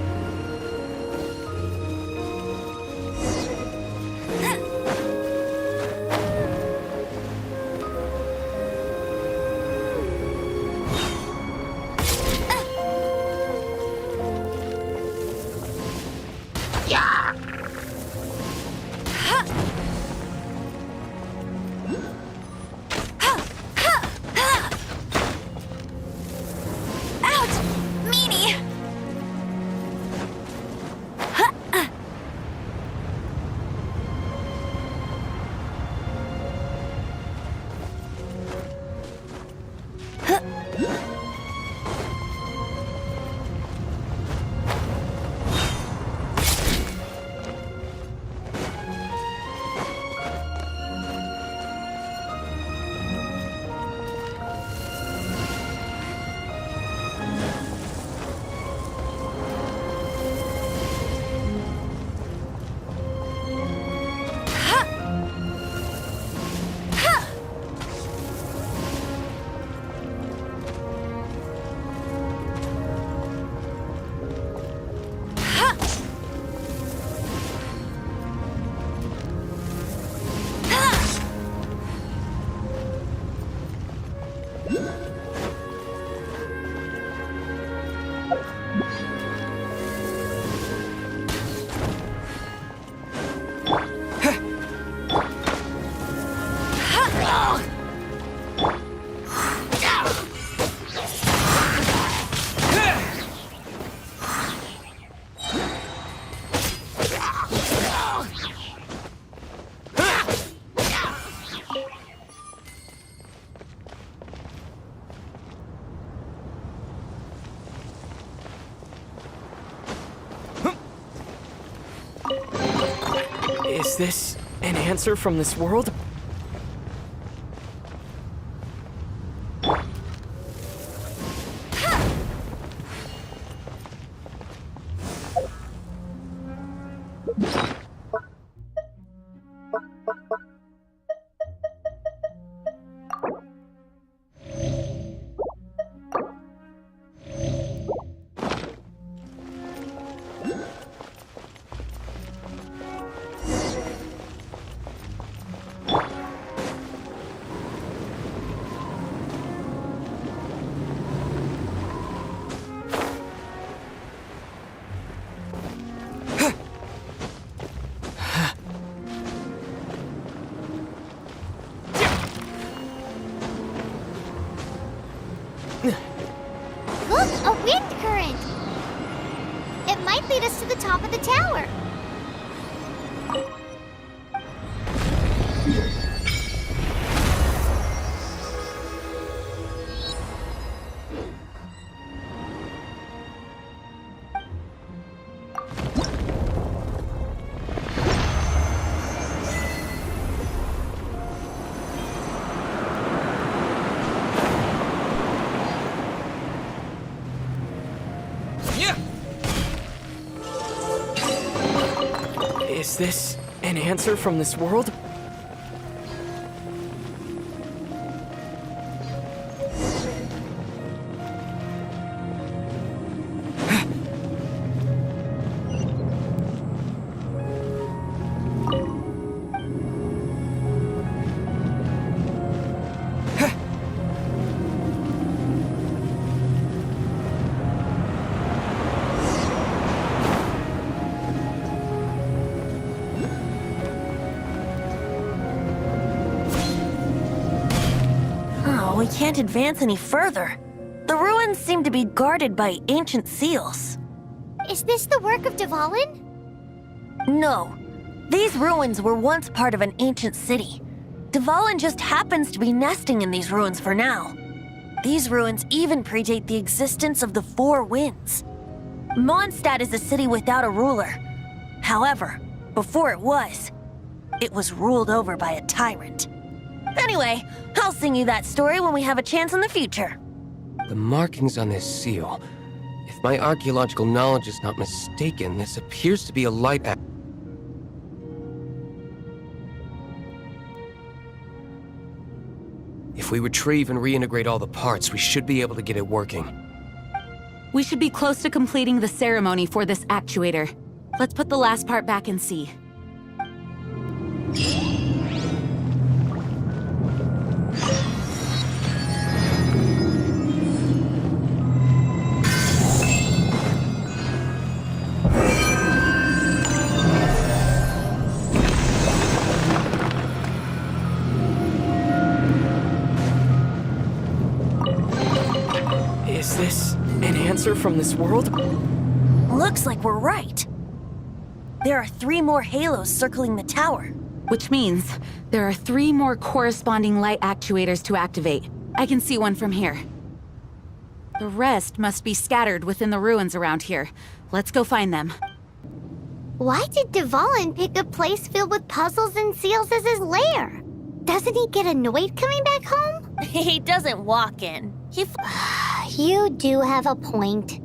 Is this an answer from this world? Look, a wind current! It might lead us to the top of the tower. Is this an answer from this world? We can't advance any further. The ruins seem to be guarded by ancient seals. Is this the work of Dvalin? No. These ruins were once part of an ancient city. Dvalin just happens to be nesting in these ruins for now. These ruins even predate the existence of the Four Winds. Mondstadt is a city without a ruler. However, before it was ruled over by a tyrant. Anyway, I'll sing you that story when we have a chance in the future. The markings on this seal. If my archaeological knowledge is not mistaken, this appears to be a light If we retrieve and reintegrate all the parts, we should be able to get it working. We should be close to completing the ceremony for this actuator. Let's put the last part back and see. Is this an answer from this world? Looks like we're right. There are 3 more halos circling the tower. Which means there are 3 more corresponding light actuators to activate. I can see one from here. The rest must be scattered within the ruins around here. Let's go find them. Why did Dvalin pick a place filled with puzzles and seals as his lair? Doesn't he get annoyed coming back home? He doesn't walk in. You do have a point.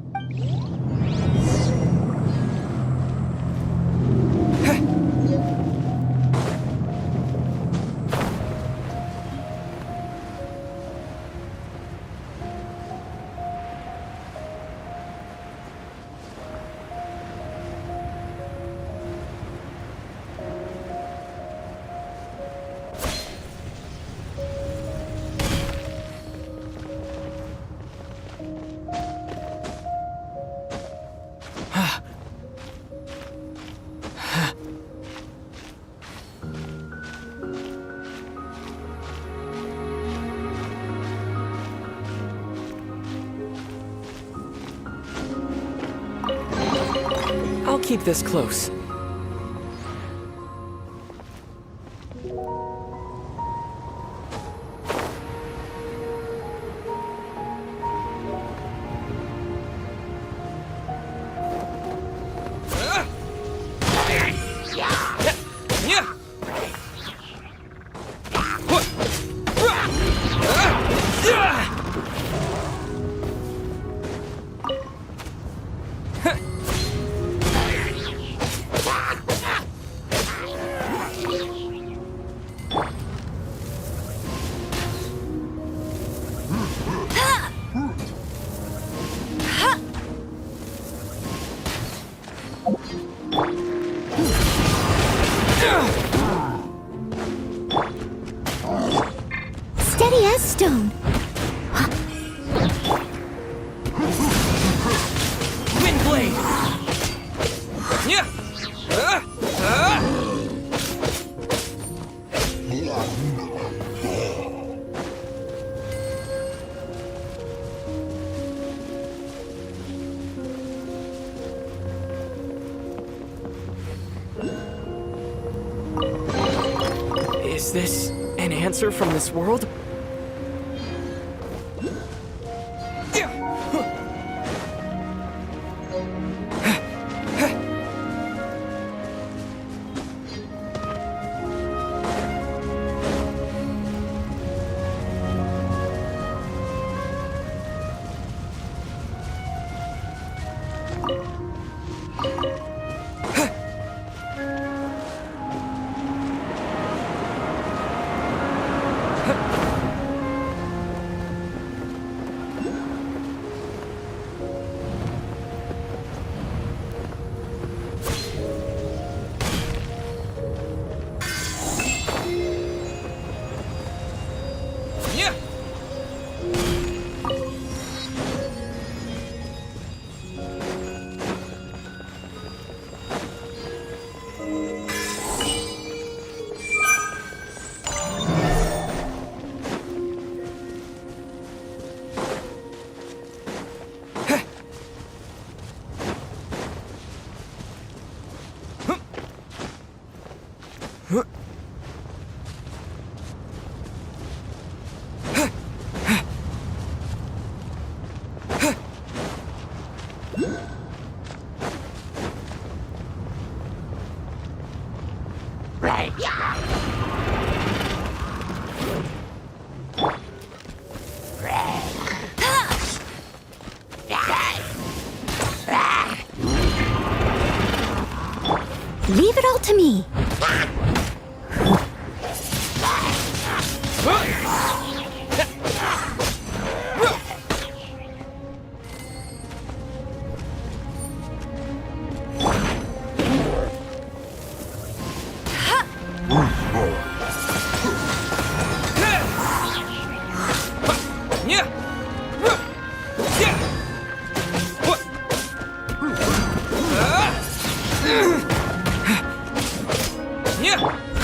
I'll keep this close. Steady as stone. Windblade! Yeah! Is this an answer from this world? to me.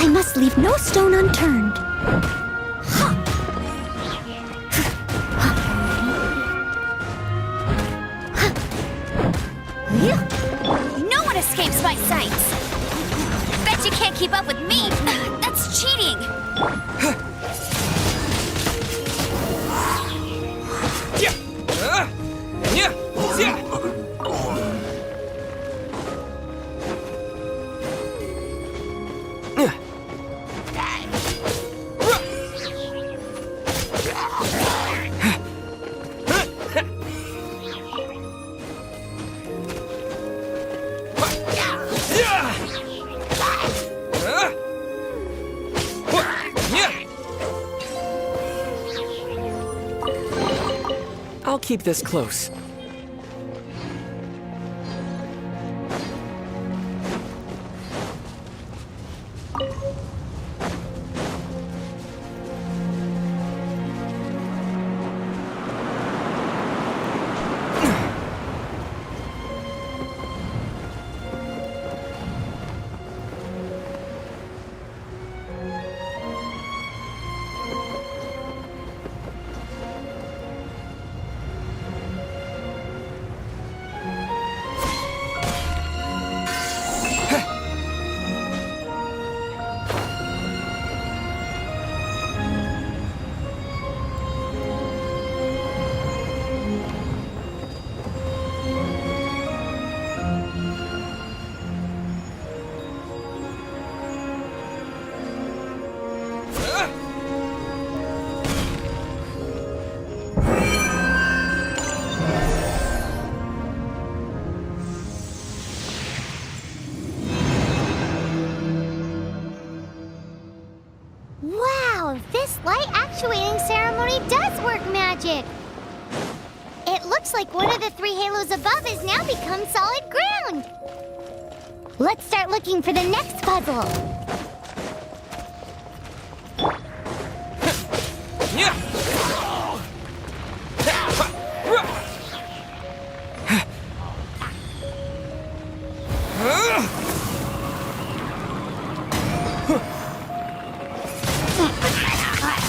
I must leave no stone unturned. No one escapes my sights. Bet you can't keep up with me. That's cheating. I'll keep this close. Wow, this light actuating ceremony does work magic! It looks like one of the 3 halos above has now become solid ground! Let's start looking for the next puzzle!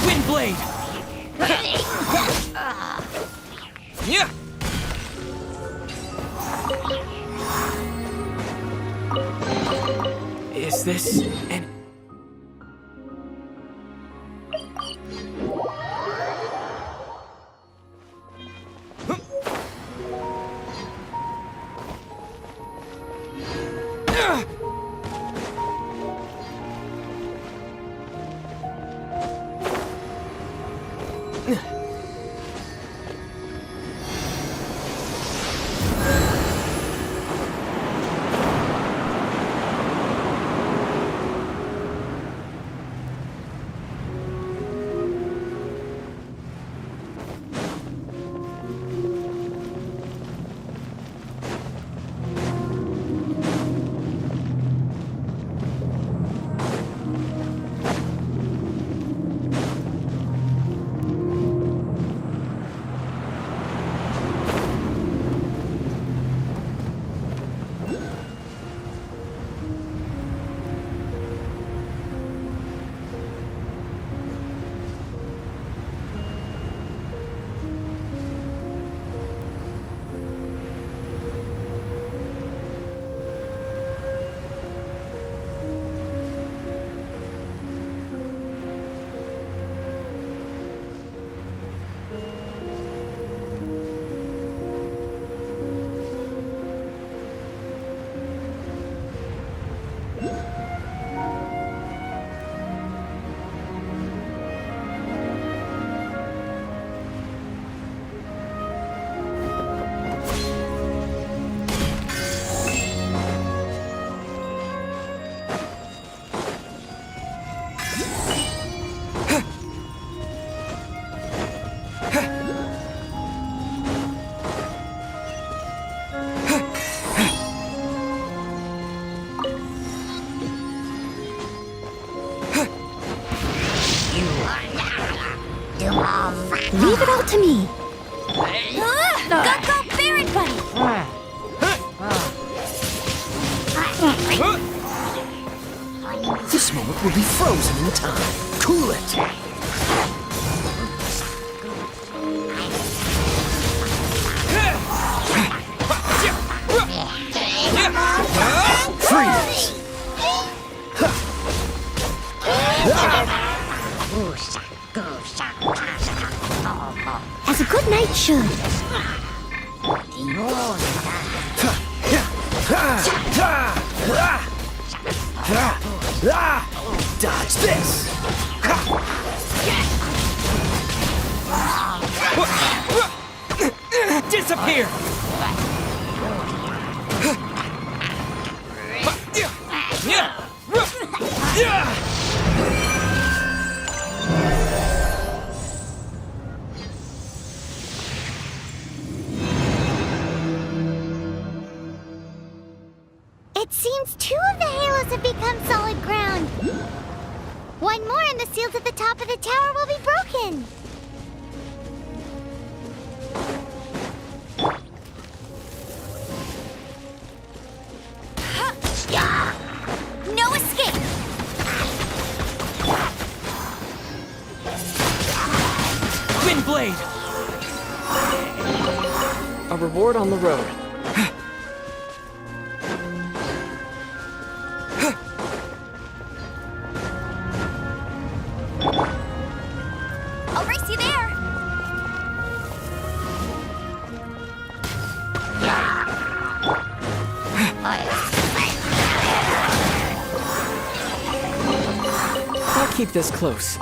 Windblade! Is this an... Leave it all to me. Go, Barret Buddy! This moment will be frozen in time. Cool it! Freeze! As a good knight should. Dodge this! Disappear! It seems 2 of the halos have become solid ground. 1 more and the seals at the top of the tower will be broken. No escape! Wind blade! A reward on the road. I'll race you there! I'll keep this close.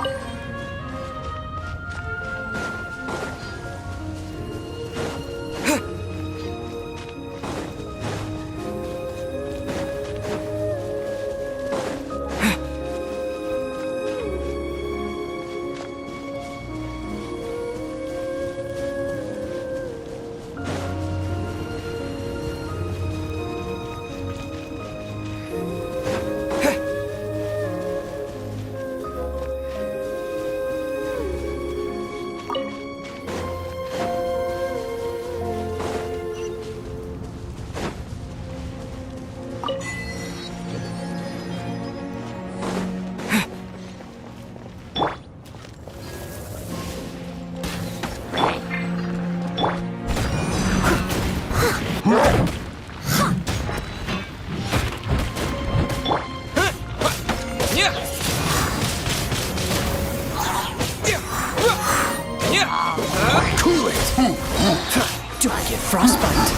Cool it! Do I get frostbite?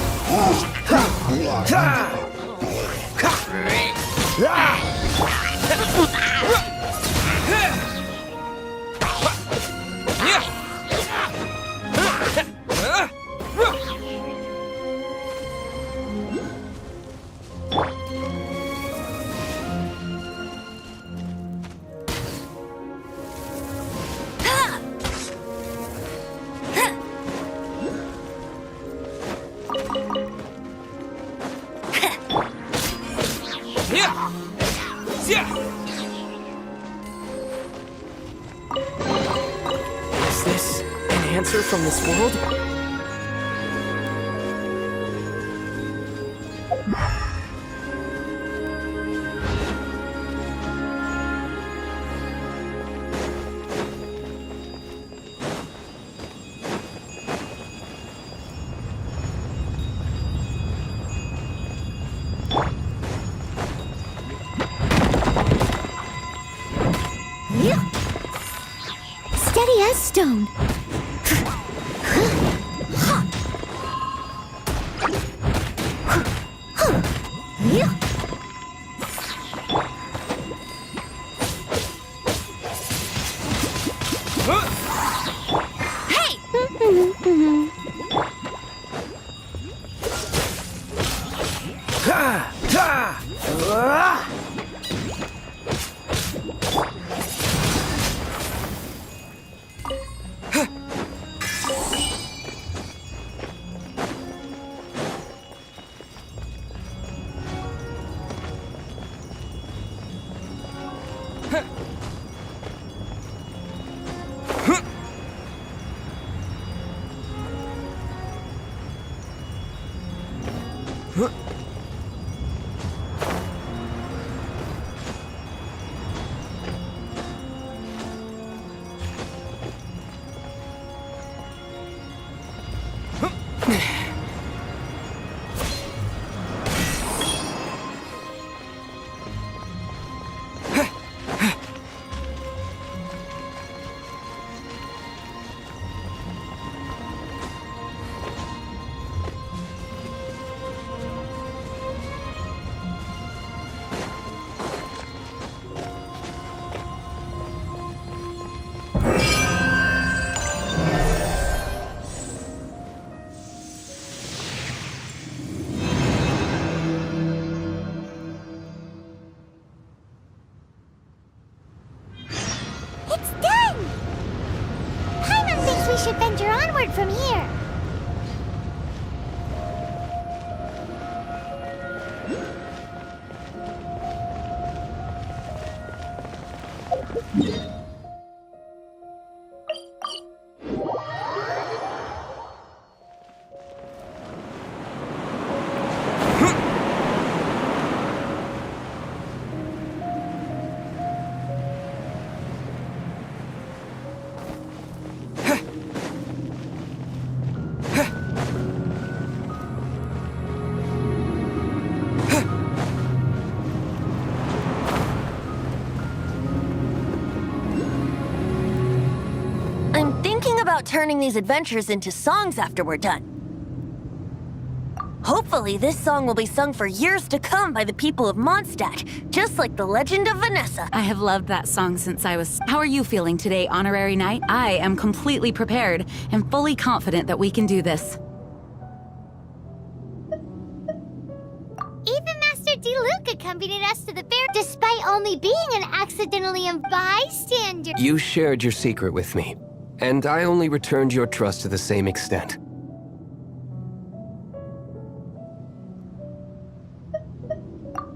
Is this an answer from this world? Steady as stone. should venture onward from here. I'm thinking about turning these adventures into songs after we're done. Hopefully, this song will be sung for years to come by the people of Mondstadt, just like the legend of Vanessa. I have loved that song since I was... How are you feeling today, Honorary Knight? I am completely prepared and fully confident that we can do this. Even Master Diluc accompanied us to the fair despite only being an accidentally bystander. You shared your secret with me, and I only returned your trust to the same extent.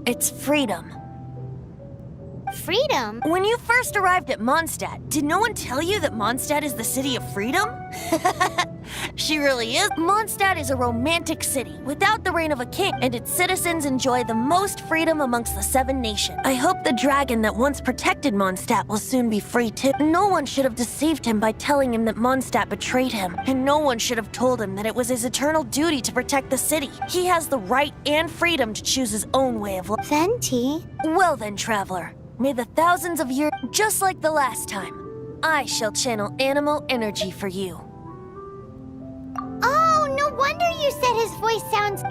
It's freedom. Freedom? When you first arrived at Mondstadt, did no one tell you that Mondstadt is the city of freedom? She really is. Mondstadt is a romantic city without the reign of a king, and its citizens enjoy the most freedom amongst the 7 nations. I hope the dragon that once protected Mondstadt will soon be free too. No one should have deceived him by telling him that Mondstadt betrayed him, and no one should have told him that it was his eternal duty to protect the city. He has the right and freedom to choose his own way of life. Venti? Well then, traveler, may the thousands of years, just like the last time, I shall channel animal energy for you. Oh, no wonder you said his voice sounds...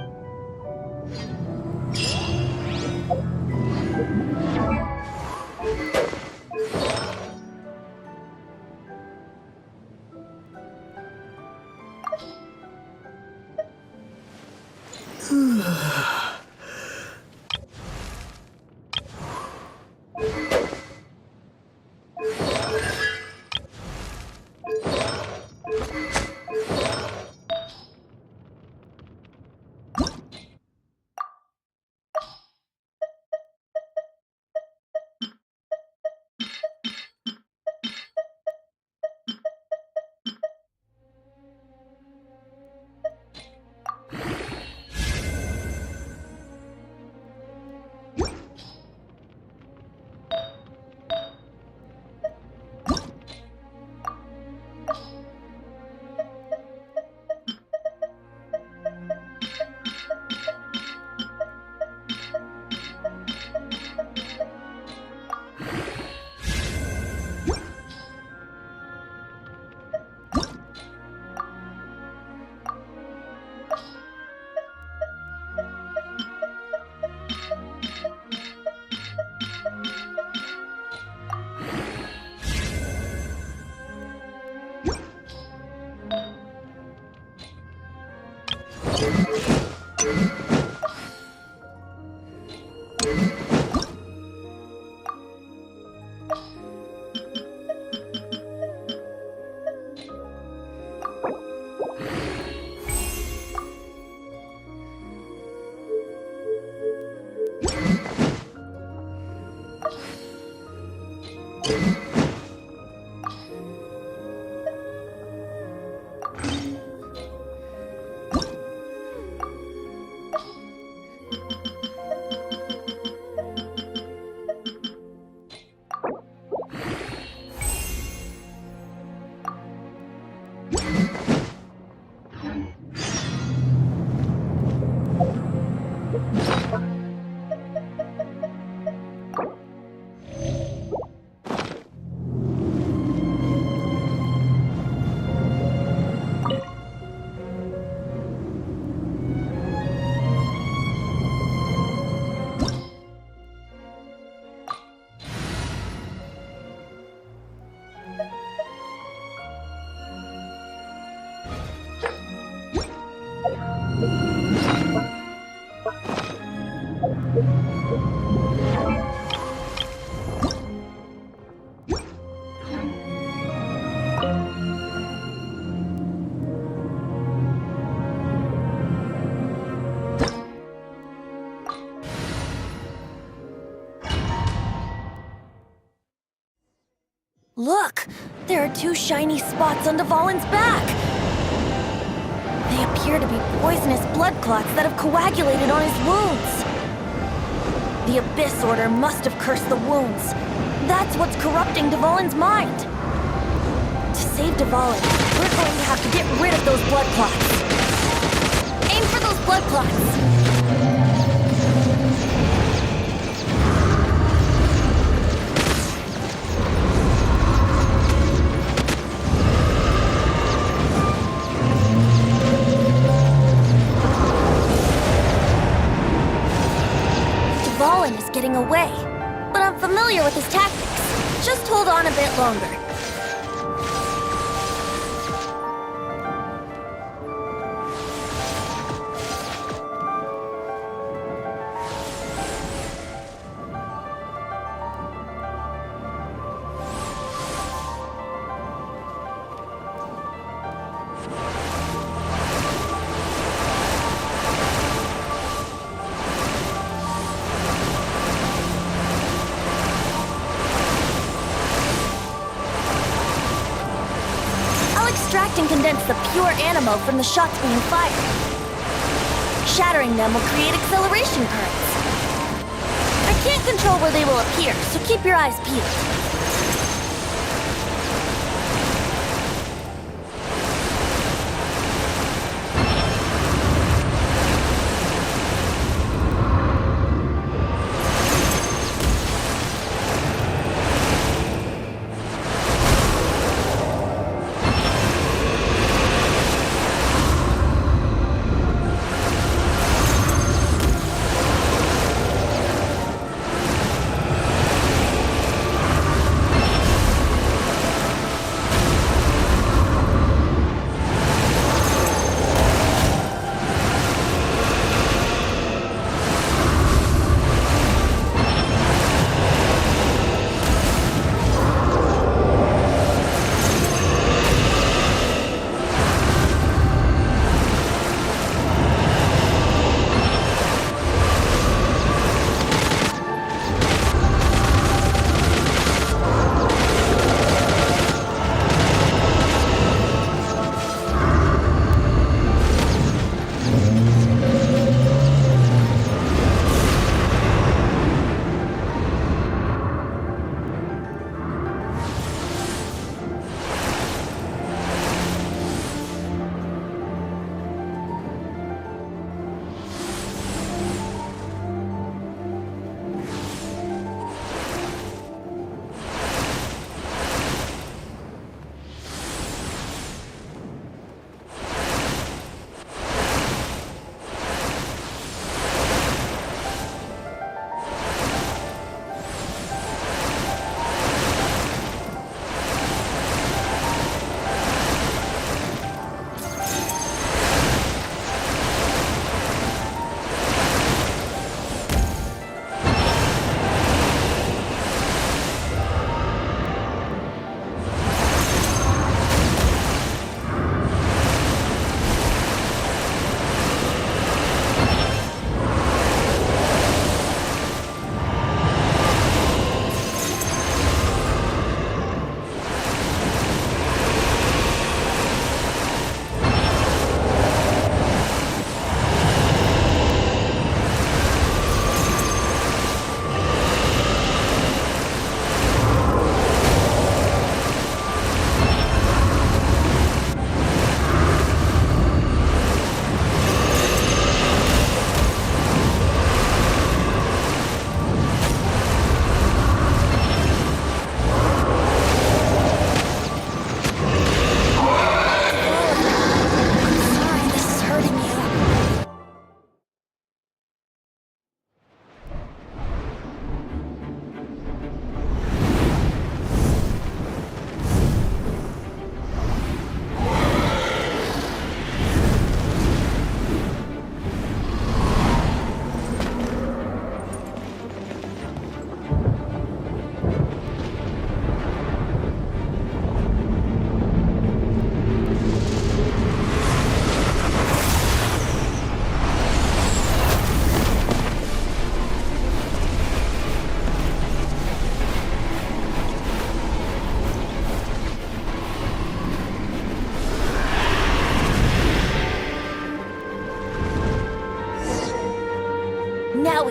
Look! There are 2 shiny spots on Dvalin's back! They appear to be poisonous blood clots that have coagulated on his wounds. The Abyss Order must have cursed the wounds. That's what's corrupting Dvalin's mind. To save Dvalin, we're going to have to get rid of those blood clots. Aim for those blood clots! Dvalin is getting away, but I'm familiar with his tactics. Just hold on a bit longer. Extract and condense the pure animo from the shots being fired. Shattering them will create acceleration currents. I can't control where they will appear, so keep your eyes peeled.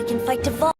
we can fight to